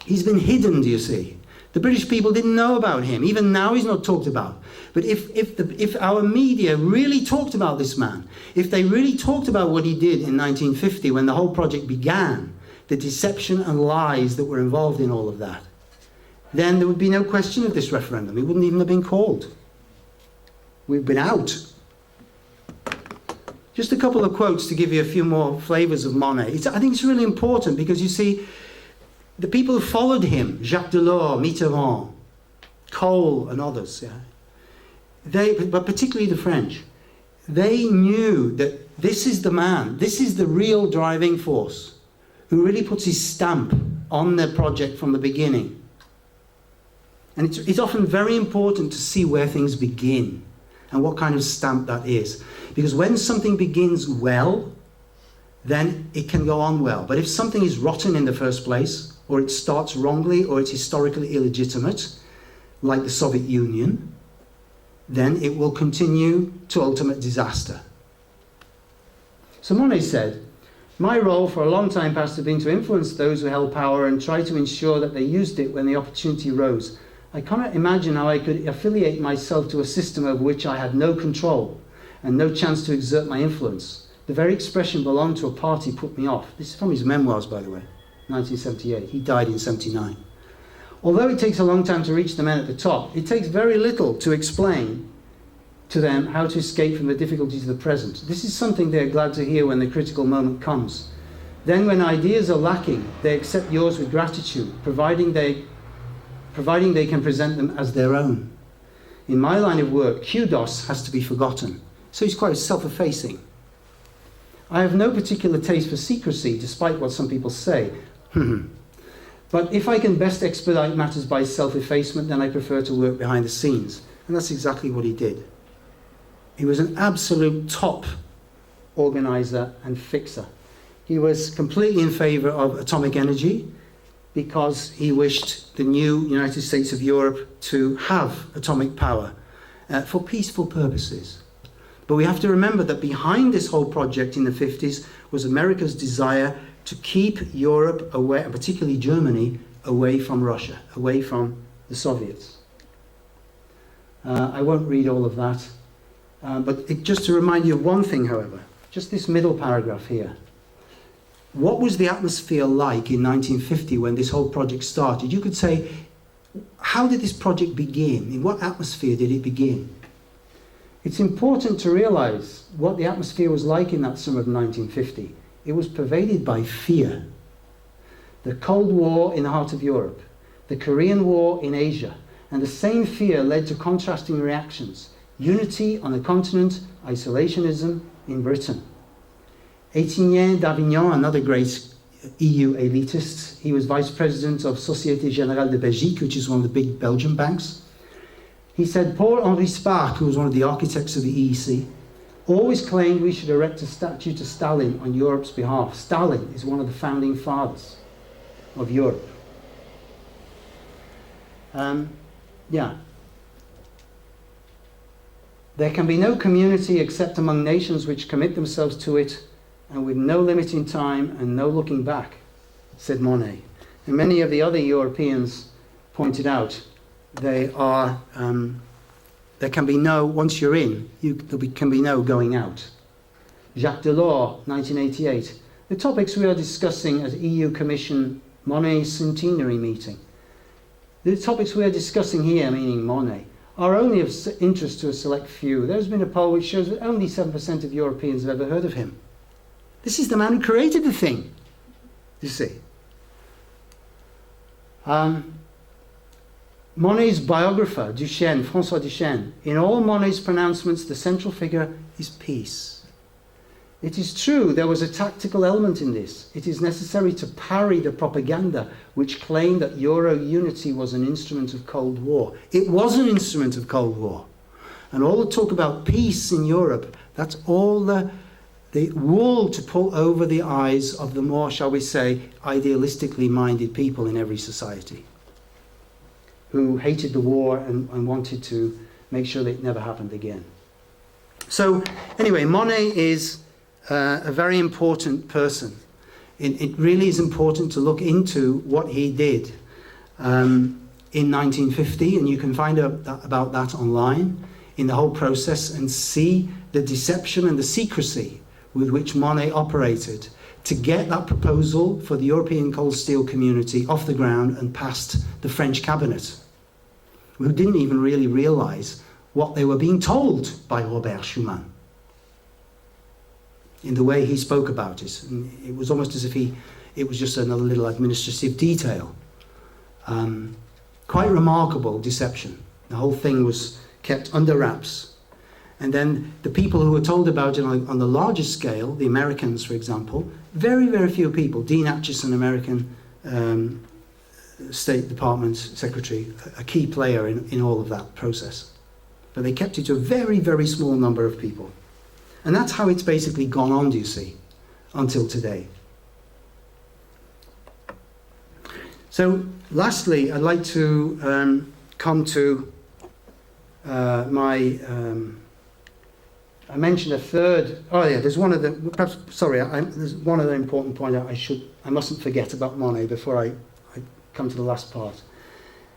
He's been hidden, do you see? The British people didn't know about him. Even now he's not talked about. But if our media really talked about this man, if they really talked about what he did in 1950 when the whole project began, the deception and lies that were involved in all of that, then there would be no question of this referendum. It wouldn't even have been called. We've been out. Just a couple of quotes to give you a few more flavours of Monet. I think it's really important because you see, the people who followed him, Jacques Delors, Mitterrand, Kohl and others, yeah, but particularly the French, they knew that this is the man, this is the real driving force who really puts his stamp on the project from the beginning. And it's often very important to see where things begin and what kind of stamp that is. Because when something begins well, then it can go on well. But if something is rotten in the first place, or it starts wrongly, or it's historically illegitimate, like the Soviet Union, then it will continue to ultimate disaster. So Monet said, "My role for a long time past has been to influence those who held power and try to ensure that they used it when the opportunity arose. I cannot imagine how I could affiliate myself to a system over which I had no control and no chance to exert my influence. The very expression belonged to a party put me off." This is from his memoirs, by the way, 1978. He died in 79. "Although it takes a long time to reach the men at the top, it takes very little to explain to them how to escape from the difficulties of the present. This is something they are glad to hear when the critical moment comes. Then when ideas are lacking, they accept yours with gratitude, providing they can present them as their own. In my line of work, kudos has to be forgotten." So he's quite self-effacing. "I have no particular taste for secrecy, despite what some people say. But if I can best expedite matters by self-effacement, then I prefer to work behind the scenes." And that's exactly what he did. He was an absolute top organizer and fixer. He was completely in favor of atomic energy because he wished the new United States of Europe to have atomic power for peaceful purposes. But we have to remember that behind this whole project in the 50s was America's desire to keep Europe away, and particularly Germany, away from Russia, away from the Soviets. I won't read all of that. But just to remind you of one thing, however, just this middle paragraph here. What was the atmosphere like in 1950 when this whole project started? You could say, how did this project begin? In what atmosphere did it begin? It's important to realize what the atmosphere was like in that summer of 1950. It was pervaded by fear. The Cold War in the heart of Europe, the Korean War in Asia, and the same fear led to contrasting reactions. Unity on the continent, isolationism in Britain. Étienne d'Avignon, another great EU elitist, he was vice president of Société Générale de Belgique, which is one of the big Belgian banks. He said Paul-Henri Spaak, who was one of the architects of the EEC, always claimed we should erect a statue to Stalin on Europe's behalf. Stalin is one of the founding fathers of Europe. There can be no community except among nations which commit themselves to it and with no limit in time and no looking back, said Monet. And many of the other Europeans pointed out there can be no, once you're in, can be no going out. Jacques Delors, 1988. The topics we are discussing at EU Commission Monet Centenary meeting. The topics we are discussing here, meaning Monet, are only of interest to a select few. There's been a poll which shows that only 7% of Europeans have ever heard of him. This is the man who created the thing, you see. Monet's biographer, Duchesne, François Duchesne, in all Monet's pronouncements, the central figure is peace. It is true there was a tactical element in this. It is necessary to parry the propaganda which claimed that Euro unity was an instrument of Cold War. It was an instrument of Cold War. And all the talk about peace in Europe, that's all the wool to pull over the eyes of the more, shall we say, idealistically minded people in every society who hated the war and wanted to make sure that it never happened again. So anyway, Monet is a very important person. It really is important to look into what he did in 1950, and you can find out about that online in the whole process and see the deception and the secrecy with which Monet operated to get that proposal for the European cold steel community off the ground and past the French cabinet, who didn't even really realize what they were being told by Robert Schuman in the way he spoke about it. And it was almost as if it was just another little administrative detail. Quite remarkable deception. The whole thing was kept under wraps. And then the people who were told about it on the largest scale, the Americans, for example, very, very few people. Dean Acheson, American State Department Secretary, a key player in all of that process. But they kept it to a very, very small number of people. And that's how it's basically gone on, do you see, until today. So, lastly, I'd like to come to I mentioned a third. Oh yeah, there's one of the. Perhaps sorry, there's one other important point I mustn't forget about Monet before I come to the last part,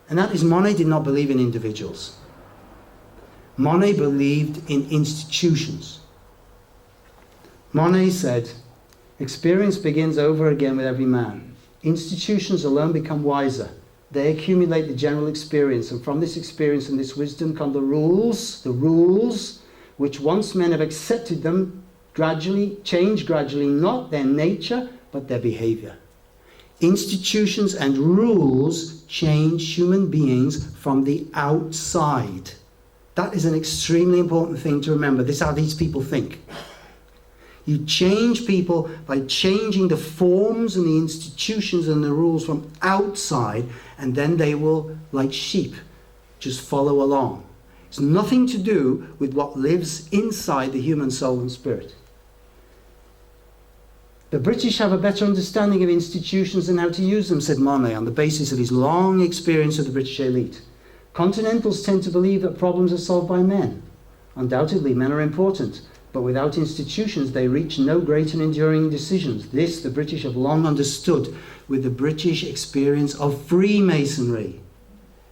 and that is Monet did not believe in individuals. Monet believed in institutions. Monet said, "Experience begins over again with every man. Institutions alone become wiser. They accumulate the general experience, and from this experience and this wisdom come the rules, which once men have accepted them, change gradually, not their nature, but their behavior. Institutions and rules change human beings from the outside." That is an extremely important thing to remember. This is how these people think. You change people by changing the forms and the institutions and the rules from outside, and then they will, like sheep, just follow along. It's nothing to do with what lives inside the human soul and spirit. The British have a better understanding of institutions and how to use them, said Monet, on the basis of his long experience of the British elite. Continentals tend to believe that problems are solved by men. Undoubtedly, men are important, but without institutions they reach no great and enduring decisions. This the British have long understood with the British experience of Freemasonry,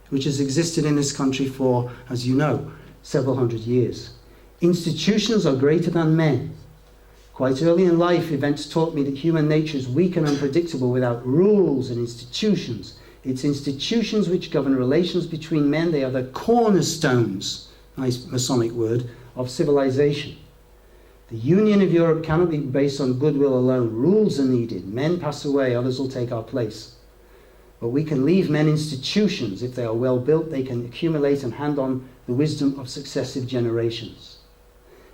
which has existed in this country for, as you know, several hundred years. Institutions are greater than men. Quite early in life, events taught me that human nature is weak and unpredictable without rules and institutions. It's institutions which govern relations between men. They are the cornerstones, nice Masonic word, of civilization. The union of Europe cannot be based on goodwill alone. Rules are needed. Men pass away, others will take our place. But we can leave men institutions. If they are well built, they can accumulate and hand on the wisdom of successive generations.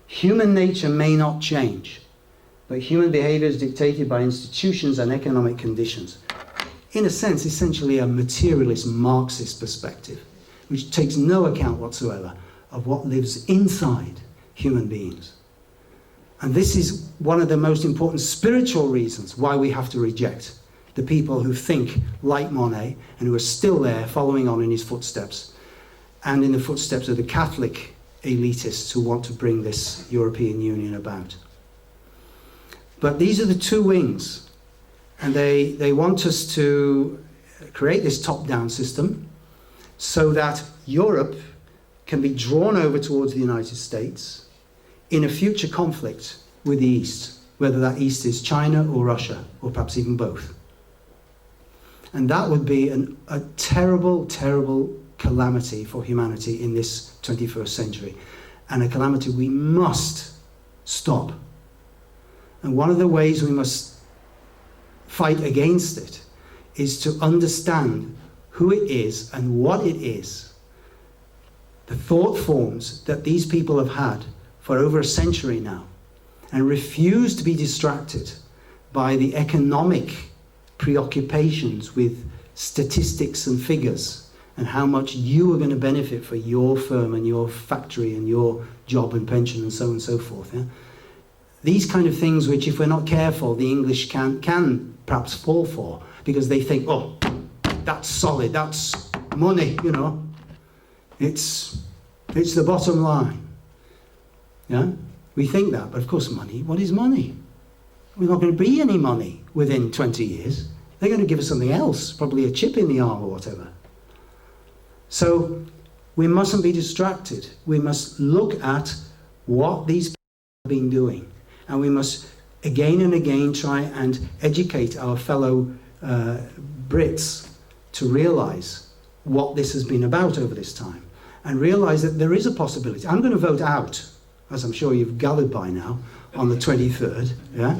Human nature may not change, but human behavior is dictated by institutions and economic conditions. In a sense, essentially a materialist Marxist perspective, which takes no account whatsoever of what lives inside human beings. And this is one of the most important spiritual reasons why we have to reject the people who think like Monet and who are still there following on in his footsteps and in the footsteps of the Catholic elitists who want to bring this European Union about. But these are the two wings, and they want us to create this top-down system so that Europe can be drawn over towards the United States in a future conflict with the East, whether that East is China or Russia, or perhaps even both. And that would be a terrible, terrible calamity for humanity in this 21st century, and a calamity we must stop. And one of the ways we must fight against it is to understand who it is and what it is, the thought forms that these people have had for over a century now, and refuse to be distracted by the economic preoccupations with statistics and figures and how much you are going to benefit for your firm and your factory and your job and pension and so on and so forth. Yeah? These kind of things which, if we're not careful, the English can perhaps fall for, because they think, oh, that's solid, that's money, you know. It's the bottom line. Yeah? We think that, but of course money, what is money? We're not going to be any money within 20 years. They're going to give us something else, probably a chip in the arm or whatever. So we mustn't be distracted. We must look at what these people have been doing. And we must again and again try and educate our fellow Brits to realise what this has been about over this time. And realise that there is a possibility. I'm going to vote out, as I'm sure you've gathered by now, on the 23rd. Yeah?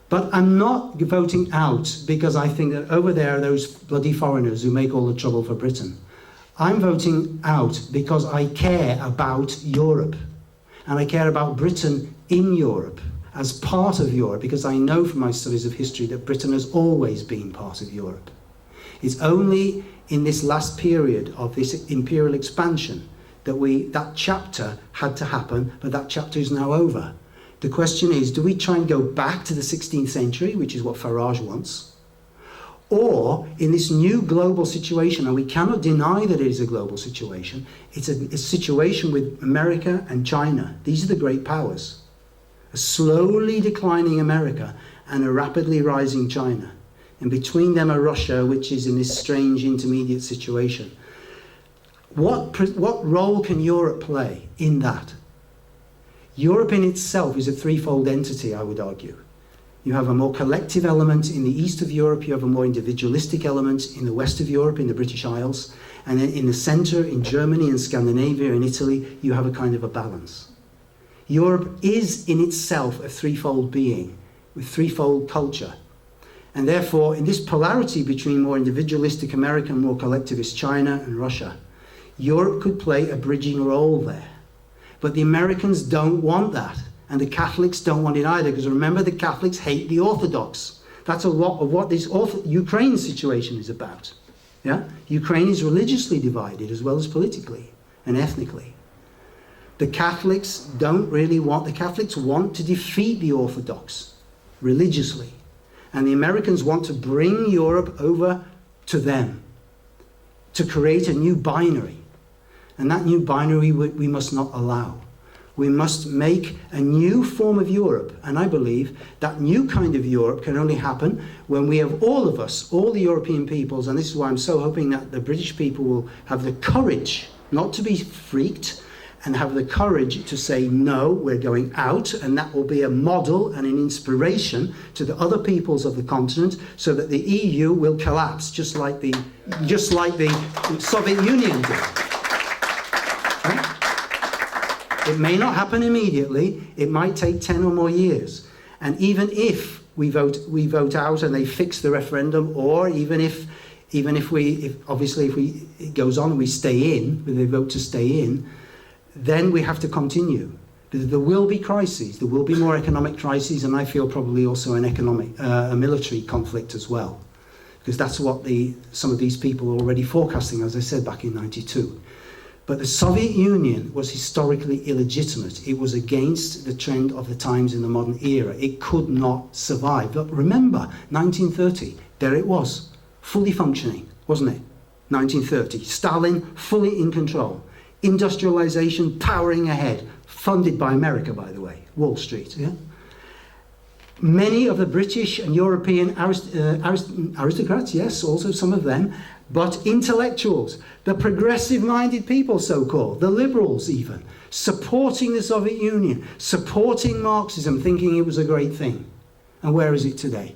But I'm not voting out because I think that over there are those bloody foreigners who make all the trouble for Britain. I'm voting out because I care about Europe. and I care about Britain in Europe, as part of Europe, because I know from my studies of history that Britain has always been part of Europe. It's only in this last period of this imperial expansion that chapter had to happen, but that chapter is now over. The question is, do we try and go back to the 16th century, which is what Farage wants, or in this new global situation, and we cannot deny that it is a global situation, it's a situation with America and China. These are the great powers. A slowly declining America and a rapidly rising China. And between them are Russia, which is in this strange intermediate situation. What role can Europe play in that? Europe in itself is a threefold entity, I would argue. You have a more collective element in the east of Europe, you have a more individualistic element in the west of Europe, in the British Isles, and then in the centre, in Germany and Scandinavia and Italy, you have a kind of a balance. Europe is in itself a threefold being, with threefold culture. And therefore, in this polarity between more individualistic America and more collectivist China and Russia, Europe could play a bridging role there. But the Americans don't want that. And the Catholics don't want it either, because remember, the Catholics hate the Orthodox. That's a lot of what this Ukraine situation is about. Yeah? Ukraine is religiously divided as well as politically and ethnically. The Catholics the Catholics want to defeat the Orthodox religiously. And the Americans want to bring Europe over to them, to create a new binary. And that new binary we must not allow. We must make a new form of Europe. And I believe that new kind of Europe can only happen when we have all of us, all the European peoples, and this is why I'm so hoping that the British people will have the courage not to be freaked, and have the courage to say, no, we're going out, and that will be a model and an inspiration to the other peoples of the continent, so that the EU will collapse, just like the Soviet Union did. Right? It may not happen immediately, it might take 10 or more years. And even if we vote out and they fix the referendum, or even if it goes on and we stay in, when they vote to stay in, then we have to continue. There will be crises, there will be more economic crises, and I feel probably also a military conflict as well. Because that's what some of these people are already forecasting, as I said, back in '92. But the Soviet Union was historically illegitimate. It was against the trend of the times in the modern era. It could not survive. But remember, 1930, there it was, fully functioning, wasn't it? 1930, Stalin fully in control. Industrialization powering ahead, funded by America, by the way, Wall Street. Yeah? Many of the British and European aristocrats, yes, also some of them, but intellectuals, the progressive-minded people, so-called, the liberals even, supporting the Soviet Union, supporting Marxism, thinking it was a great thing. And where is it today?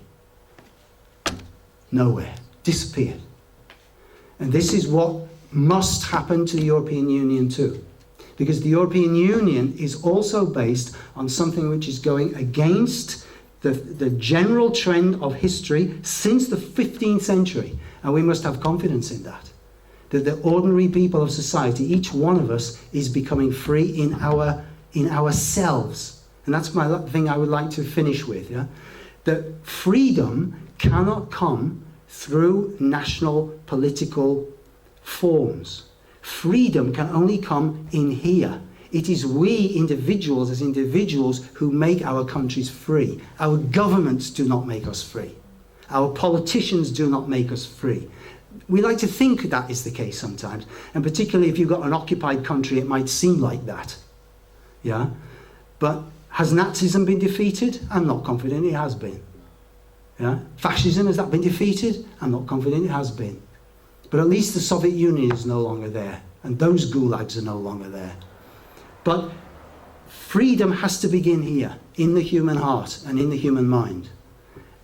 Nowhere. Disappeared. And this is what must happen to the European Union too. Because the European Union is also based on something which is going against the general trend of history since the 15th century. And we must have confidence in that. That the ordinary people of society, each one of us, is becoming free in ourselves. And that's my thing I would like to finish with. Yeah? That freedom cannot come through national political forms. Freedom can only come in here. It is we individuals as individuals who make our countries free. Our governments do not make us free. Our politicians do not make us free. We like to think that is the case sometimes, and particularly if you've got an occupied country, it might seem like that. Yeah? But has Nazism been defeated? I'm not confident it has been. Yeah? Fascism, has that been defeated? I'm not confident it has been. But at least the Soviet Union is no longer there, and those gulags are no longer there. But freedom has to begin here, in the human heart and in the human mind.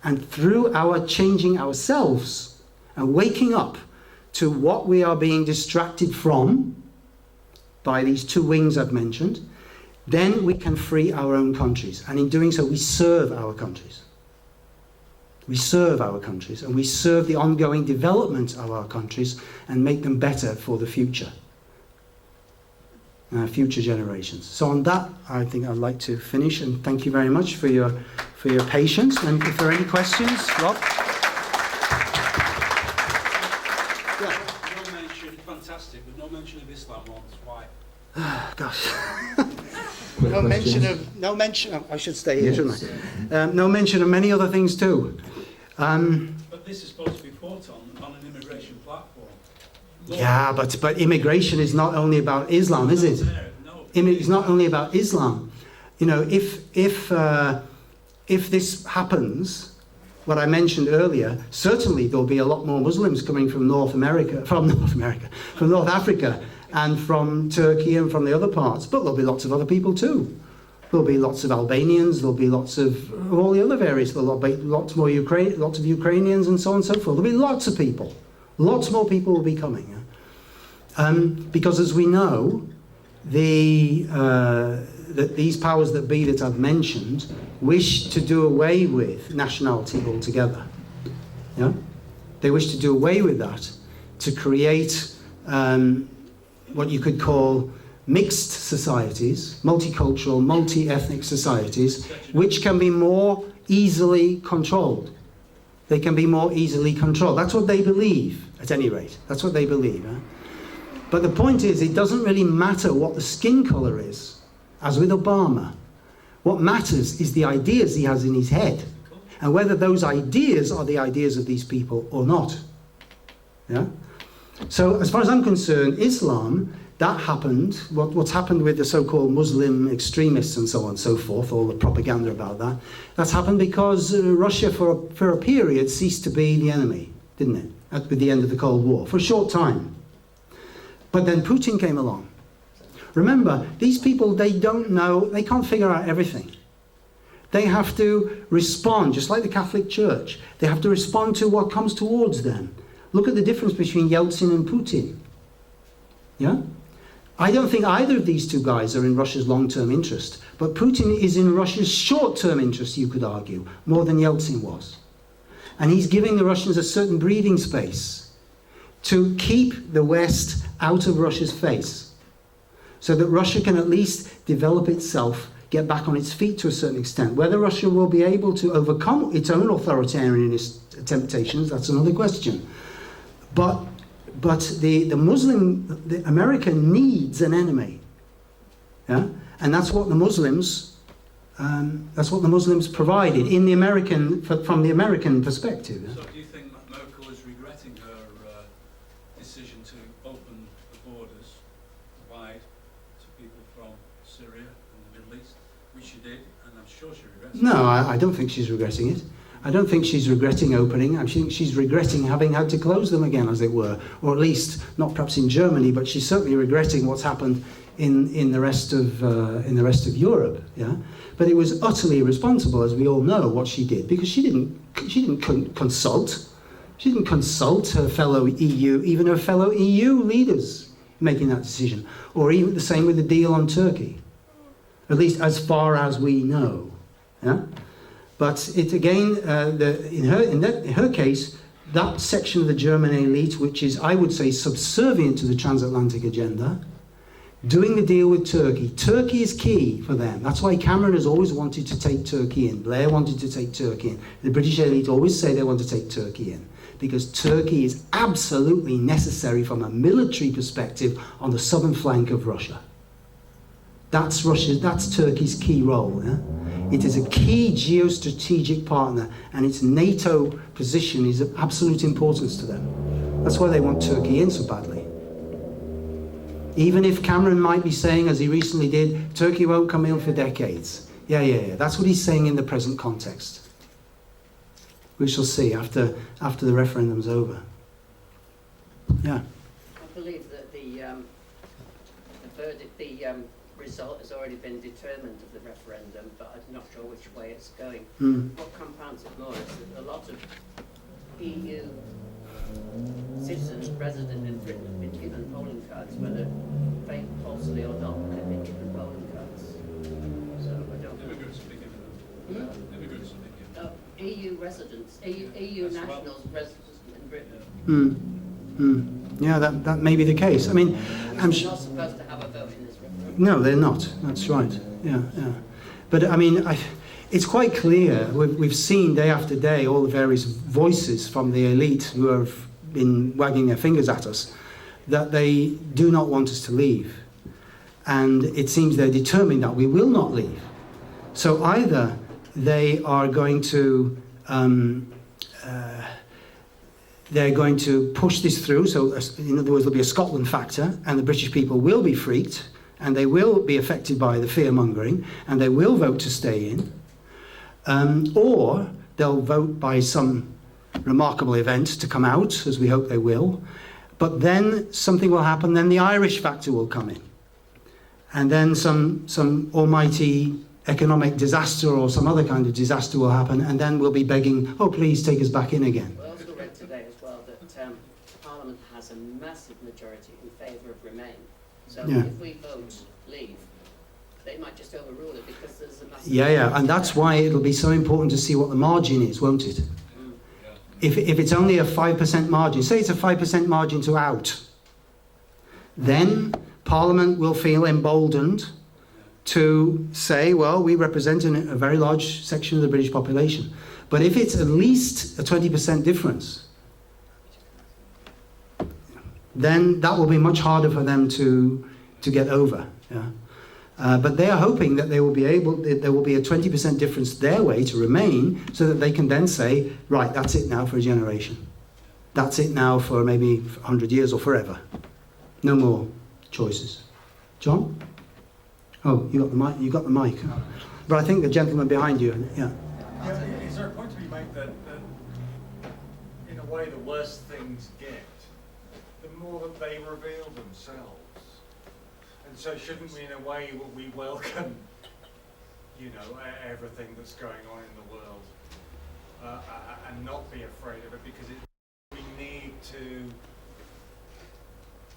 And through our changing ourselves and waking up to what we are being distracted from by these two wings I've mentioned, then we can free our own countries. And in doing so, we serve our countries. We serve our countries, and we serve the ongoing development of our countries and make them better for the future. future generations. So on that, I think I'd like to finish, and thank you very much for your patience. And if there are any questions, Rob? No mention, fantastic, but no mention of Islam once. Why? Gosh. No mention of, I should stay here, shouldn't I? No mention of many other things too. But this is supposed to be fought on an immigration platform. Yeah, but immigration is not only about Islam, is it? No. It's not only about Islam. You know, if this happens, what I mentioned earlier, certainly there'll be a lot more Muslims coming from North Africa, and from Turkey and from the other parts. But there'll be lots of other people too. There'll be lots of Albanians. There'll be lots of all the other various. There'll be lots of Ukrainians and so on and so forth. There'll be lots of people. Lots more people will be coming. Because as we know, that these powers that be that I've mentioned wish to do away with nationality altogether. Yeah? They wish to do away with that to create what you could call mixed societies, multicultural, multi-ethnic societies, which can be more easily controlled. They can be more easily controlled. That's what they believe, at any rate. That's what they believe. But the point is, it doesn't really matter what the skin colour is, as with Obama. What matters is the ideas he has in his head, and whether those ideas are the ideas of these people or not. Yeah? So, as far as I'm concerned, Islam, that happened, what's happened with the so-called Muslim extremists and so on and so forth, all the propaganda about that, that's happened because Russia for a period ceased to be the enemy, didn't it? At the end of the Cold War, for a short time. But then Putin came along. Remember, these people, they don't know, they can't figure out everything. They have to respond, just like the Catholic Church. They have to respond to what comes towards them. Look at the difference between Yeltsin and Putin. Yeah? I don't think either of these two guys are in Russia's long-term interest, but Putin is in Russia's short-term interest, you could argue, more than Yeltsin was. And he's giving the Russians a certain breathing space to keep the West out of Russia's face, so that Russia can at least develop itself, get back on its feet to a certain extent. Whether Russia will be able to overcome its own authoritarianist temptations, that's another question. But the America needs an enemy, yeah, and that's what the Muslims provided in the American, from the American perspective. Yeah? So do you think that Merkel is regretting her decision to open the borders wide to people from Syria and the Middle East, which she did, and I'm sure she regrets it? No, I don't think she's regretting it. I don't think she's regretting opening. I think she's regretting having had to close them again, as it were, or at least not perhaps in Germany, but she's certainly regretting what's happened in the rest of Europe. Yeah, but it was utterly irresponsible, as we all know, what she did, because she didn't consult. She didn't consult her fellow EU, even her fellow EU leaders, making that decision, or even the same with the deal on Turkey, at least as far as we know. Yeah. But it again, in her case, that section of the German elite, which is, I would say, subservient to the transatlantic agenda, doing the deal with Turkey. Turkey is key for them. That's why Cameron has always wanted to take Turkey in. Blair wanted to take Turkey in. The British elite always say they want to take Turkey in, because Turkey is absolutely necessary from a military perspective on the southern flank of Russia. That's Turkey's key role. Yeah? It is a key geostrategic partner, and its NATO position is of absolute importance to them. That's why they want Turkey in so badly. Even if Cameron might be saying, as he recently did, Turkey won't come in for decades. Yeah. That's what he's saying in the present context. We shall see after the referendum's over. Yeah. I believe that the verdict, the result has already been determined of the referendum, but I'm not sure which way it's going. What compounds it more is that a lot of EU citizens resident in Britain have been given polling cards, whether faint falsely or not, they've been given polling cards. So I don't know. Immigrants have been given them. Immigrants have been given them. EU residents, EU nationals residents in Britain. Yeah, that may be the case. I mean, We're not supposed to have a vote in this referendum. No, they're not. That's right. Yeah, yeah. But I mean, it's quite clear. We've seen day after day all the various voices from the elite who have been wagging their fingers at us that they do not want us to leave. And it seems they're determined that we will not leave. So either they are going to push this through, so in other words there'll be a Scotland factor and the British people will be freaked and they will be affected by the fear-mongering and they will vote to stay in, or they'll vote by some remarkable event to come out, as we hope they will, but then something will happen, then the Irish factor will come in. And then some almighty economic disaster or some other kind of disaster will happen, and then we'll be begging, oh, please take us back in again. We also read today as well that Parliament has a massive majority in favour of Remain. So Yeah. if we vote leave, they might just overrule it because there's a massive... Yeah, and that's why it'll be so important to see what the margin is, won't it? If it's only a 5% margin, say it's a 5% margin to out, then Parliament will feel emboldened to say, well, we represent a very large section of the British population. But if it's at least a 20% difference, then that will be much harder for them to get over. Yeah? But they are hoping that there will be a 20% difference their way to Remain, so that they can then say, right, that's it now for a generation. That's it now for maybe 100 years or forever. No more choices. John? Oh, you got the mic. But I think the gentleman behind you, yeah. Is there a point to be made that in a way the worse things get, the more that they reveal themselves? And so shouldn't we in a way we welcome, everything that's going on in the world and not be afraid of it, because we need to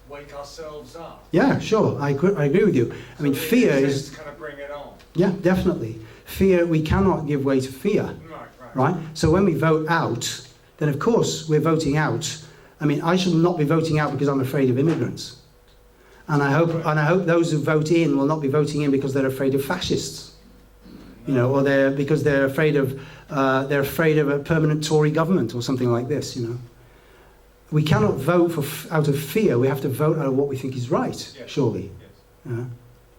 wake ourselves up? Yeah, sure, I agree with you. I mean, fear is... kind of bring it on. Yeah, definitely. Fear, we cannot give way to fear. Right? So when we vote out, then of course we're voting out. I mean, I should not be voting out because I'm afraid of immigrants. And I hope those who vote in will not be voting in because they're afraid of fascists. Or because they're afraid of a permanent Tory government or something like this, We cannot vote out of fear. We have to vote out of what we think is right, yes. Surely. Yes.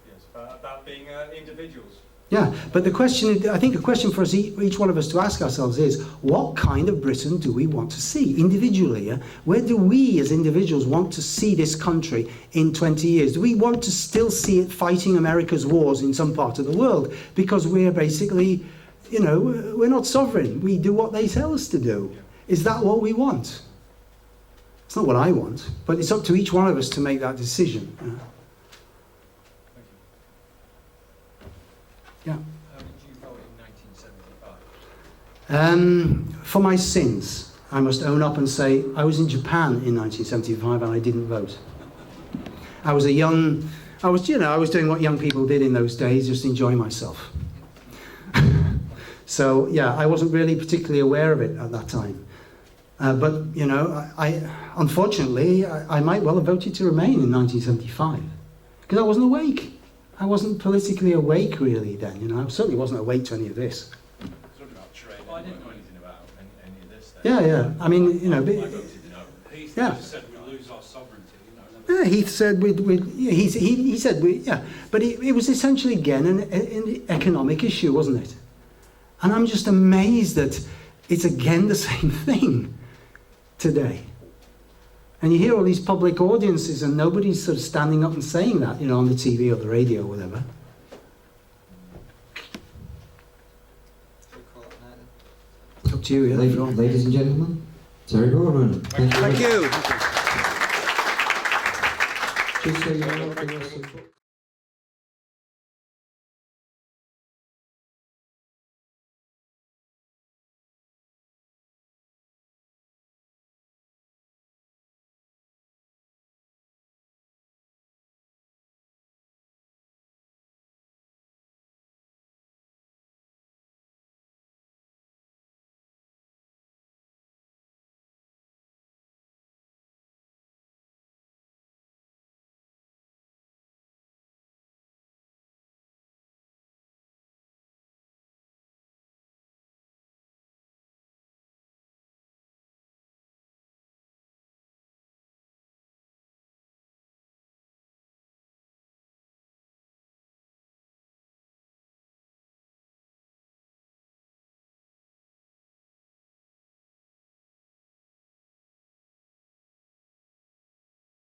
Yes, but about being individuals. Yeah, but the question, I think a question for us, each one of us to ask ourselves is, what kind of Britain do we want to see individually? Yeah? Where do we as individuals want to see this country in 20 years? Do we want to still see it fighting America's wars in some part of the world? Because we're basically, we're not sovereign. We do what they tell us to do. Yeah. Is that what we want? It's not what I want, but it's up to each one of us to make that decision. Yeah. How did you vote in 1975? For my sins, I must own up and say I was in Japan in 1975 and I didn't vote. I was doing what young people did in those days, just enjoying myself. So yeah, I wasn't really particularly aware of it at that time. But unfortunately, I might well have voted to Remain in 1975 because I wasn't awake. I wasn't politically awake really then, I certainly wasn't awake to any of this. I didn't know anything about any of this then. Yeah. I mean, I voted no. Heath Yeah. just said we lose our sovereignty. Yeah, Heath said he said but it was essentially again an economic issue, wasn't it? And I'm just amazed that it's again the same thing today. And you hear all these public audiences and nobody's sort of standing up and saying that, on the TV or the radio or whatever. Up to you, later on. Ladies and gentlemen, Terry Boardman. Thank you. Please stay